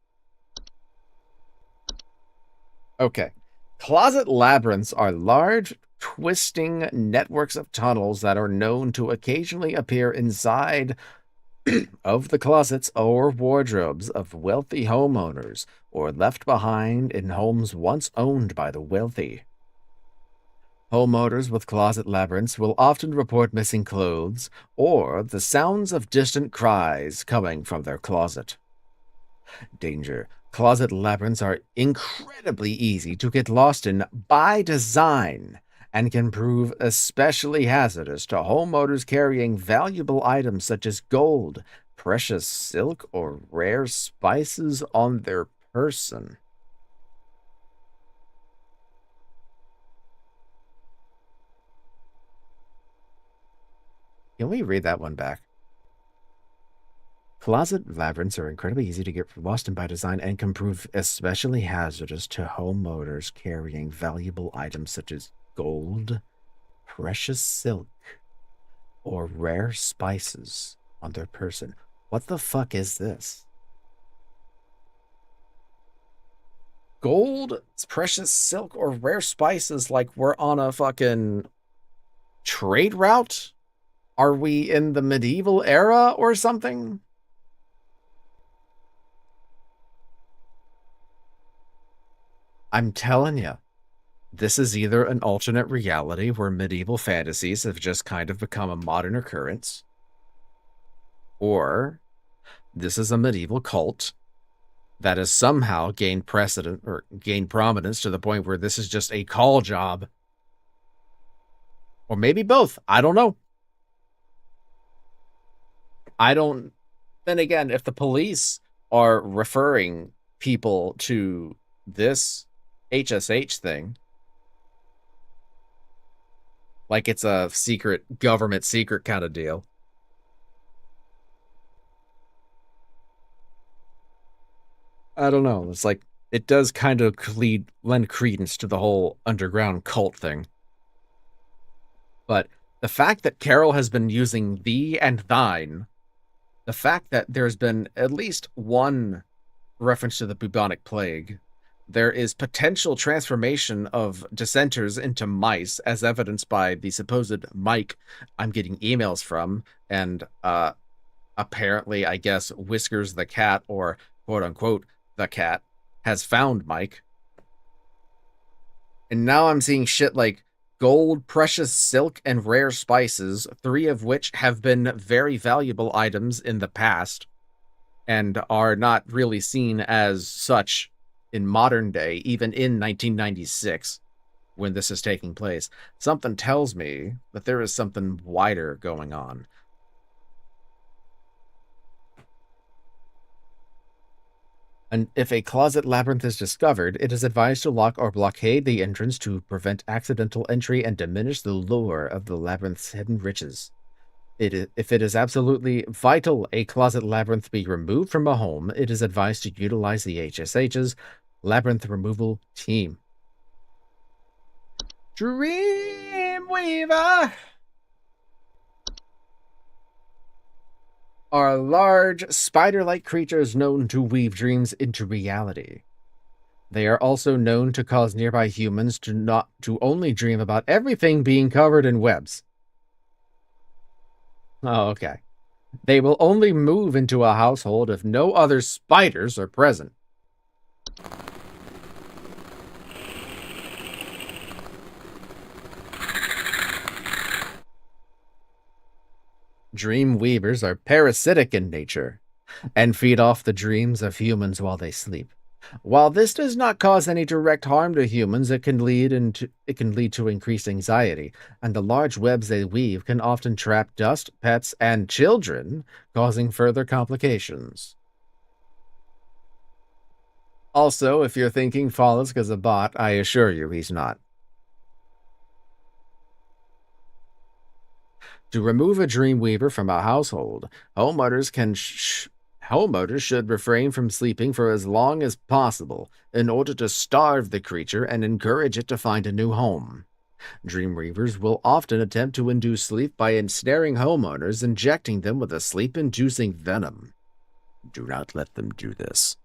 Okay. Closet labyrinths are large, twisting networks of tunnels that are known to occasionally appear inside of the closets or wardrobes of wealthy homeowners or left behind in homes once owned by the wealthy. Homeowners with closet labyrinths will often report missing clothes or the sounds of distant cries coming from their closet. Danger. Closet labyrinths are incredibly easy to get lost in by design and can prove especially hazardous to homeowners carrying valuable items such as gold, precious silk, or rare spices on their person. Can we read that one back? Closet labyrinths are incredibly easy to get lost in by design and can prove especially hazardous to homeowners carrying valuable items such as gold, precious silk, or rare spices on their person. What the fuck is this? Gold, precious silk, or rare spices like we're on a fucking trade route? Are we in the medieval era or something? I'm telling you, this is either an alternate reality where medieval fantasies have just kind of become a modern occurrence, or this is a medieval cult that has somehow gained precedent or gained prominence to the point where this is just a call job. Or maybe both. I don't know. Then again, if the police are referring people to this HSH thing, like it's a secret, government secret kind of deal, I don't know. It's like, it does kind of lend credence to the whole underground cult thing. But the fact that Carol has been using thee and thine, the fact that there's been at least one reference to the bubonic plague, there is potential transformation of dissenters into mice, as evidenced by the supposed Mike I'm getting emails from, and apparently, I guess, Whiskers the cat, or quote-unquote the cat, has found Mike. And now I'm seeing shit like gold, precious silk, and rare spices, 3 of which have been very valuable items in the past, and are not really seen as such in modern day, even in 1996, when this is taking place. Something tells me that there is something wider going on. And if a closet labyrinth is discovered, it is advised to lock or blockade the entrance to prevent accidental entry and diminish the lure of the labyrinth's hidden riches. If it is absolutely vital a closet labyrinth be removed from a home, it is advised to utilize the HSH's labyrinth removal team. Dreamweaver are large, spider-like creatures known to weave dreams into reality. They are also known to cause nearby humans to only dream about everything being covered in webs. Oh, okay. They will only move into a household if no other spiders are present. Dream weavers are parasitic in nature and feed off the dreams of humans while they sleep. While this does not cause any direct harm to humans, it can lead to increased anxiety, and the large webs they weave can often trap dust, pets, and children, causing further complications. Also, if you're thinking Fallisk is a bot, I assure you he's not. To remove a Dreamweaver from a household, homeowners should refrain from sleeping for as long as possible in order to starve the creature and encourage it to find a new home. Dreamweavers will often attempt to induce sleep by ensnaring homeowners, injecting them with a sleep-inducing venom. Do not let them do this.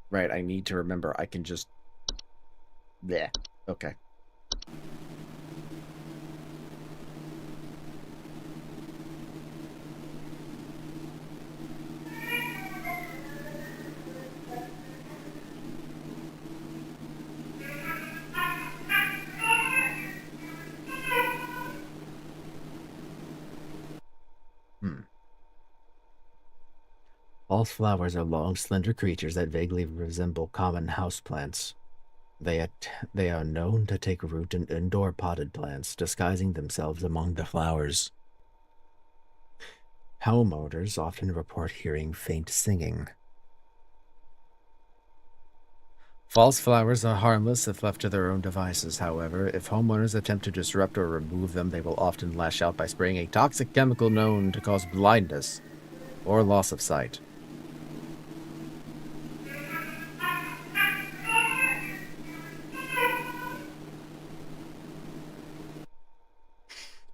Right, I need to remember I can just... Bleh. Okay. False flowers are long, slender creatures that vaguely resemble common houseplants. They are known to take root in indoor potted plants, disguising themselves among the flowers. Homeowners often report hearing faint singing. False flowers are harmless if left to their own devices. However, if homeowners attempt to disrupt or remove them, they will often lash out by spraying a toxic chemical known to cause blindness or loss of sight.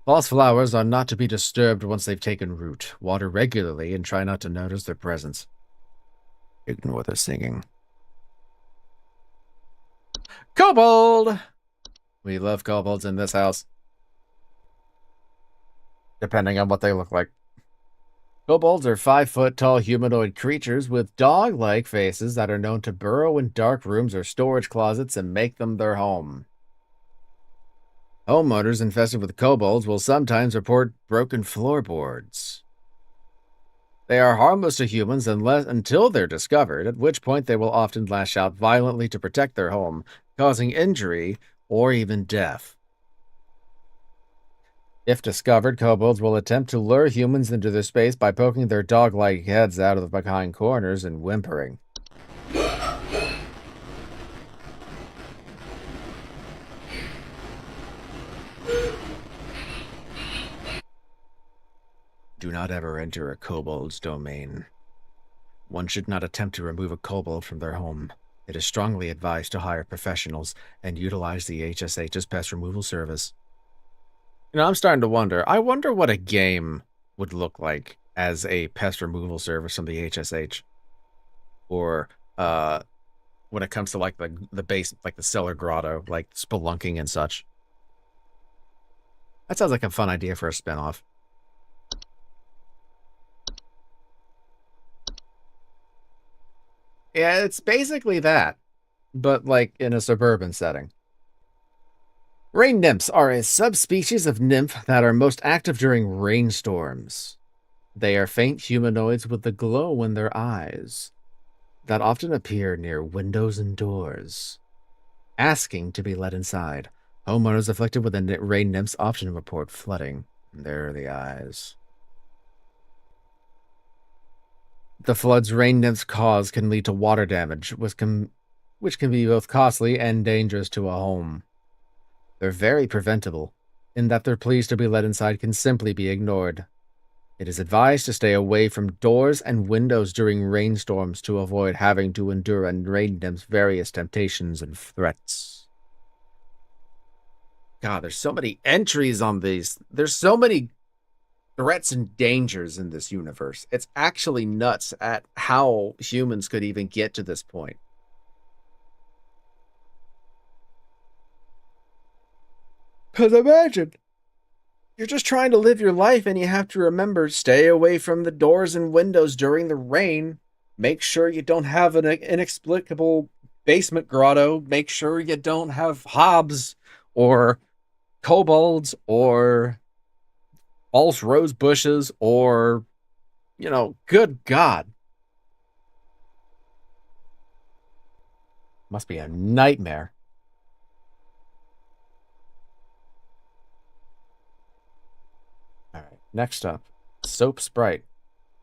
False flowers are not to be disturbed once they've taken root. Water regularly and try not to notice their presence. Ignore their singing. Kobold! We love kobolds in this house. Depending on what they look like. Kobolds are 5-foot-tall humanoid creatures with dog-like faces that are known to burrow in dark rooms or storage closets and make them their home. Homeowners infested with kobolds will sometimes report broken floorboards. They are harmless to humans until they're discovered, at which point they will often lash out violently to protect their home, causing injury or even death. If discovered, kobolds will attempt to lure humans into their space by poking their dog-like heads out of behind corners and whimpering. Do not ever enter a kobold's domain. One should not attempt to remove a kobold from their home. It is strongly advised to hire professionals and utilize the HSH's pest removal service. I'm starting to wonder. I wonder what a game would look like as a pest removal service from the HSH. Or when it comes to like the base, like the cellar grotto, like spelunking and such. That sounds like a fun idea for a spinoff. Yeah, it's basically that, but like in a suburban setting. Rain nymphs are a subspecies of nymph that are most active during rainstorms. They are faint humanoids with a glow in their eyes that often appear near windows and doors, asking to be let inside. Homeowners afflicted with the rain nymphs often report flooding. There are the eyes. The floods rain nymphs cause can lead to water damage, which can be both costly and dangerous to a home. They're very preventable, in that their pleas to be let inside can simply be ignored. It is advised to stay away from doors and windows during rainstorms to avoid having to endure a rain nymph's various temptations and threats. God, there's so many entries on these. There's so many threats and dangers in this universe. It's actually nuts at how humans could even get to this point. Because imagine, you're just trying to live your life and you have to remember, stay away from the doors and windows during the rain. Make sure you don't have an inexplicable basement grotto. Make sure you don't have hobs or kobolds or false rose bushes or, good God. Must be a nightmare. All right, next up, soap sprite.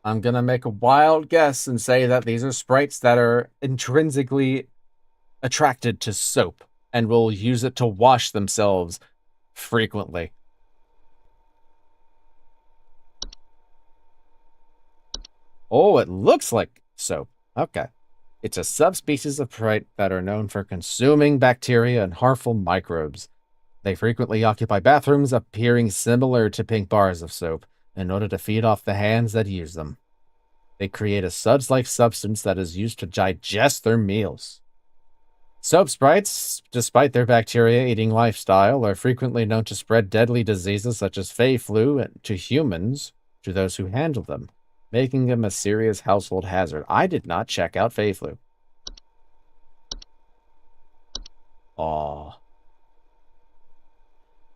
I'm going to make a wild guess and say that these are sprites that are intrinsically attracted to soap and will use it to wash themselves frequently. Oh, it looks like soap. Okay. It's a subspecies of sprite that are known for consuming bacteria and harmful microbes. They frequently occupy bathrooms appearing similar to pink bars of soap in order to feed off the hands that use them. They create a suds-like substance that is used to digest their meals. Soap sprites, despite their bacteria-eating lifestyle, are frequently known to spread deadly diseases such as Fey flu to humans to those who handle them, making them a serious household hazard. I did not check out Fey flu. Aww.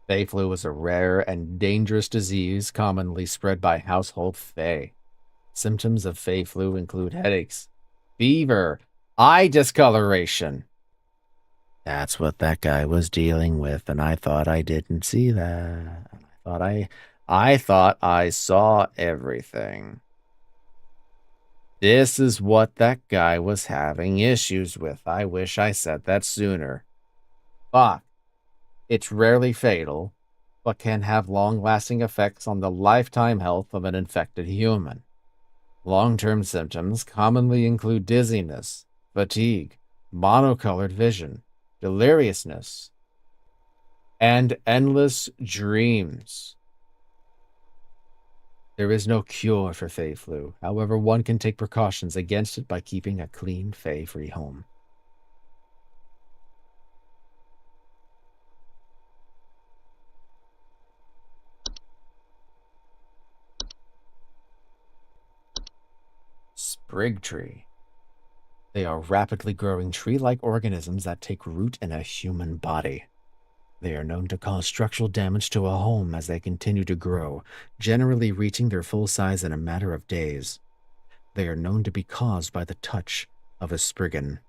Fey flu is a rare and dangerous disease commonly spread by household Fey. Symptoms of Fey flu include headaches, fever, eye discoloration. That's what that guy was dealing with, and I thought I didn't see that. I thought I saw everything. This is what that guy was having issues with. I wish I said that sooner. Fuck. It's rarely fatal, but can have long-lasting effects on the lifetime health of an infected human. Long-term symptoms commonly include dizziness, fatigue, monocolored vision, deliriousness, and endless dreams. There is no cure for Fey flu. However, one can take precautions against it by keeping a clean Fey-free home. Sprig tree. They are rapidly growing tree-like organisms that take root in a human body. They are known to cause structural damage to a home as they continue to grow, generally reaching their full size in a matter of days. They are known to be caused by the touch of a spriggan.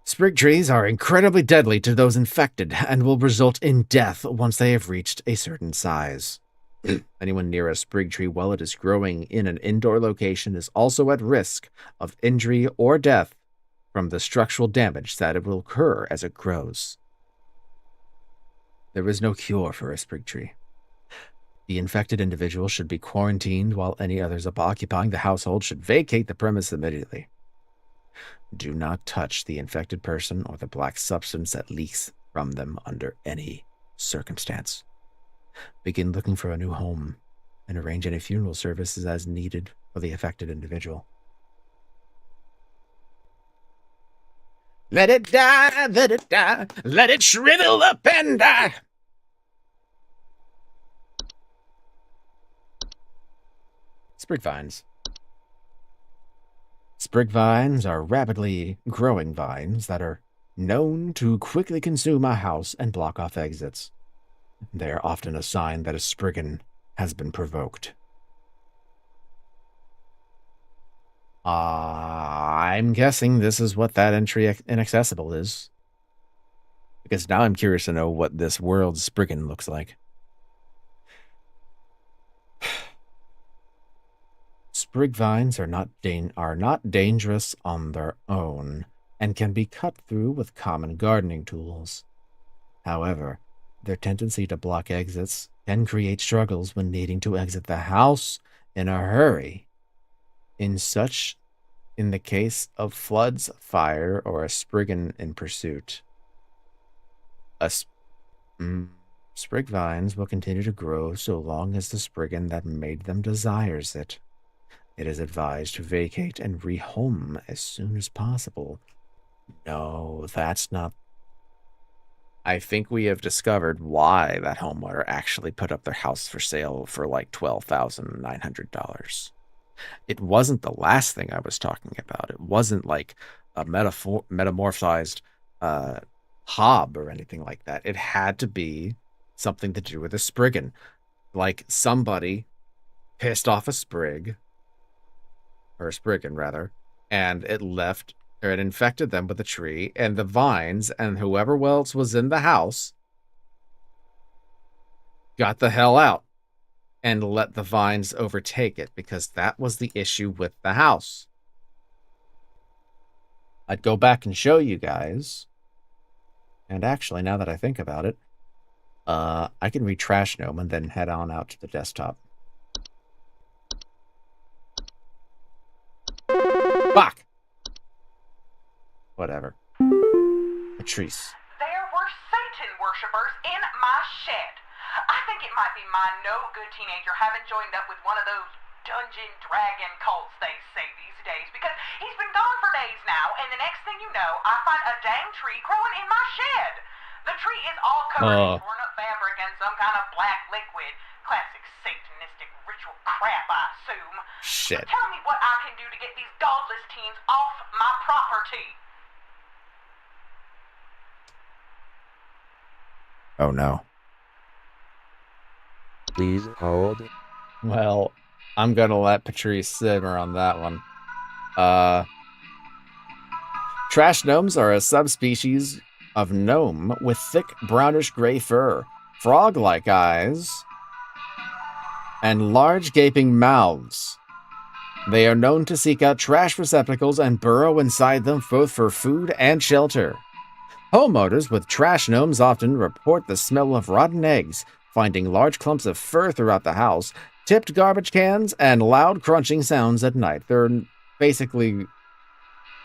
Sprig trees are incredibly deadly to those infected and will result in death once they have reached a certain size. Anyone near a sprig tree while it is growing in an indoor location is also at risk of injury or death from the structural damage that it will occur as it grows. There is no cure for a sprig tree. The infected individual should be quarantined while any others occupying the household should vacate the premise immediately. Do not touch the infected person or the black substance that leaks from them under any circumstance. Begin looking for a new home and arrange any funeral services as needed for the affected individual. Let it die, let it die, let it shrivel up and die. Sprig vines. Sprig vines are rapidly growing vines that are known to quickly consume a house and block off exits. They are often a sign that a spriggan has been provoked. I'm guessing this is what that entry inaccessible is. Because now I'm curious to know what this world's spriggan looks like. Sprig vines are not dangerous on their own and can be cut through with common gardening tools. However, their tendency to block exits can create struggles when needing to exit the house in a hurry. In the case of floods, fire, or a spriggan in pursuit. Sprig vines will continue to grow so long as the spriggan that made them desires it. It is advised to vacate and rehome as soon as possible. No, that's not... I think we have discovered why that homeowner actually put up their house for sale for like $12,900. It wasn't the last thing I was talking about. It wasn't like a metamorphized hob or anything like that. It had to be something to do with a spriggan. Like somebody pissed off a sprig, or a spriggan rather, and it infected them with a tree, and the vines and whoever else was in the house got the hell out and let the vines overtake it, because that was the issue with the house. I'd go back and show you guys. And actually, now that I think about it, I can read Trash Gnome and then head on out to the desktop. Fuck! Whatever. Patrice. There were Satan worshippers in my shed. I think it might be my no-good teenager having joined up with one of those dungeon dragon cults they say these days, because he's been gone for days now, and the next thing you know, I find a dang tree growing in my shed. The tree is all covered in torn-up fabric and some kind of black liquid. Classic satanistic ritual crap, I assume. Shit. So tell me what I can do to get these godless teens off my property. Oh no. Please hold. Well, I'm gonna let Patrice simmer on that one. Trash gnomes are a subspecies of gnome with thick brownish gray fur, frog-like eyes, and large gaping mouths. They are known to seek out trash receptacles and burrow inside them both for food and shelter. Homeowners with trash gnomes often report the smell of rotten eggs, finding large clumps of fur throughout the house, tipped garbage cans, and loud crunching sounds at night. They're basically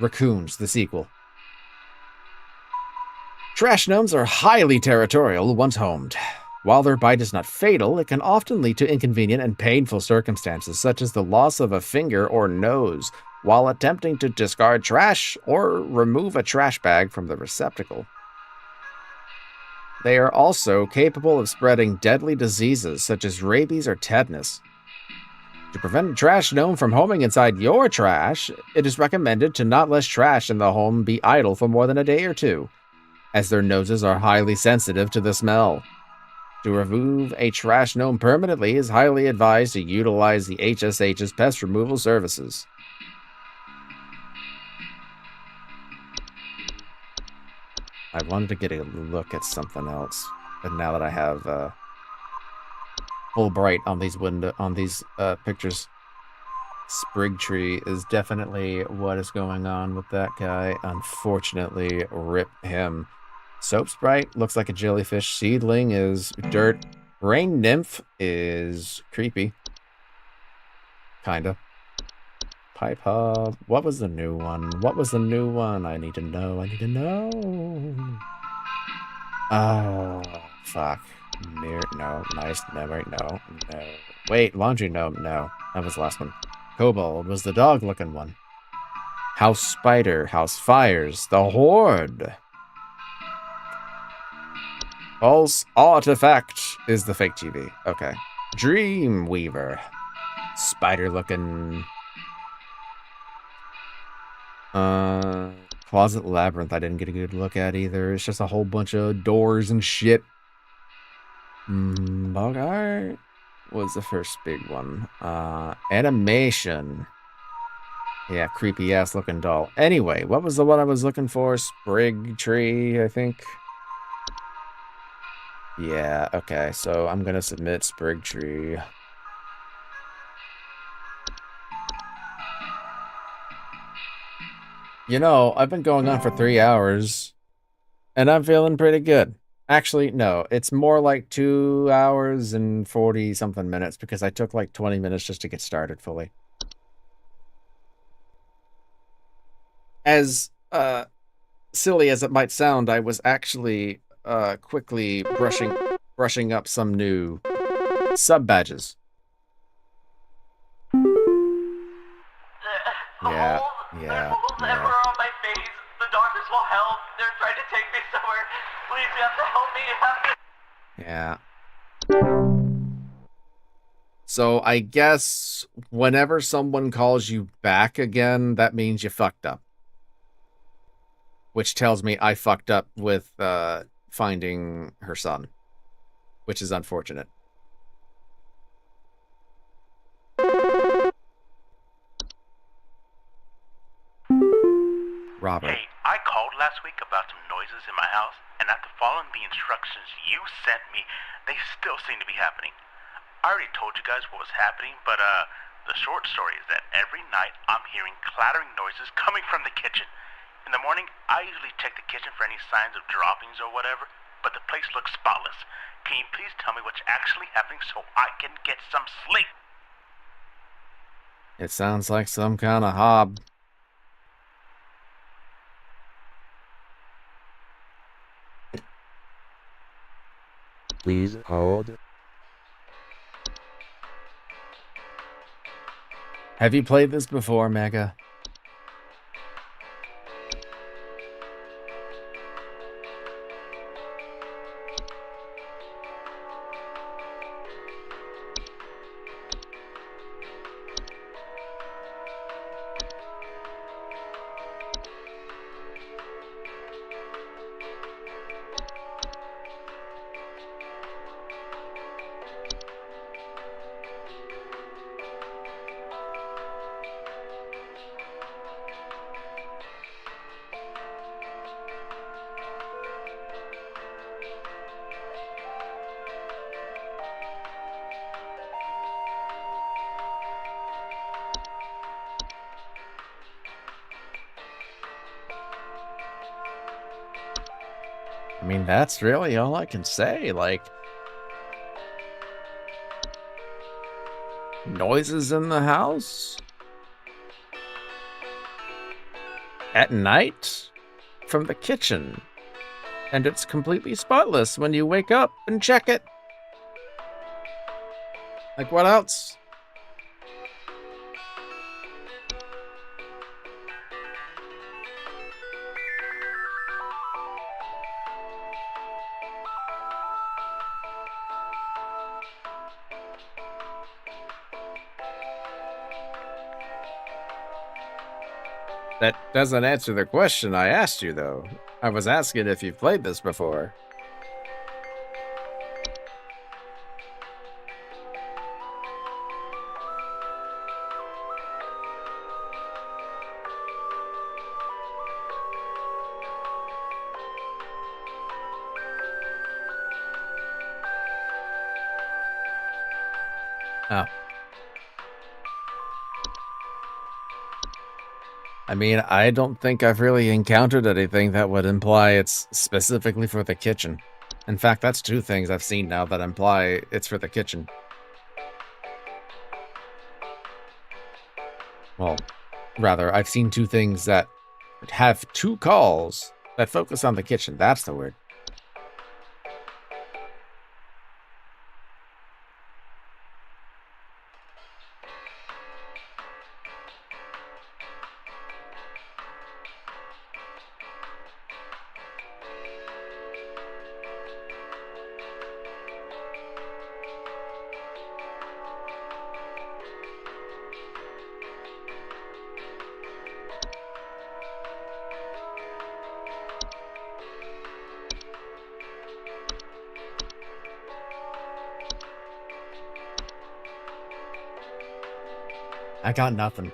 Raccoons, the sequel. Trash gnomes are highly territorial once homed. While their bite is not fatal, it can often lead to inconvenient and painful circumstances, such as the loss of a finger or nose while attempting to discard trash or remove a trash bag from the receptacle. They are also capable of spreading deadly diseases such as rabies or tetanus. To prevent a trash gnome from homing inside your trash, it is recommended to not let trash in the home be idle for more than a day or two, as their noses are highly sensitive to the smell. To remove a trash gnome permanently, it is highly advised to utilize the HSH's pest removal services. I wanted to get a look at something else, but now that I have full bright on these pictures, Sprig Tree is definitely what is going on with that guy. Unfortunately, rip him. Soap Sprite looks like a jellyfish. Seedling is dirt. Rain Nymph is creepy. Kinda. Pipe Hub. What was the new one? What was the new one? I need to know. I need to know. Fuck. Mirror, no. Nice memory, no. No. Wait, laundry, no. That was the last one. Kobold was the dog-looking one. House Spider, House Fires, the Horde. False Artifact is the fake TV. Okay. Dreamweaver. Spider-looking... Closet Labyrinth I didn't get a good look at either. It's just a whole bunch of doors and shit. Bogart was the first big one. Animation. Yeah, creepy ass looking doll. Anyway, what was the one I was looking for? Sprig Tree, I think. Yeah, okay, so I'm gonna submit Sprig Tree. You know, I've been going on for 3 hours, and I'm feeling pretty good. Actually, no, it's more like 2 hours and 40-something minutes, because I took like 20 minutes just to get started fully. As, silly as it might sound, I was actually, quickly brushing up some new sub-badges. Yeah. Everywhere on my face. The doctors will help. They're trying to take me somewhere. Please, you have to help me. Yeah. So I guess whenever someone calls you back again, that means you fucked up. Which tells me I fucked up with finding her son. Which is unfortunate. Robert. Hey, I called last week about some noises in my house, and after following the instructions you sent me, they still seem to be happening. I already told you guys what was happening, but the short story is that every night I'm hearing clattering noises coming from the kitchen. In the morning, I usually check the kitchen for any signs of droppings or whatever, but the place looks spotless. Can you please tell me what's actually happening so I can get some sleep? It sounds like some kind of hob. Please hold. Have you played this before, Mega? I mean, that's really all I can say. Like, noises in the house at night from the kitchen, and it's completely spotless when you wake up and check it. Like, what else? That doesn't answer the question I asked you, though. I was asking if you've played this before. Oh. I mean, I don't think I've really encountered anything that would imply it's specifically for the kitchen. In fact, that's two things I've seen now that imply it's for the kitchen. Well, rather, I've seen two things that have two calls that focus on the kitchen. That's the word. I got nothing.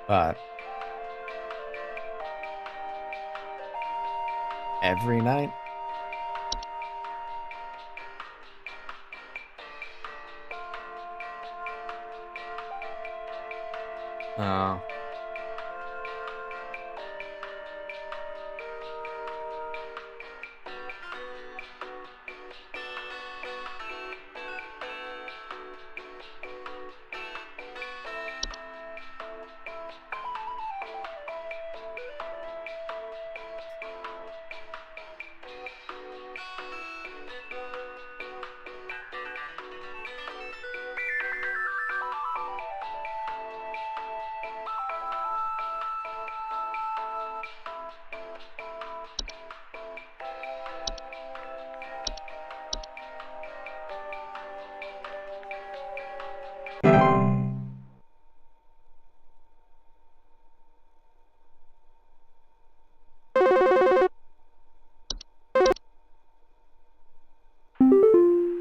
But every night? Oh.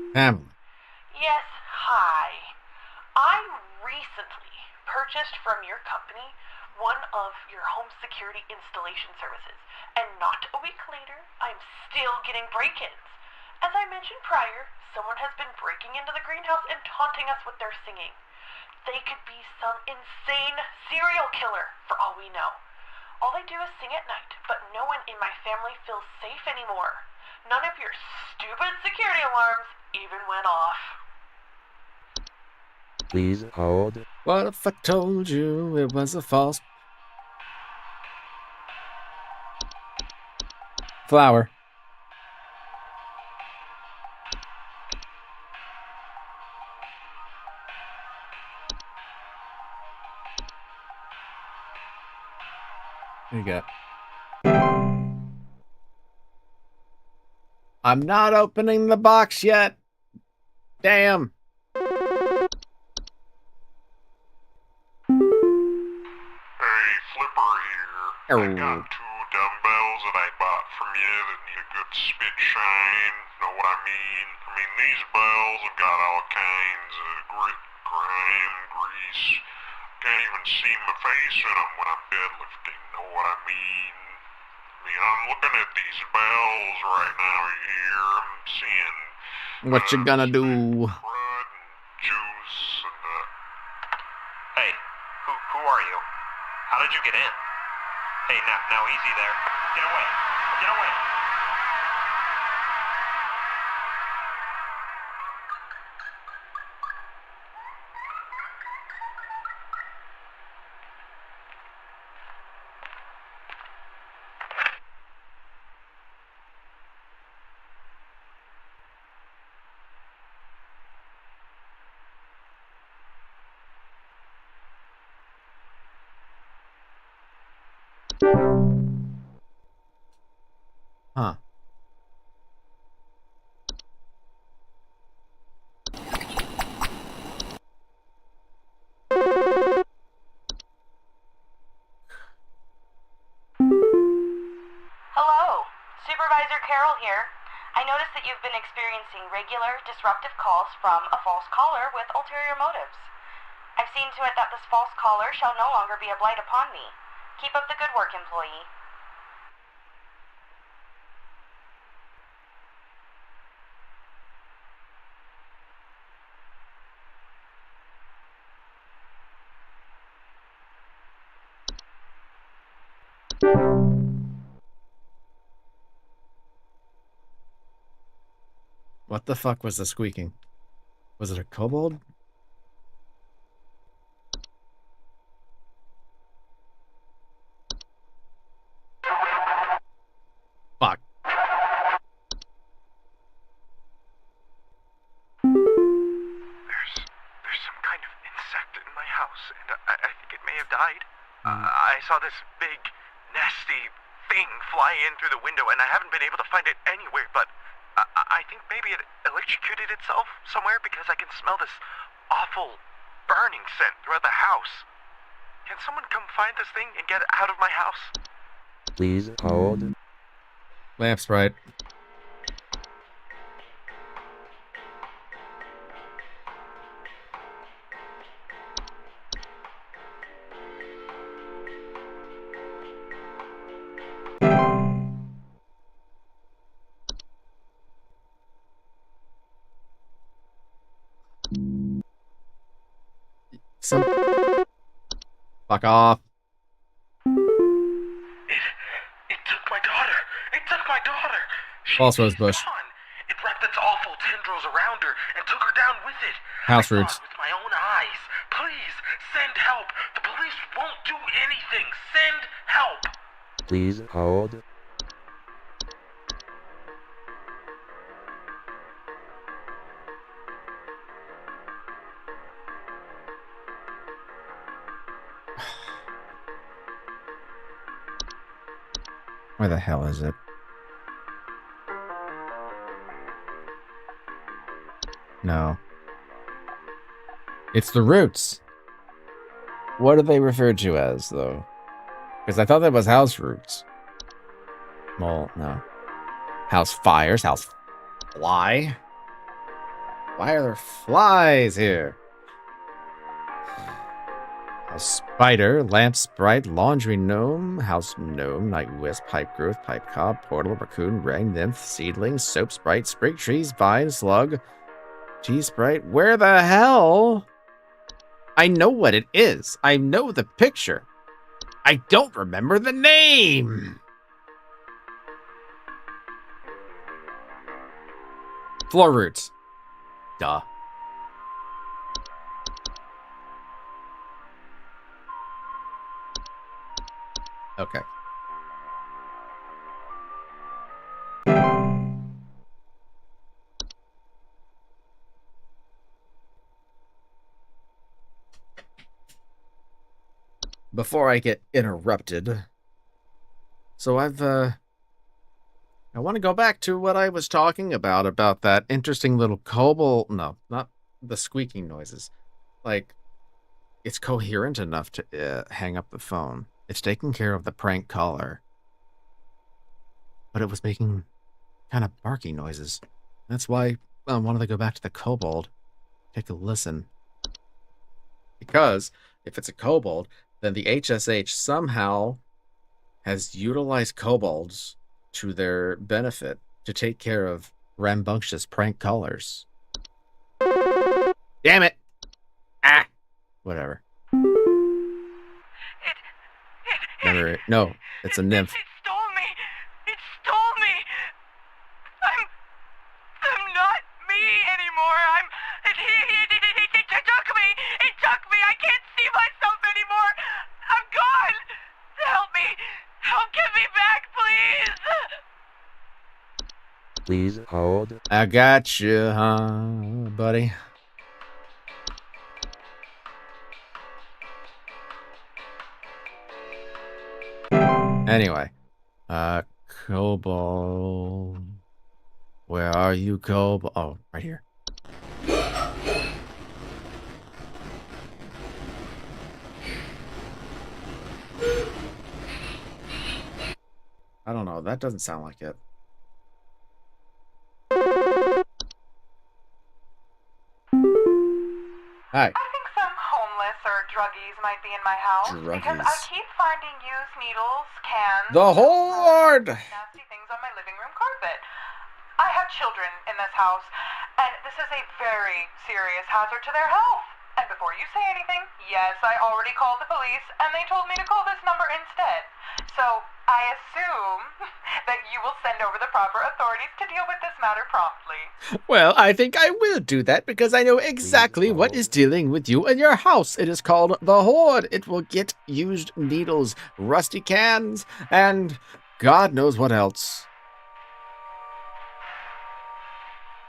Family. Yes, hi. I recently purchased from your company one of your home security installation services, and not a week later, I'm still getting break-ins. As I mentioned prior, someone has been breaking into the greenhouse and taunting us with their singing. They could be some insane serial killer, for all we know. All they do is sing at night, but no one in my family feels safe anymore. None of your stupid security alarms even went off. Please hold. What if I told you it was a false flower? There you go. I'm not opening the box yet. Damn. Hey, Flipper here. I got 2 dumbbells that I bought from you that need a good spit shine. Know what I mean? I mean, these bells have got all kinds of grit, grime, grease. Can't even see my face in them when I'm deadlifting. Know what I mean? I mean, I'm looking at these bells right now here. I'm seeing... What you gonna do? Crud and juice and Hey, who are you? How did you get in? Hey, now easy there. Get away. Get away. Huh. Hello, Supervisor Carol here. I noticed that you've been experiencing regular, disruptive calls from a false caller with ulterior motives. I've seen to it that this false caller shall no longer be a blight upon me. Keep up the good work, employee. What the fuck was the squeaking? Was it a kobold? Fuck. There's some kind of insect in my house, and I think it may have died. I saw this big, nasty thing fly in through the window, and I haven't been able to find it anywhere, but I think maybe it electrocuted itself somewhere because I can smell this awful burning scent throughout the house. Can someone come find this thing and get it out of my house? Please hold. Lamp sprite. Some... Fuck off. It took my daughter. It took my daughter. False Rosebush. Gone. It wrapped its awful tendrils around her and took her down with it. House I roots. saw it with my own eyes. Please, send help. The police won't do anything. Send help. Please hold. Where the hell is it? No. It's the roots. What are they referred to as, though? Because I thought that was house roots. Well, no. House fires, house fly. Why are there flies here? House spider, lamp sprite, laundry gnome, house gnome, night wisp, pipe growth, pipe cob, portal, raccoon, rain nymph, seedling, soap sprite, sprig trees, vine, slug, tea sprite. Where the hell? I know what it is. I know the picture. I don't remember the name. Floor roots. Duh. Okay. Before I get interrupted. So I want to go back to what I was talking about that interesting little kobold. No, not the squeaking noises. Like, it's coherent enough to hang up the phone. It's taking care of the prank caller. But it was making kind of barky noises. That's why I wanted to go back to the kobold. Take a listen. Because if it's a kobold, then the HSH somehow has utilized kobolds to their benefit to take care of rambunctious prank callers. Damn it! Ah! Whatever. Remember, no, it's a nymph. It stole me! It stole me! I'm not me anymore! It took me! It took me! I can't see myself anymore! I'm gone! Help me! Help get me back, please! Please hold. I got you, huh, buddy? Anyway, kobold. Where are you, kobold? Oh, right here. I don't know. That doesn't sound like it. Hi. I think some homeless or druggies might be in my house. Because I keep finding used needles, cans... The Horde! Nasty things on my living room carpet. I have children in this house, and this is a very serious hazard to their health. And before you say anything, yes, I already called the police, and they told me to call this number instead. So, I assume that you will send over the proper authorities to deal with this matter promptly. Well, I think I will do that because I know exactly what is dealing with you and your house. It is called the Horde. It will get used needles, rusty cans, and God knows what else.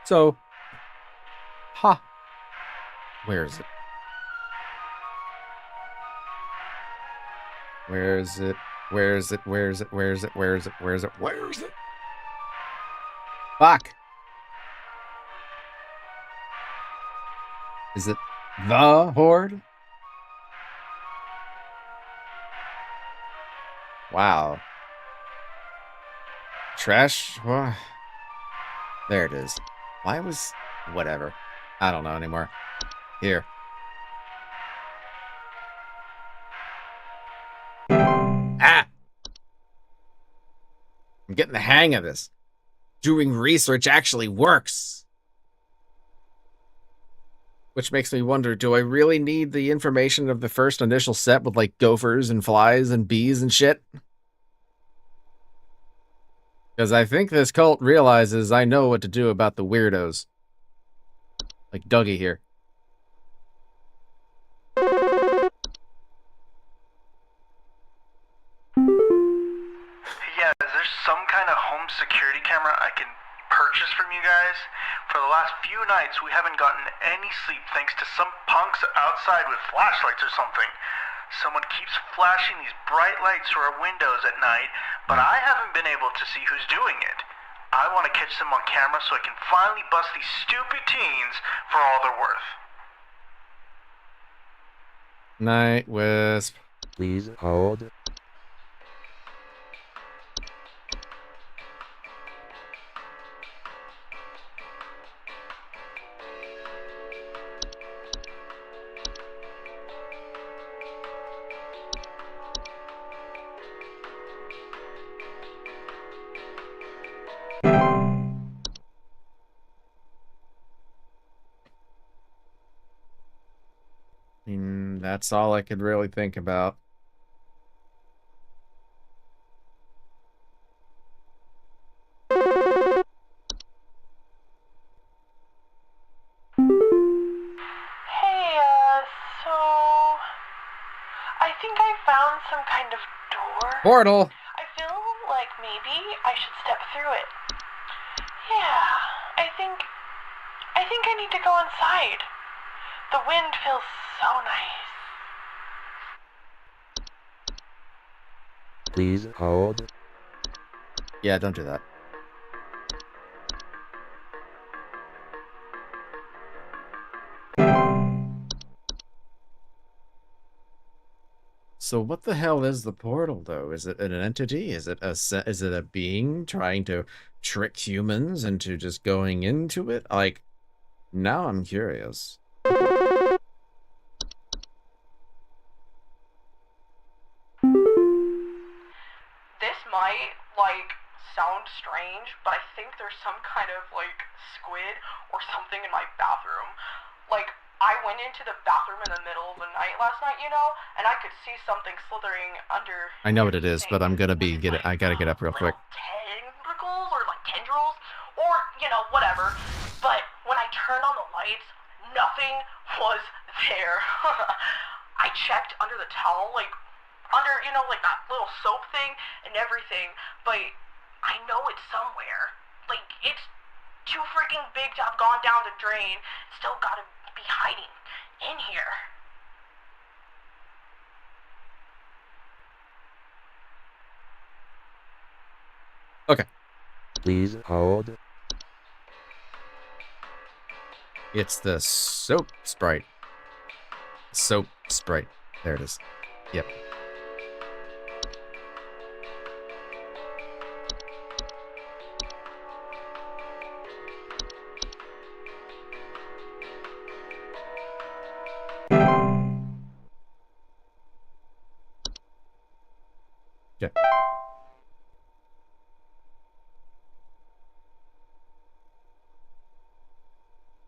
So, where is it? Where is it? Where is it? Where is it? Where is it? Where is it? Where is it? Where is it? Fuck. Is it the Horde? Wow. Trash? There it is. Why was... Whatever. I don't know anymore. Here. Ah! I'm getting the hang of this. Doing research actually works. Which makes me wonder, do I really need the information of the first initial set with, like, gophers and flies and bees and shit? Because I think this cult realizes I know what to do about the weirdos. Like Dougie here. Yeah, is there some kind of home security camera I can purchase from you guys? For the last few nights, we haven't gotten any sleep thanks to some punks outside with flashlights or something. Someone keeps flashing these bright lights through our windows at night, but I haven't been able to see who's doing it. I want to catch them on camera so I can finally bust these stupid teens for all they're worth. Night Wisp. Please hold. That's all I could really think about. So I think I found some kind of door. Portal! I feel like maybe I should step through it. Yeah, I think I need to go inside. The wind feels so nice. Please hold. Yeah, don't do that. So what the hell is the portal, though? Is it an entity? Is it a being trying to trick humans into just going into it? Like, now I'm curious. This might, like, sound strange, but I think there's some kind of, like, squid or something in my bathroom. Like, I went into the bathroom in the middle of the night last night, you know, and I could see something slithering under. I know what it is, but I'm gonna I gotta get up real quick. Tentacles or like tendrils or, you know, whatever. But when I turned on the lights, nothing was there. I checked under the towel, like under, you know, like that little soap thing and everything, but I know it's somewhere. Like, it's too freaking big to have gone down the drain. Still gotta be hiding in here. Okay. Please hold. It's the soap sprite. Soap sprite. There it is. Yep. Okay.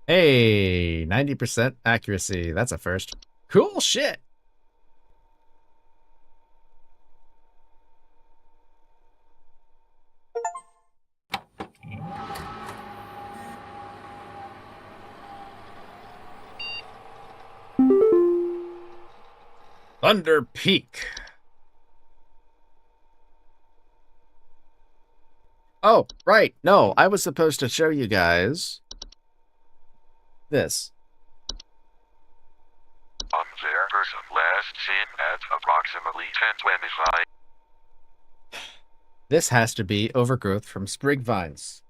Hey, 90% accuracy. That's a first. Cool shit. Thunder Peak. Oh, right. No, I was supposed to show you guys this. Unfair person last seen at approximately 10:25. This has to be overgrowth from sprig vines.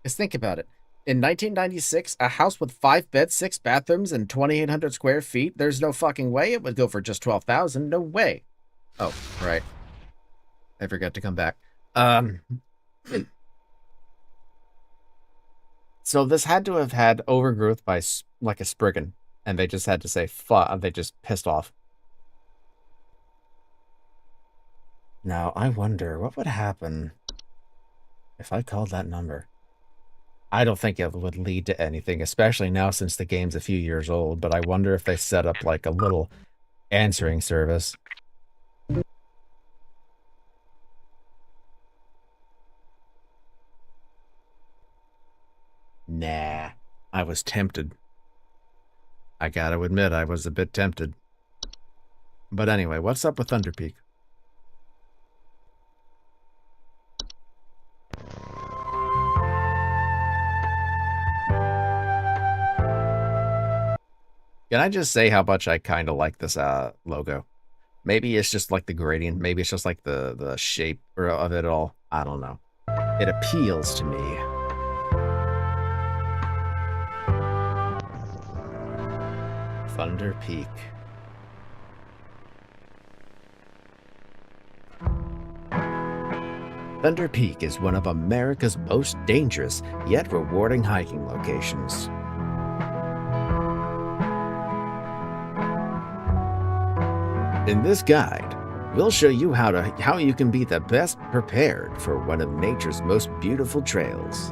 Just think about it. In 1996, a house with 5 beds, 6 bathrooms, and 2,800 square feet, there's no fucking way it would go for just $12,000. No way. Oh, right. I forgot to come back. So this had to have had overgrowth by like a spriggan, and they just had to say fuck. They just pissed off. Now I wonder what would happen if I called that number. I don't think it would lead to anything, especially now since the game's a few years old. But I wonder if they set up like a little answering service. Nah, I was tempted. I gotta admit, I was a bit tempted. But anyway, what's up with Thunder Peak? Can I just say how much I kind of like this logo? Maybe it's just like the gradient. Maybe it's just like the shape of it all. I don't know. It appeals to me. Thunder Peak. Thunder Peak is one of America's most dangerous yet rewarding hiking locations. In this guide, we'll show you how you can be the best prepared for one of nature's most beautiful trails.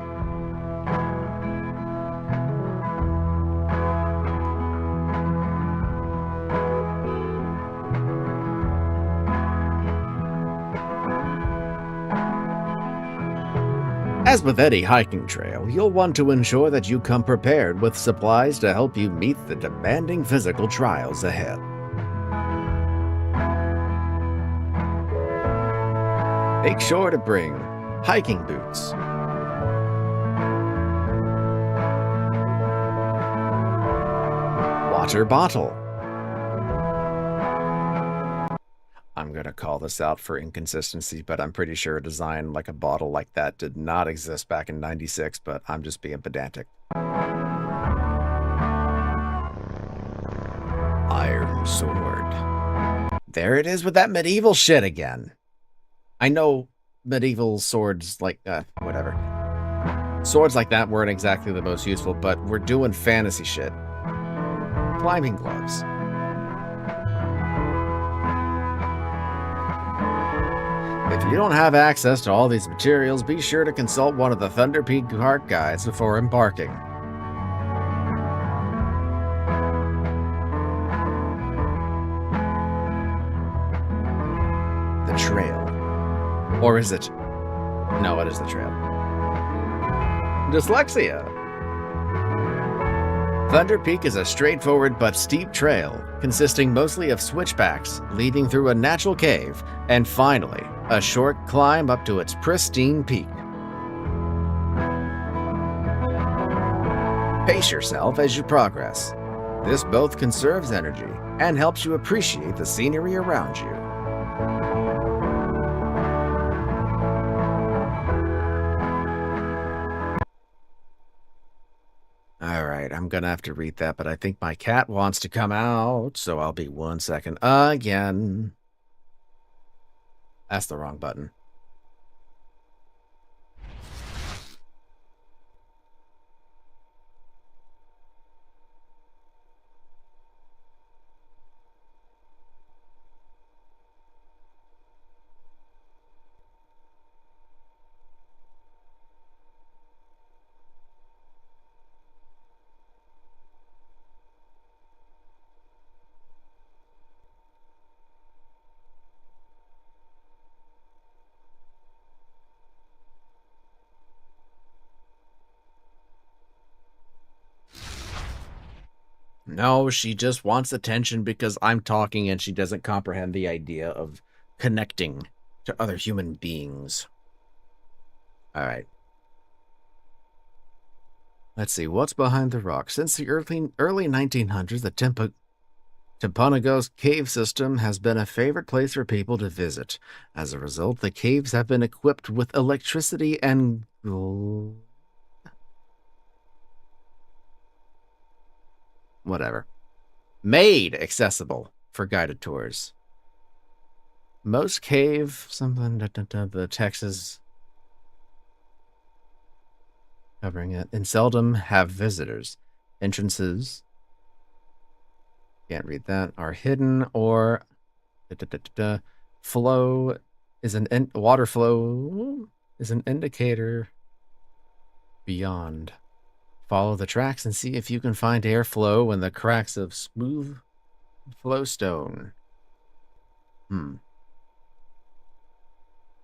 As with any hiking trail, you'll want to ensure that you come prepared with supplies to help you meet the demanding physical trials ahead. Make sure to bring hiking boots, water bottle. I'm going to call this out for inconsistency, but I'm pretty sure a design like a bottle like that did not exist back in '96, but I'm just being pedantic. Iron sword. There it is with that medieval shit again. I know medieval swords like, whatever. Swords like that weren't exactly the most useful, but we're doing fantasy shit. Climbing gloves. If you don't have access to all these materials, be sure to consult one of the Thunder Peak Park guides before embarking. The trail. Or is it? No, it is the trail. Dyslexia. Thunder Peak is a straightforward but steep trail, consisting mostly of switchbacks leading through a natural cave, and finally, a short climb up to its pristine peak. Pace yourself as you progress. This both conserves energy and helps you appreciate the scenery around you. Alright, I'm gonna have to read that, but I think my cat wants to come out, so I'll be 1 second. Again. That's the wrong button. No, she just wants attention because I'm talking and she doesn't comprehend the idea of connecting to other human beings. Alright. Let's see, what's behind the rock? Since the early 1900s, the Timpanogos cave system has been a favorite place for people to visit. As a result, the caves have been equipped with electricity and whatever. Made accessible for guided tours. Most cave, something, the text is covering it, and seldom have visitors. Entrances, can't read that, are hidden or flow is water flow is an indicator beyond. Follow the tracks and see if you can find airflow in the cracks of smooth flowstone.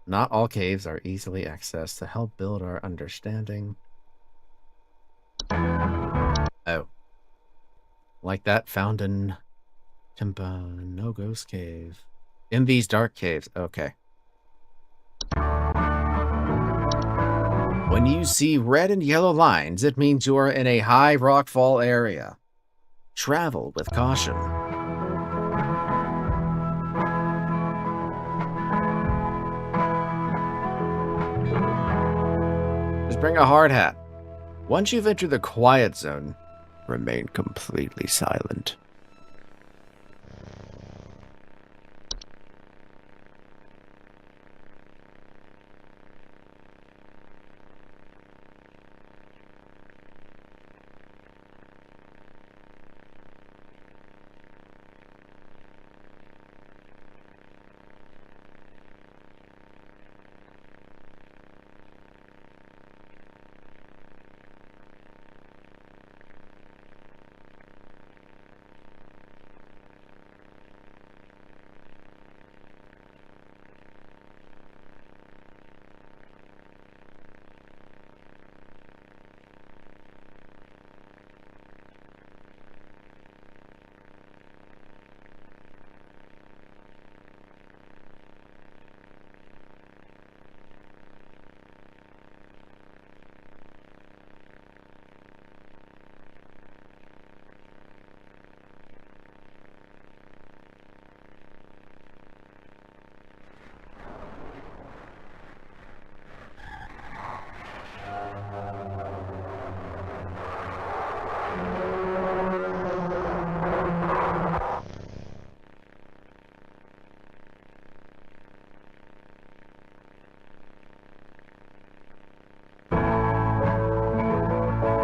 Not all caves are easily accessed. To help build our understanding. Oh. Like that found in Timpanogos Cave. In these dark caves. Okay. When you see red and yellow lines, it means you are in a high rockfall area. Travel with caution. Just bring a hard hat. Once you've entered the quiet zone, remain completely silent.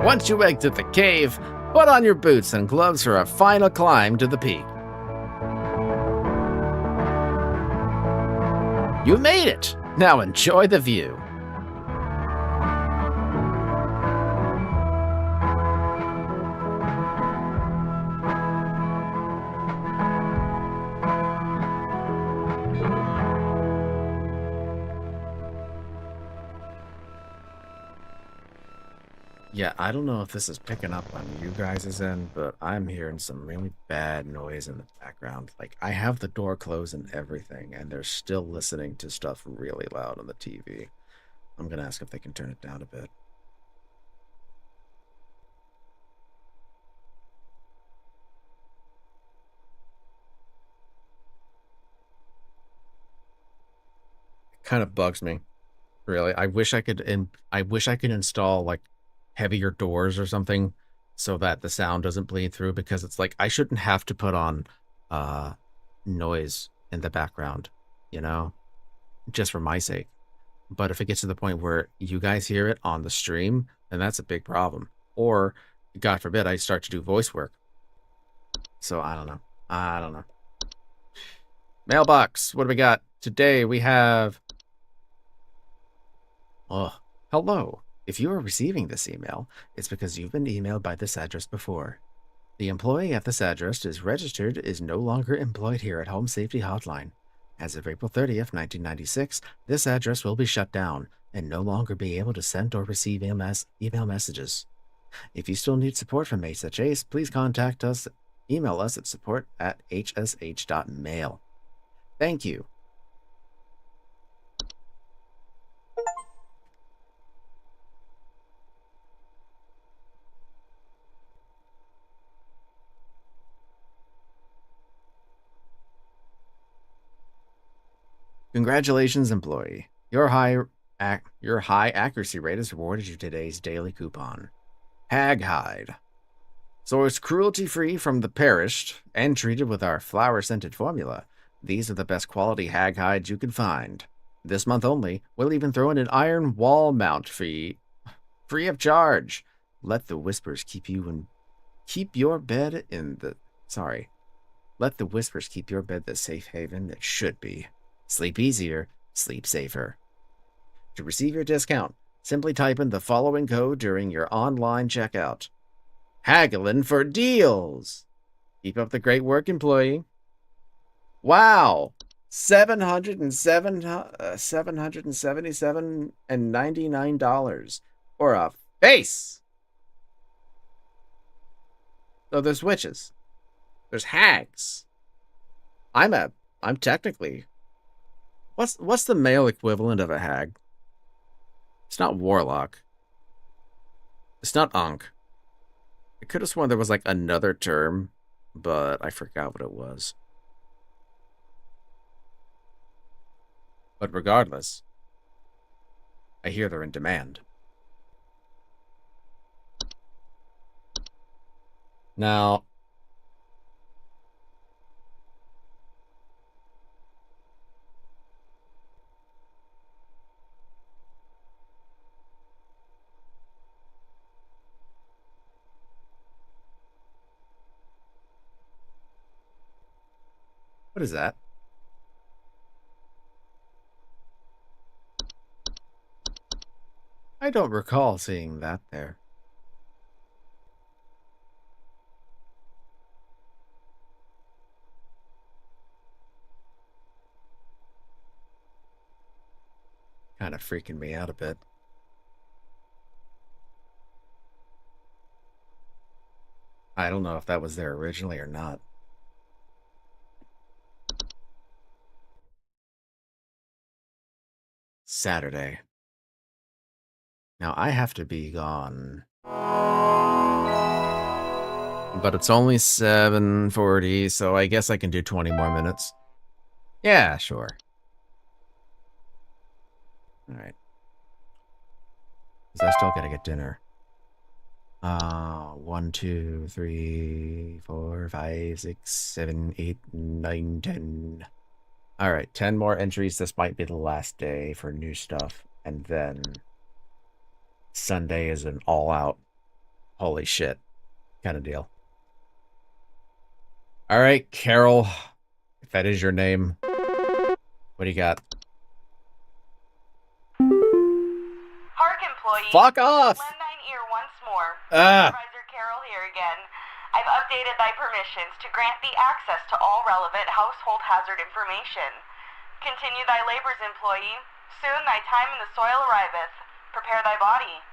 Once you exit the cave, put on your boots and gloves for a final climb to the peak. You made it! Now enjoy the view. Yeah, I don't know if this is picking up on you guys' end, but I'm hearing some really bad noise in the background. Like, I have the door closed and everything, and they're still listening to stuff really loud on the TV. I'm gonna ask if they can turn it down a bit. It kind of bugs me, really. I wish I could install like heavier doors or something so that the sound doesn't bleed through, because it's like I shouldn't have to put on noise in the background, you know, just for my sake. But if it gets to the point where you guys hear it on the stream, then that's a big problem. Or, God forbid, I start to do voice work. So I don't know. Mailbox, what do we got? Today we have... Oh, hello. If you are receiving this email, it's because you've been emailed by this address before. The employee at this address is registered is no longer employed here at Home Safety Hotline. As of April 30th, 1996, this address will be shut down and no longer be able to send or receive email messages. If you still need support from HSH, please contact us. Email us at support@hsh.mail. Thank you. Congratulations, employee. Your high accuracy rate has rewarded you today's daily coupon. Hag hide. So it's cruelty-free from the perished and treated with our flower-scented formula. These are the best quality hag hides you can find. This month only, we'll even throw in an iron wall mount free of charge. Let the whispers keep your bed Let the whispers keep your bed the safe haven it should be. Sleep easier, sleep safer. To receive your discount, simply type in the following code during your online checkout. Haggling for deals! Keep up the great work, employee. Wow! $777.99 for a face! So there's witches. There's hags. I'm technically... What's the male equivalent of a hag? It's not warlock. It's not Ankh. I could have sworn there was like another term, but I forgot what it was. But regardless, I hear they're in demand. Now, what is that? I don't recall seeing that there. Kind of freaking me out a bit. I don't know if that was there originally or not. Saturday. Now I have to be gone. But it's only 7:40, so I guess I can do 20 more minutes. Yeah, sure. Alright. Because I still gotta get dinner. 1, 2, 3, 4, 5, 6, 7, 8, 9, 10. Alright, 10 more entries. This might be the last day for new stuff. And then Sunday is an all-out holy shit kind of deal. Alright, Carol. If that is your name. What do you got? Hark, employee. Fuck off! Lend thine ear once more. Ah. Supervisor Carol here again. I've updated thy permissions to grant thee access to all relevant household hazard information. Continue thy labors, employee. Soon thy time in the soil arriveth. Prepare thy body.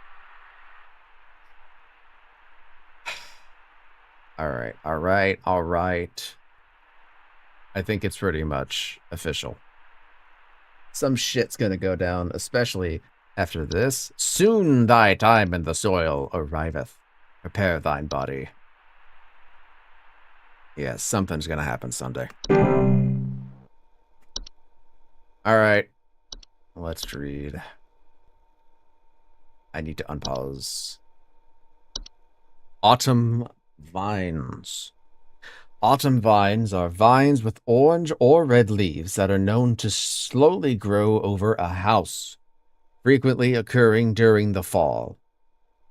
Alright. I think it's pretty much official. Some shit's gonna go down, especially after this. Soon thy time in the soil arriveth. Prepare thine body. Yes, something's gonna happen Sunday. Alright. Let's read. I need to unpause. Autumn vines. Autumn vines are vines with orange or red leaves that are known to slowly grow over a house, frequently occurring during the fall.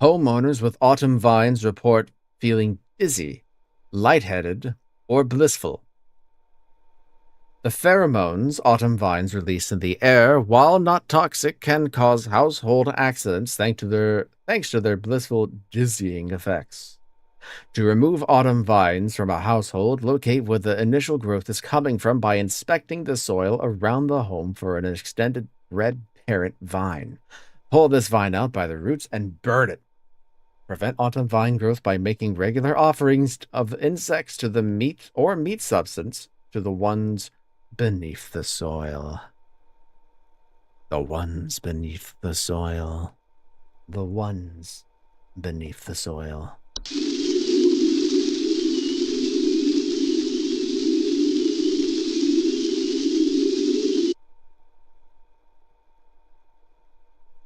Homeowners with autumn vines report feeling dizzy, lightheaded, or blissful. The pheromones autumn vines release in the air, while not toxic, can cause household accidents thanks to their blissful dizzying effects. To remove autumn vines from a household, locate where the initial growth is coming from by inspecting the soil around the home for an extended red parent vine. Pull this vine out by the roots and burn it. Prevent autumn vine growth by making regular offerings of insects to the meat substance to the ones beneath the soil. The ones beneath the soil. The ones beneath the soil.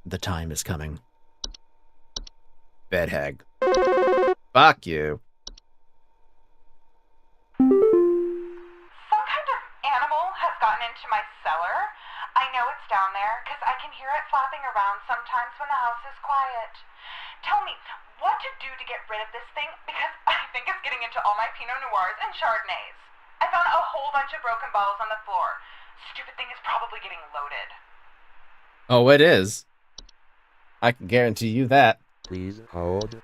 The time is coming. Bed hag. Fuck you. Some kind of animal run into my cellar? I know it's down there because I can hear it flapping around sometimes when the house is quiet. Tell me what to do to get rid of this thing because I think it's getting into all my Pinot Noirs and Chardonnays. I found a whole bunch of broken bottles on the floor. Stupid thing is probably getting loaded. Oh, it is. I can guarantee you that. Please hold.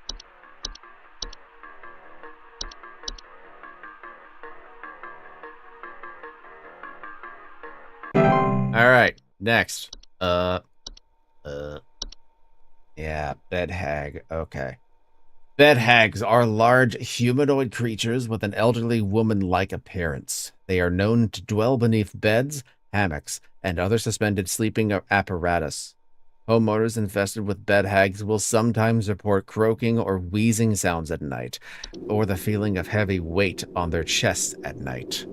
All right, next. Yeah, bed hag. Okay. Bed hags are large humanoid creatures with an elderly woman-like appearance. They are known to dwell beneath beds, hammocks, and other suspended sleeping apparatus. Homeowners infested with bed hags will sometimes report croaking or wheezing sounds at night, or the feeling of heavy weight on their chests at night.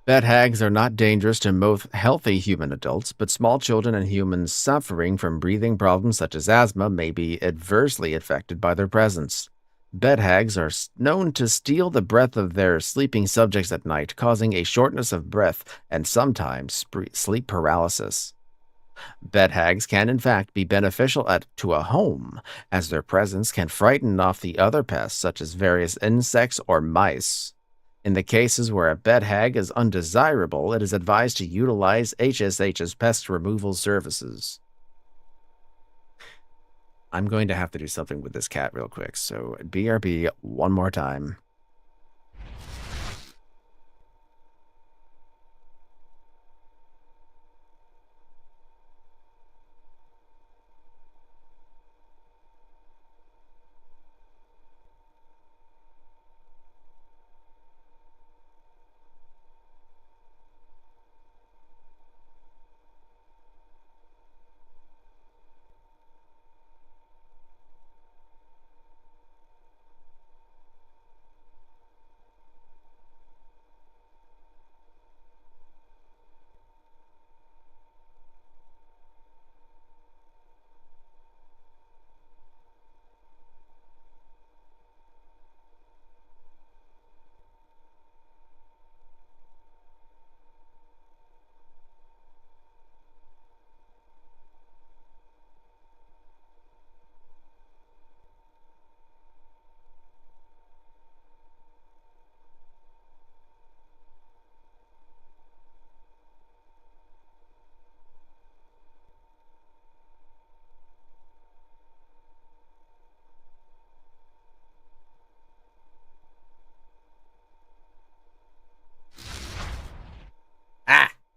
Bed hags are not dangerous to most healthy human adults, but small children and humans suffering from breathing problems such as asthma may be adversely affected by their presence. Bed hags are known to steal the breath of their sleeping subjects at night, causing a shortness of breath and sometimes sleep paralysis. Bed hags can in fact be beneficial to a home, as their presence can frighten off the other pests such as various insects or mice. In the cases where a bed hag is undesirable, it is advised to utilize HSH's pest removal services. I'm going to have to do something with this cat real quick, so BRB one more time.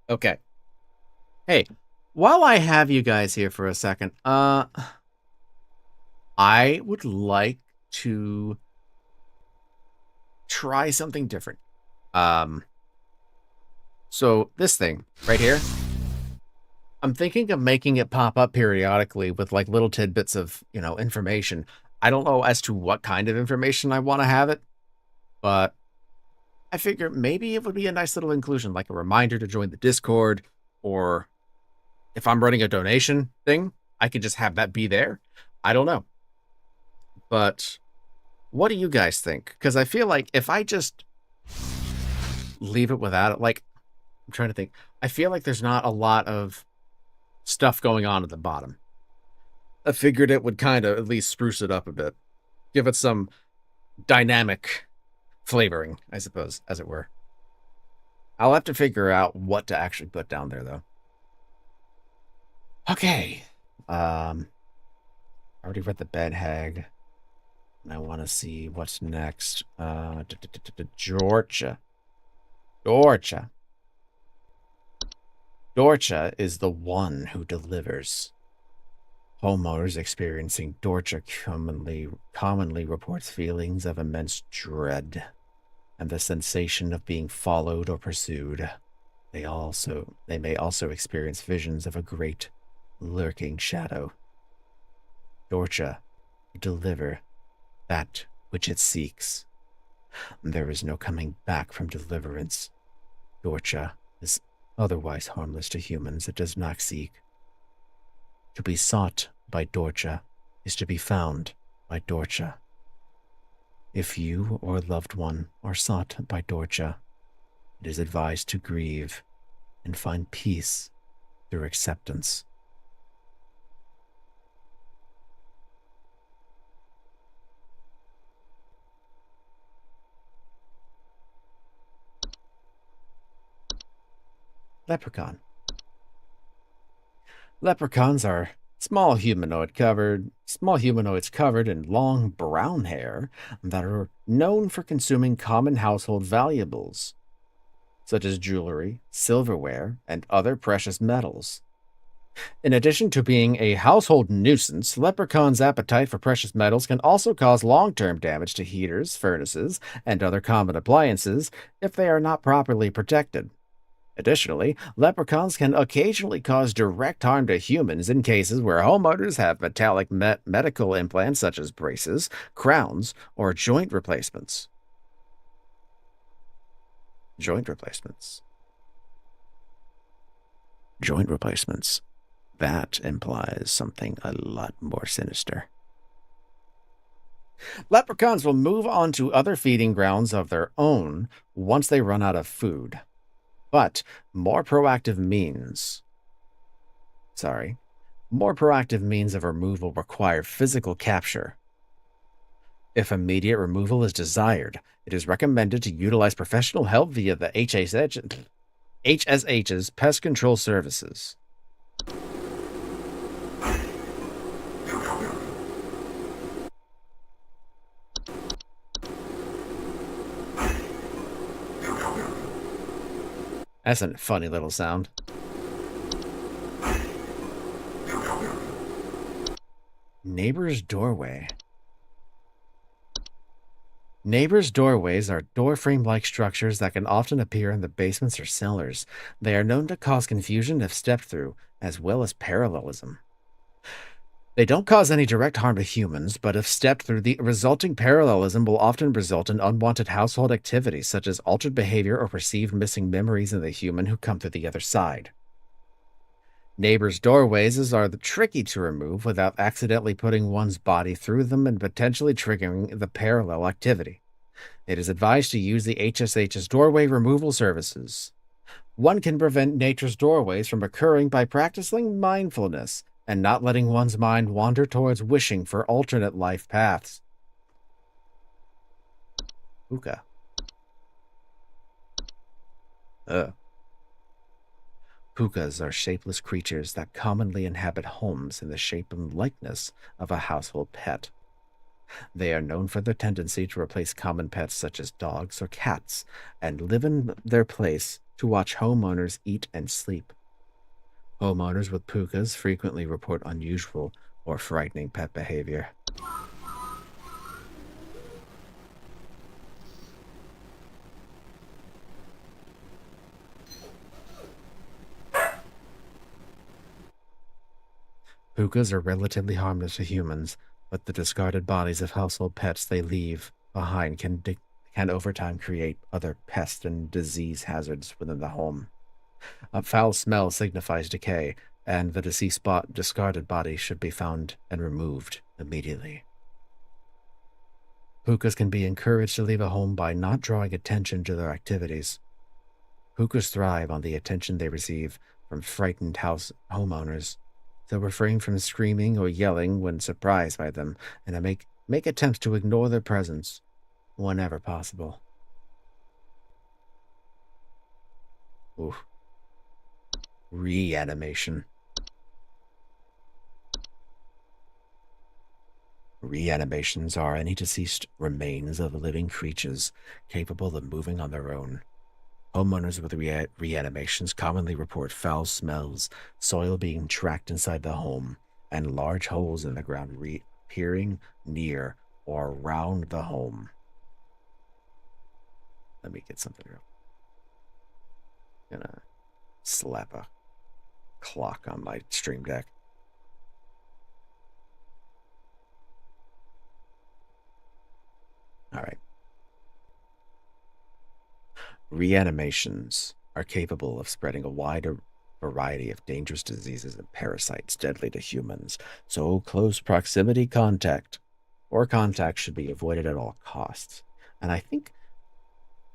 Okay. Hey, while I have you guys here for a second, I would like to try something different. So this thing right here, I'm thinking of making it pop up periodically with like little tidbits of, information. I don't know as to what kind of information I want to have it, but I figure maybe it would be a nice little inclusion, like a reminder to join the Discord, or if I'm running a donation thing, I could just have that be there. I don't know. But what do you guys think? Because I feel like if I just leave it without it, like, I'm trying to think. I feel like there's not a lot of stuff going on at the bottom. I figured it would kind of at least spruce it up a bit. Give it some dynamic flavoring, I suppose, as it were. I'll have to figure out what to actually put down there, though. Okay. Already read the bed hag. I want to see what's next. Georgia. Dorcha is the one who delivers. Homeowners experiencing Dorcha commonly reports feelings of immense dread and the sensation of being followed or pursued. They may also experience visions of a great lurking shadow. Dorcha deliver that which it seeks. There is no coming back from deliverance. Dorcha is otherwise harmless to humans it does not seek. To be sought by Dorcha is to be found by Dorcha. If you or a loved one are sought by Dorcha, it is advised to grieve and find peace through acceptance. Leprechaun. Leprechauns are small humanoids covered in long brown hair that are known for consuming common household valuables, such as jewelry, silverware, and other precious metals. In addition to being a household nuisance, leprechauns' appetite for precious metals can also cause long-term damage to heaters, furnaces, and other common appliances if they are not properly protected. Additionally, leprechauns can occasionally cause direct harm to humans in cases where homeowners have metallic medical implants such as braces, crowns, or joint replacements. Joint replacements. That implies something a lot more sinister. Leprechauns will move on to other feeding grounds of their own once they run out of food. But more proactive means of removal require physical capture. If immediate removal is desired, it is recommended to utilize professional help via the HSH's pest control services. That's a funny little sound. Neighbor's doorway. Neighbors' doorways are door frame-like structures that can often appear in the basements or cellars. They are known to cause confusion if stepped through, as well as parallelism. They don't cause any direct harm to humans, but if stepped through, the resulting parallelism will often result in unwanted household activities, such as altered behavior or perceived missing memories in the human who come through the other side. Neighbors' doorways are tricky to remove without accidentally putting one's body through them and potentially triggering the parallel activity. It is advised to use the HSH's doorway removal services. One can prevent nature's doorways from occurring by practicing mindfulness and not letting one's mind wander towards wishing for alternate life paths. Hookah. Pukas are shapeless creatures that commonly inhabit homes in the shape and likeness of a household pet. They are known for their tendency to replace common pets such as dogs or cats and live in their place to watch homeowners eat and sleep. Homeowners with pukas frequently report unusual or frightening pet behavior. Pukas are relatively harmless to humans, but the discarded bodies of household pets they leave behind can over time create other pest and disease hazards within the home. A foul smell signifies decay, and the discarded body should be found and removed immediately. Pukas can be encouraged to leave a home by not drawing attention to their activities. Pukas thrive on the attention they receive from frightened homeowners, so refrain from screaming or yelling when surprised by them, and make attempts to ignore their presence whenever possible. Oof. Reanimation. Reanimations are any deceased remains of living creatures capable of moving on their own. Homeowners with reanimations commonly report foul smells, soil being tracked inside the home, and large holes in the ground appearing near or around the home. Let me get something real. Gonna slap a clock on my stream deck. All right. Reanimations are capable of spreading a wider variety of dangerous diseases and parasites deadly to humans, so close proximity contact or contact should be avoided at all costs. And I think,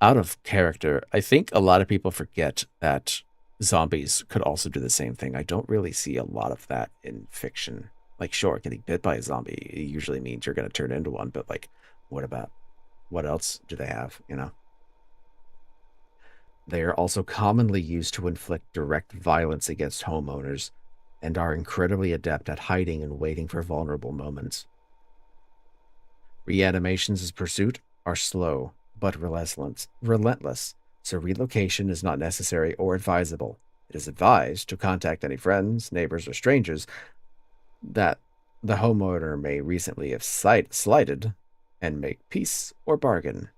out of character, I think a lot of people forget that zombies could also do the same thing. I don't really see a lot of that in fiction. Like, sure, getting bit by a zombie usually means you're going to turn into one, but like, what else do they have, you know? They are also commonly used to inflict direct violence against homeowners and are incredibly adept at hiding and waiting for vulnerable moments. Reanimations as pursuit are slow, but relentless, so relocation is not necessary or advisable. It is advised to contact any friends, neighbors, or strangers that the homeowner may recently have slighted and make peace or bargain.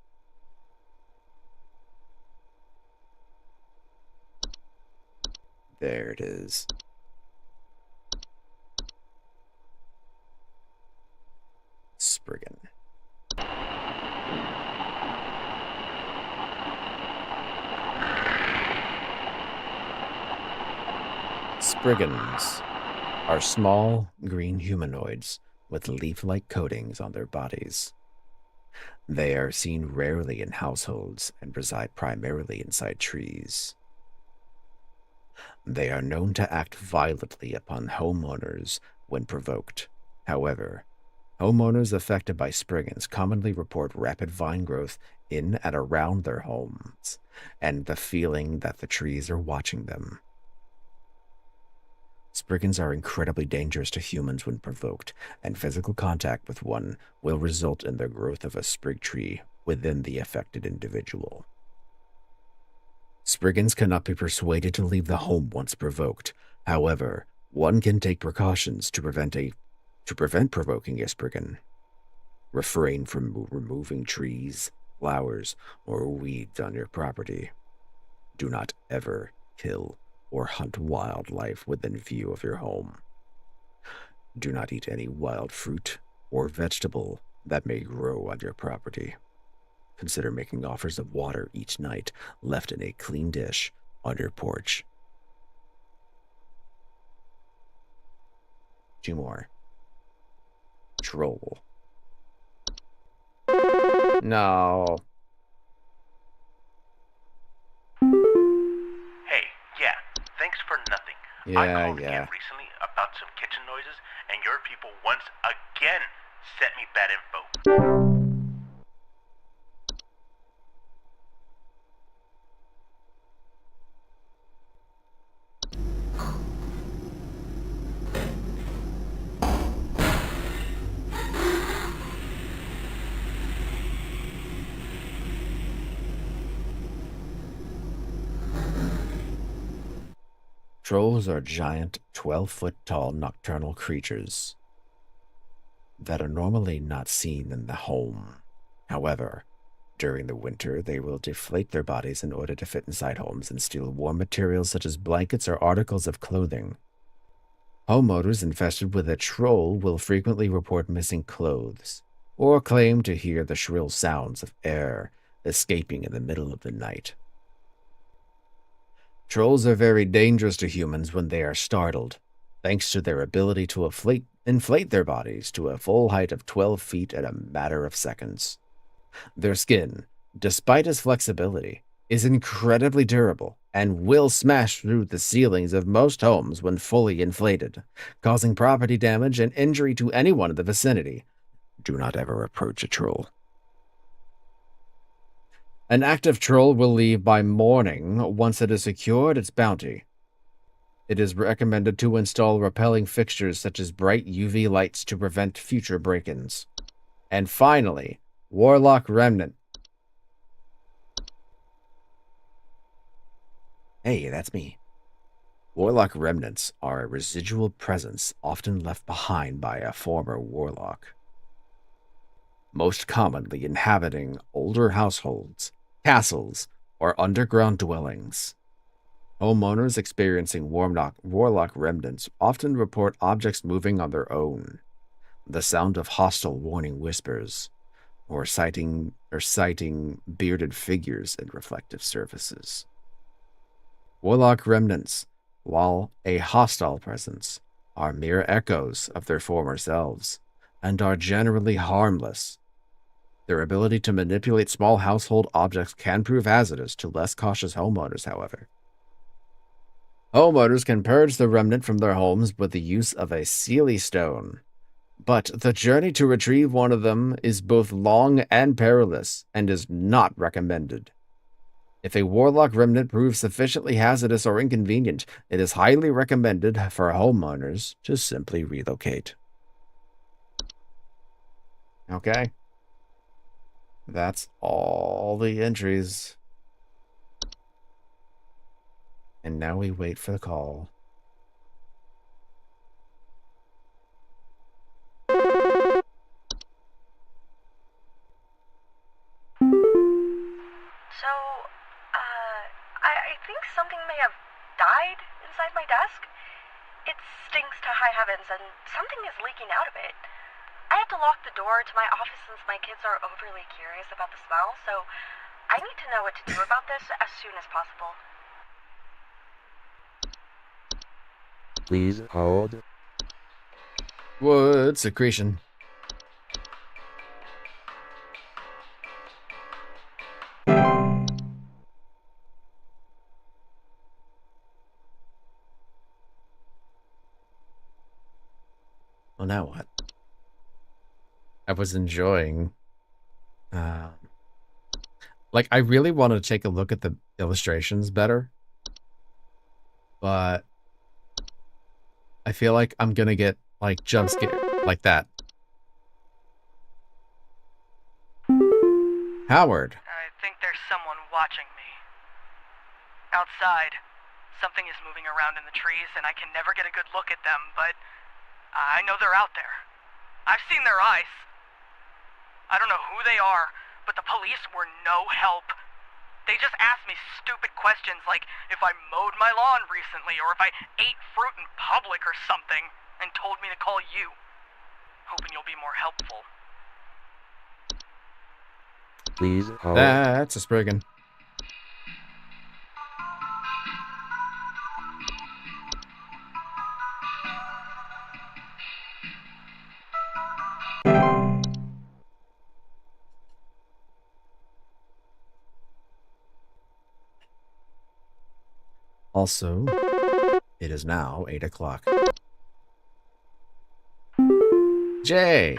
There it is. Spriggan. Spriggans are small green humanoids with leaf-like coatings on their bodies. They are seen rarely in households and reside primarily inside trees. They are known to act violently upon homeowners when provoked. However, homeowners affected by Spriggans commonly report rapid vine growth in and around their homes, and the feeling that the trees are watching them. Spriggans are incredibly dangerous to humans when provoked, and physical contact with one will result in the growth of a sprig tree within the affected individual. Spriggans cannot be persuaded to leave the home once provoked. However, one can take precautions to prevent provoking a Spriggan. Refrain from removing trees, flowers, or weeds on your property. Do not ever kill or hunt wildlife within view of your home. Do not eat any wild fruit or vegetable that may grow on your property. Consider making offers of water each night left in a clean dish on your porch. 2 more. Troll. No. Hey, yeah, thanks for nothing. I called again recently about some kitchen noises, and your people once again sent me bad info. Trolls are giant, 12-foot-tall nocturnal creatures that are normally not seen in the home. However, during the winter, they will deflate their bodies in order to fit inside homes and steal warm materials such as blankets or articles of clothing. Homeowners infested with a troll will frequently report missing clothes or claim to hear the shrill sounds of air escaping in the middle of the night. Trolls are very dangerous to humans when they are startled, thanks to their ability to inflate their bodies to a full height of 12 feet in a matter of seconds. Their skin, despite its flexibility, is incredibly durable and will smash through the ceilings of most homes when fully inflated, causing property damage and injury to anyone in the vicinity. Do not ever approach a troll. An active troll will leave by morning once it has secured its bounty. It is recommended to install repelling fixtures such as bright UV lights to prevent future break-ins. And finally, Warlock Remnant. Hey, that's me. Warlock remnants are a residual presence often left behind by a former warlock, most commonly inhabiting older households, castles, or underground dwellings. Homeowners experiencing warlock remnants often report objects moving on their own, the sound of hostile warning whispers, or sighting bearded figures in reflective surfaces. Warlock remnants, while a hostile presence, are mere echoes of their former selves. and are generally harmless. Their ability to manipulate small household objects can prove hazardous to less cautious homeowners, however. Homeowners can purge the remnant from their homes with the use of a Sealy stone, but the journey to retrieve one of them is both long and perilous and is not recommended. If a warlock remnant proves sufficiently hazardous or inconvenient, it is highly recommended for homeowners to simply relocate. Okay. That's all the entries. And now we wait for the call. So, I think something may have died inside my desk. It stinks to high heavens, and something is leaking out of it. I had to lock the door to my office since my kids are overly curious about the smell, so I need to know what to do about this as soon as possible. Please hold. Wood secretion. Well, now what? I was enjoying. Like, I really want to take a look at the illustrations better, but I feel like I'm gonna get, like, jump scared like that. Howard. I think there's someone watching me. Outside, something is moving around in the trees, and I can never get a good look at them, but I know they're out there. I've seen their eyes. I don't know who they are, but the police were no help. They just asked me stupid questions like if I mowed my lawn recently or if I ate fruit in public or something, and told me to call you. Hoping you'll be more helpful. Please hold. That's a Spriggan. Also, it is now 8 o'clock. Jay.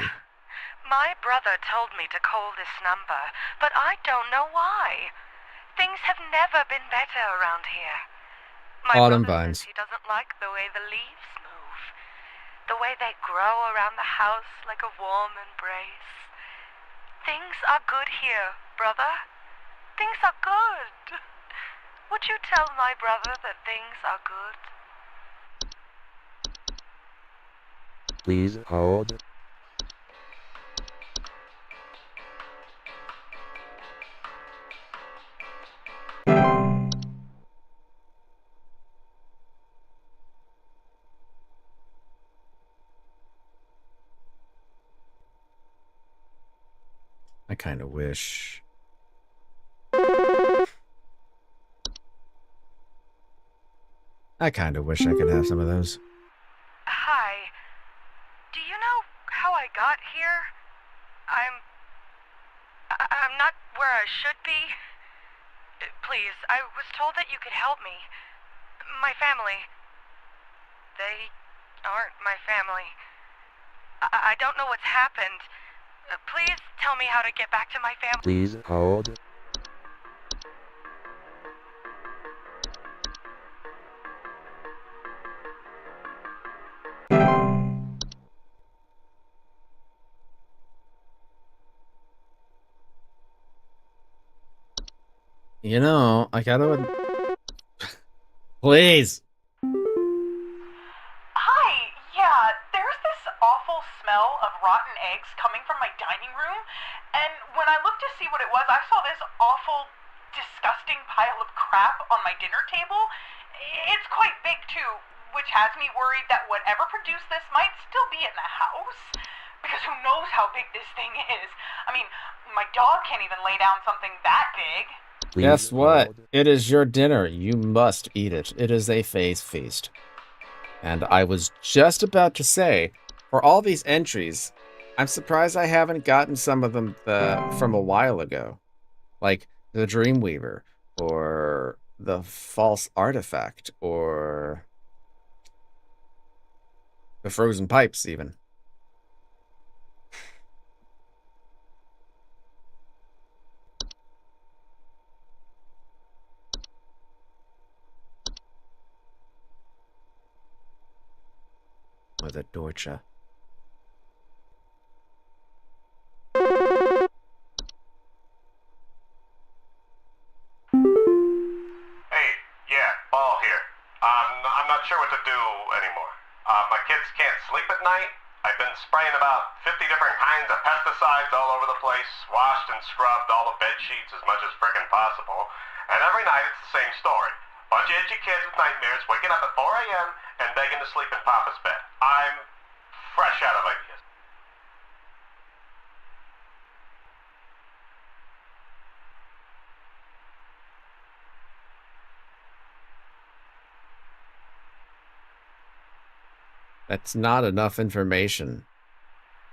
My brother told me to call this number, but I don't know why. Things have never been better around here. My Autumn brother vines. says he doesn't like the way the leaves move, the way they grow around the house like a warm embrace. Things are good here, brother. Things are good. Would you tell my brother that things are good? Please hold. I kind of wish. I kind of wish I could have some of those. Hi. Do you know how I got here? I'm not where I should be. Please, I was told that you could help me. My family. They aren't my family. I don't know what's happened. Please tell me how to get back to my family. Please hold. You know, I gotta. Please. Hi, yeah, there's this awful smell of rotten eggs coming from my dining room, and when I looked to see what it was, I saw this awful, disgusting pile of crap on my dinner table. It's quite big too, which has me worried that whatever produced this might still be in the house, because who knows how big this thing is. I mean, my dog can't even lay down something that big. Please Guess what? hold. It is your dinner. You must eat it. It is a phase feast. And I was just about to say, for all these entries, I'm surprised I haven't gotten some of them from a while ago. Like the Dreamweaver, or the False Artifact, or the Frozen Pipes, even. Or the Dorcha. Hey, yeah, Ball here. I'm not sure what to do anymore. My kids can't sleep at night. I've been spraying about 50 different kinds of pesticides all over the place, washed and scrubbed all the bed sheets as much as frickin' possible, and every night it's the same story. Bunch of itchy kids with nightmares waking up at 4 a.m. and begging to sleep in Papa's bed. I'm fresh out of ideas. That's not enough information.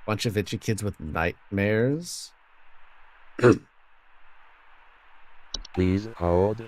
Bunch of itchy kids with nightmares. Please hold.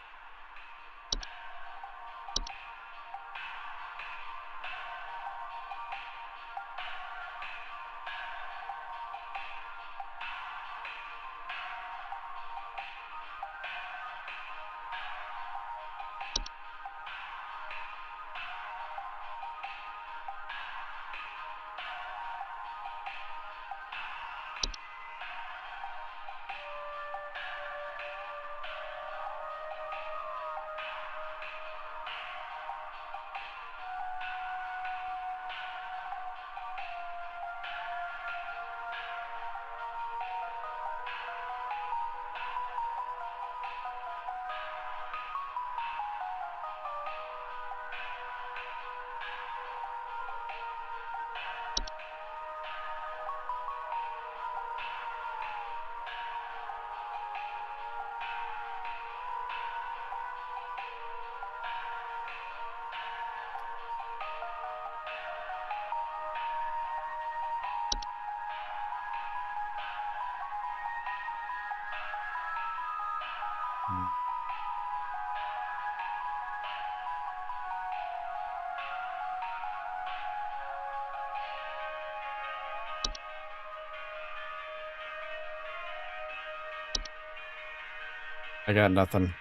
I got nothing.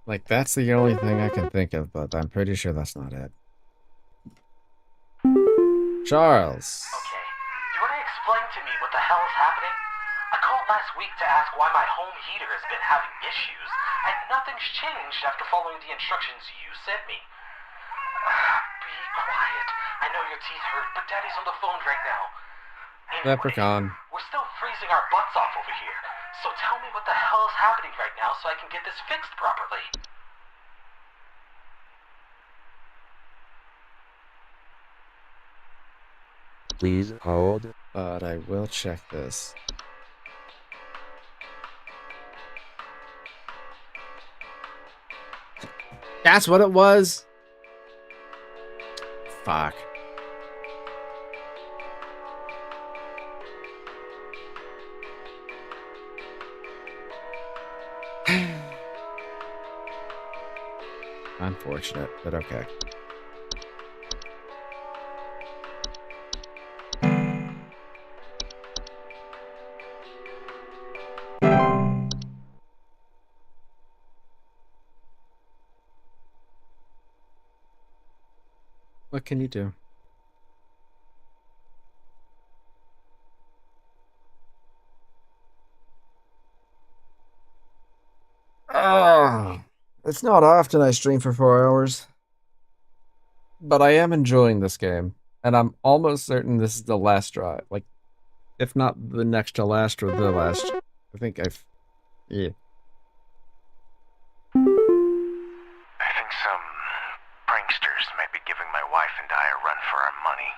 Like, that's the only thing I can think of, but I'm pretty sure that's not it. Charles. Okay, do you want to explain to me what the hell is happening? I called last week to ask why my home heater has been having issues, and nothing's changed after following the instructions you sent me. Be quiet. I know your teeth hurt, but Daddy's on the phone right now. Anyway, Leprechaun. we're still freezing our butts off over here, so tell me what the hell is happening right now so I can get this fixed properly. Please hold. But I will check this. That's what it was? Fuck. Unfortunate, but okay. What can you do? It's not often I stream for 4 hours. But I am enjoying this game. And I'm almost certain this is the last try. Like, if not the next to last or the last. I think I've... Yeah. I think some pranksters might be giving my wife and I a run for our money.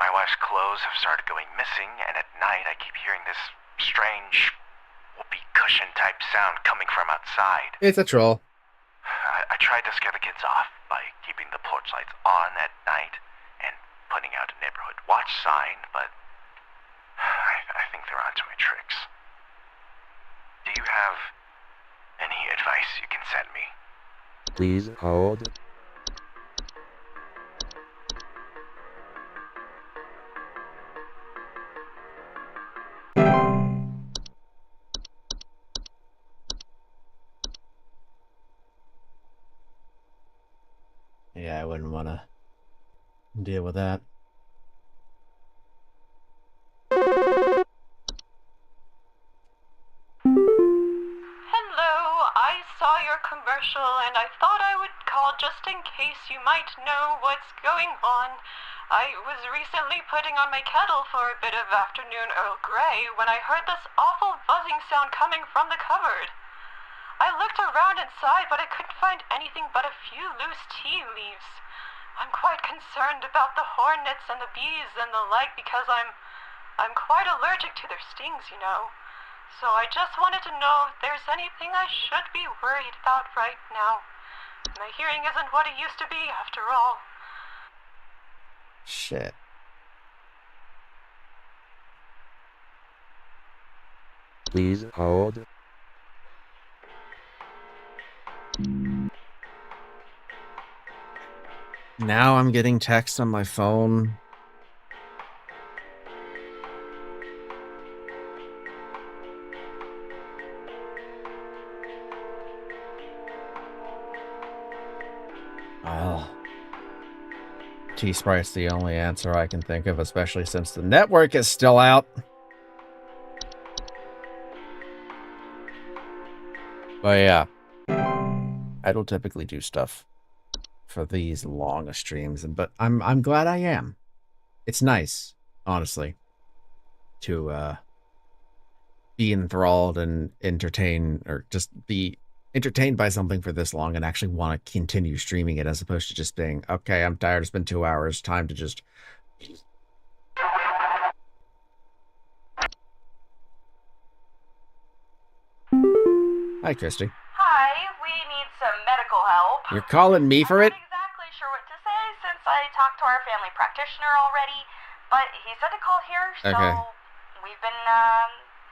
My wife's clothes have started going missing, and at night I keep hearing this strange whoopee cushion type sound coming from outside. It's a troll. I tried to scare the kids off by keeping the porch lights on at night and putting out a neighborhood watch sign, but I think they're onto my tricks. Do you have any advice you can send me? Please hold. Yeah, I wouldn't want to deal with that. Hello, I saw your commercial and I thought I would call just in case you might know what's going on. I was recently putting on my kettle for a bit of afternoon Earl Grey when I heard this awful buzzing sound coming from the cupboard. I looked around inside, but I couldn't find anything but a few loose tea leaves. I'm quite concerned about the hornets and the bees and the like because I'm quite allergic to their stings, you know. So I just wanted to know if there's anything I should be worried about right now. My hearing isn't what it used to be, after all. Shit. Please hold. Now I'm getting texts on my phone. Well, T-Sprite's the only answer I can think of, especially since the network is still out. But yeah, I don't typically do stuff for these long streams, but I'm glad I am. It's nice, honestly, to be enthralled and entertain, or just be entertained by something for this long and actually want to continue streaming it, as opposed to just being, okay, I'm tired, it's been 2 hours, time to just... Hi, Christy. Hi, we need some medical help. You're calling me for it? I'm not exactly sure what to say since I talked to our family practitioner already, but he said to call here, so Okay. we've been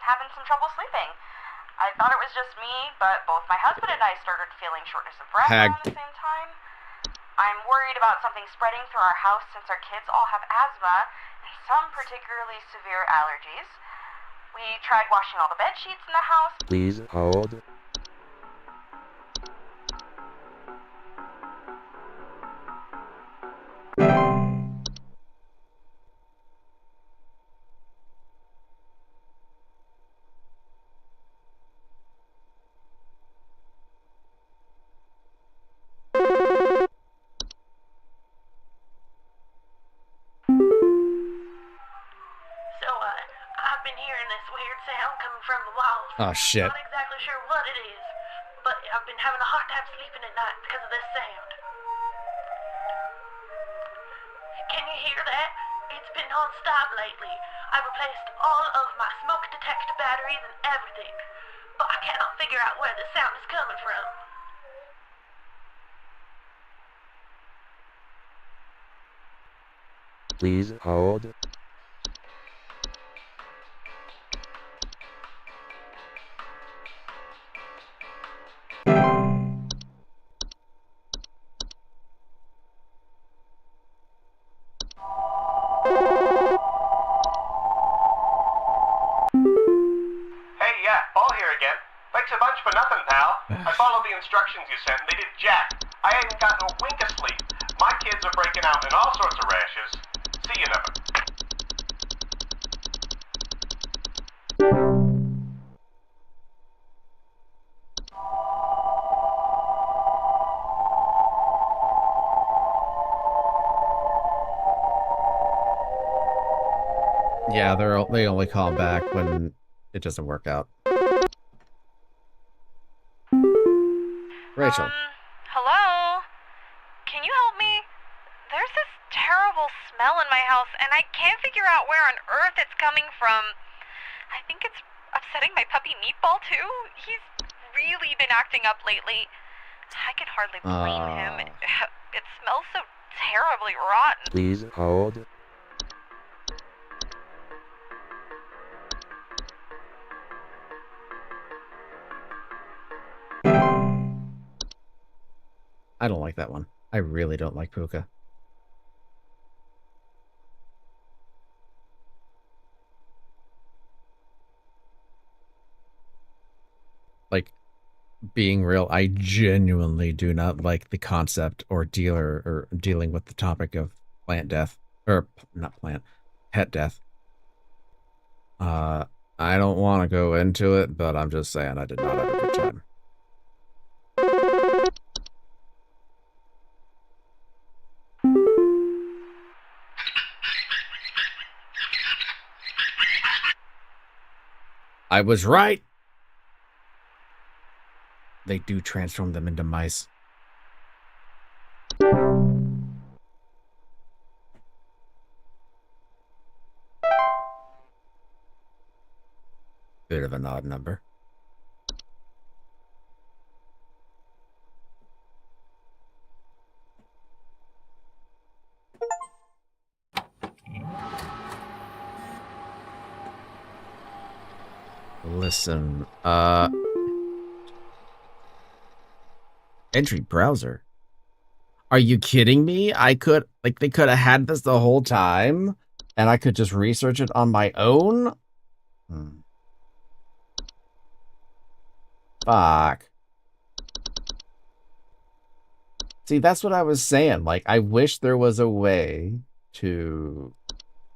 having some trouble sleeping. I thought it was just me, but both my husband and I started feeling shortness of breath around the same time. I'm worried about something spreading through our house since our kids all have asthma and some particularly severe allergies. We tried washing all the bed sheets in the house. Please hold. So, I've been hearing this weird sound coming from the walls. Oh, shit. Not exactly sure what it is, but I've been having a hard time sleeping at night because of this sound. Can you hear that? It's been non-stop lately. I've replaced all of my smoke detector batteries and everything, but I cannot figure out where the sound is coming from. Please hold. Hey, yeah, Paul here again. Thanks a bunch for nothing, pal. I followed the instructions you sent and they did jack. I ain't gotten a wink of sleep. My kids are breaking out in all sorts of rashes. See you never. Yeah, they only call back when it doesn't work out. Rachel. Hello? Can you help me? There's this terrible terrible smell in my house, and I can't figure out where on earth it's coming from. I think it's upsetting my puppy Meatball, too. He's really been acting up lately. I can hardly blame him. It smells so terribly rotten. Please hold. I don't like that one. I really don't like Puka. Like, being real, I genuinely do not like the concept or dealing with the topic of plant death. Or, not plant, pet death. I don't want to go into it, but I'm just saying I did not have a good time. I was right. They do transform them into mice. Bit of an odd number. Listen, entry browser. Are you kidding me? They could have had this the whole time, and I could just research it on my own? Fuck. See, that's what I was saying. Like, I wish there was a way to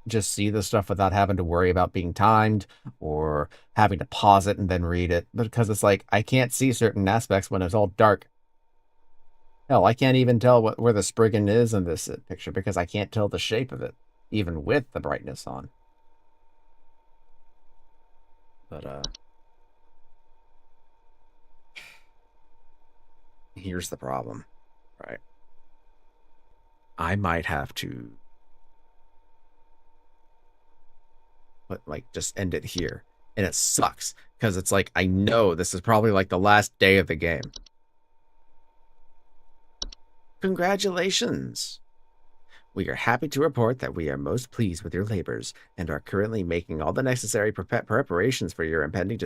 just see the stuff without having to worry about being timed or having to pause it and then read it, because it's like I can't see certain aspects when it's all dark. Hell, I can't even tell where the Spriggan is in this picture because I can't tell the shape of it, even with the brightness on. But here's the problem, right? I might have to just end it here. And it sucks because it's like I know this is probably like the last day of the game. Congratulations! We are happy to report that we are most pleased with your labors and are currently making all the necessary preparations for your impending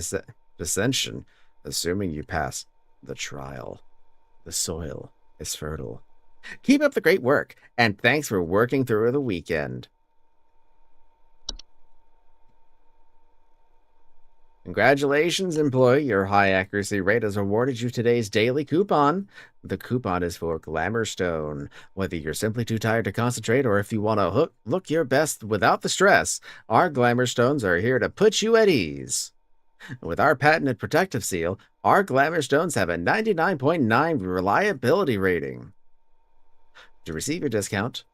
dissension, assuming you pass the trial. The soil is fertile. Keep up the great work, and thanks for working through the weekend. Congratulations, employee. Your high accuracy rate has awarded you today's daily coupon. The coupon is for Glamour Stone. Whether you're simply too tired to concentrate or if you want to look your best without the stress, our Glamour Stones are here to put you at ease. With our patented protective seal, our Glamour Stones have a 99.9 reliability rating. To receive your discount,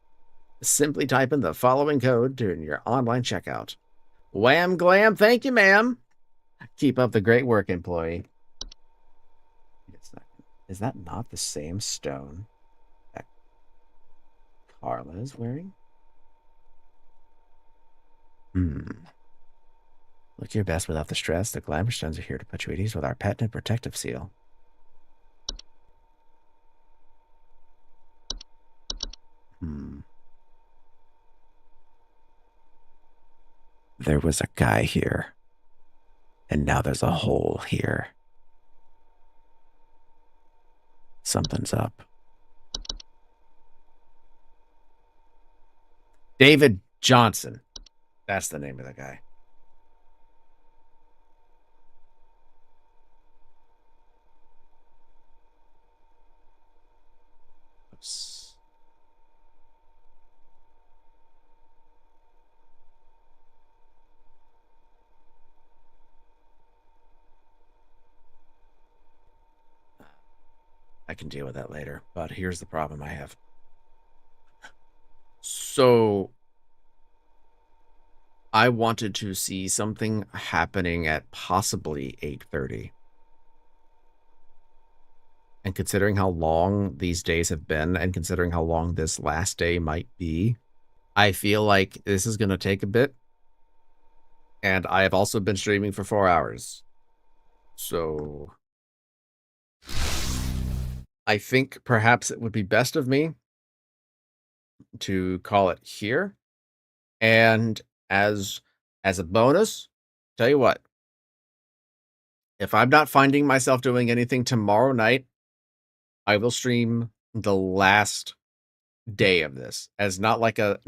simply type in the following code during your online checkout. Wham glam, thank you, ma'am. Keep up the great work, employee. Is that not the same stone that Carla is wearing? Look your best without the stress. The Glamour Stones are here to put you at ease with our patented protective seal. There was a guy here. And now there's a hole here. Something's up. David Johnson. That's the name of the guy. Oops. I can deal with that later, but here's the problem I have. So, I wanted to see something happening at possibly 8:30. And considering how long these days have been, and considering how long this last day might be, I feel like this is going to take a bit. And I have also been streaming for 4 hours. So I think perhaps it would be best of me to call it here. And as a bonus, tell you what, if I'm not finding myself doing anything tomorrow night, I will stream the last day of this as not like a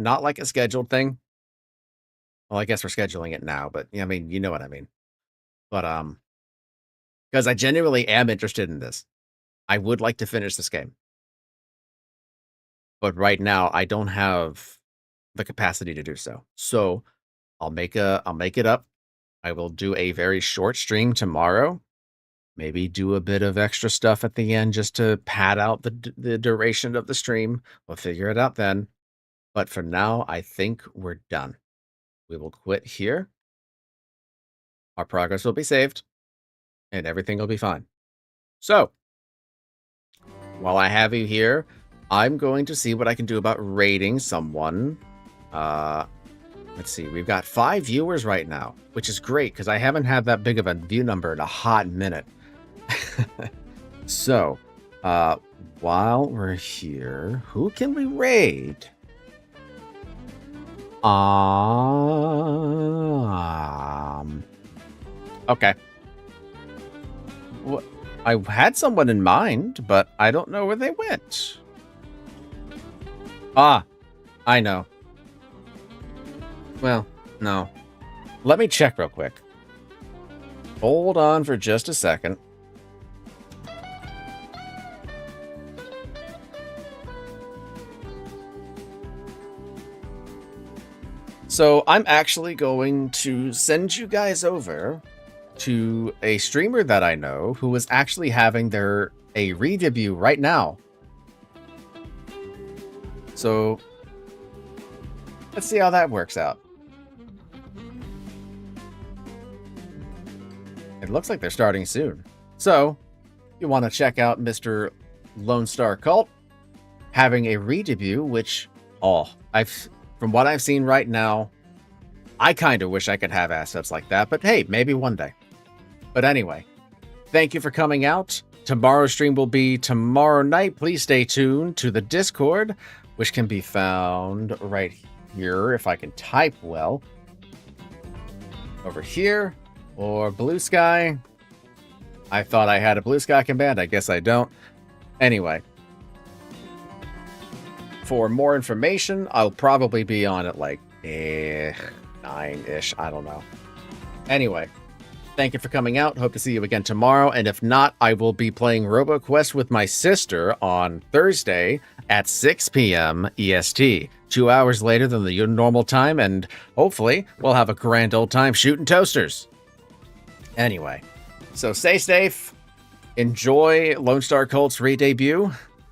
scheduled thing. Well, I guess we're scheduling it now, but I mean, you know what I mean. But because I genuinely am interested in this. I would like to finish this game. But right now I don't have the capacity to do so. So I'll make it up. I will do a very short stream tomorrow. Maybe do a bit of extra stuff at the end just to pad out the duration of the stream. We'll figure it out then. But for now, I think we're done. We will quit here. Our progress will be saved. And everything will be fine. So, while I have you here, I'm going to see what I can do about rating someone. Let's see. We've got 5 viewers right now, which is great because I haven't had that big of a view number in a hot minute. So, while we're here, who can we raid? Okay. What? I had someone in mind, but I don't know where they went. Ah, I know. Well, no. Let me check real quick. Hold on for just a second. So I'm actually going to send you guys over to a streamer that I know who is actually having a re-debut right now. So let's see how that works out. It looks like they're starting soon. So you want to check out Mr. Lone Star Cult having a re-debut, which from what I've seen right now, I kind of wish I could have assets like that, but hey, maybe one day. But anyway, thank you for coming out. Tomorrow's stream will be tomorrow night. Please stay tuned to the Discord, which can be found right here, if I can type well. Over here, or BlueSky. I thought I had a BlueSky command. I guess I don't. Anyway, for more information, I'll probably be on at like 9-ish. I don't know. Anyway, thank you for coming out. Hope to see you again tomorrow. And if not, I will be playing RoboQuest with my sister on Thursday at 6 p.m. EST. 2 hours later than the normal time. And hopefully we'll have a grand old time shooting toasters. Anyway, so stay safe. Enjoy Lone Star Cult's re-debut.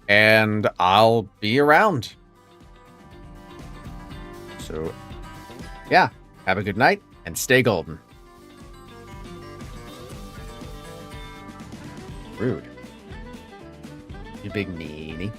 And I'll be around. So, yeah. Have a good night and stay golden. Rude. You big meanie.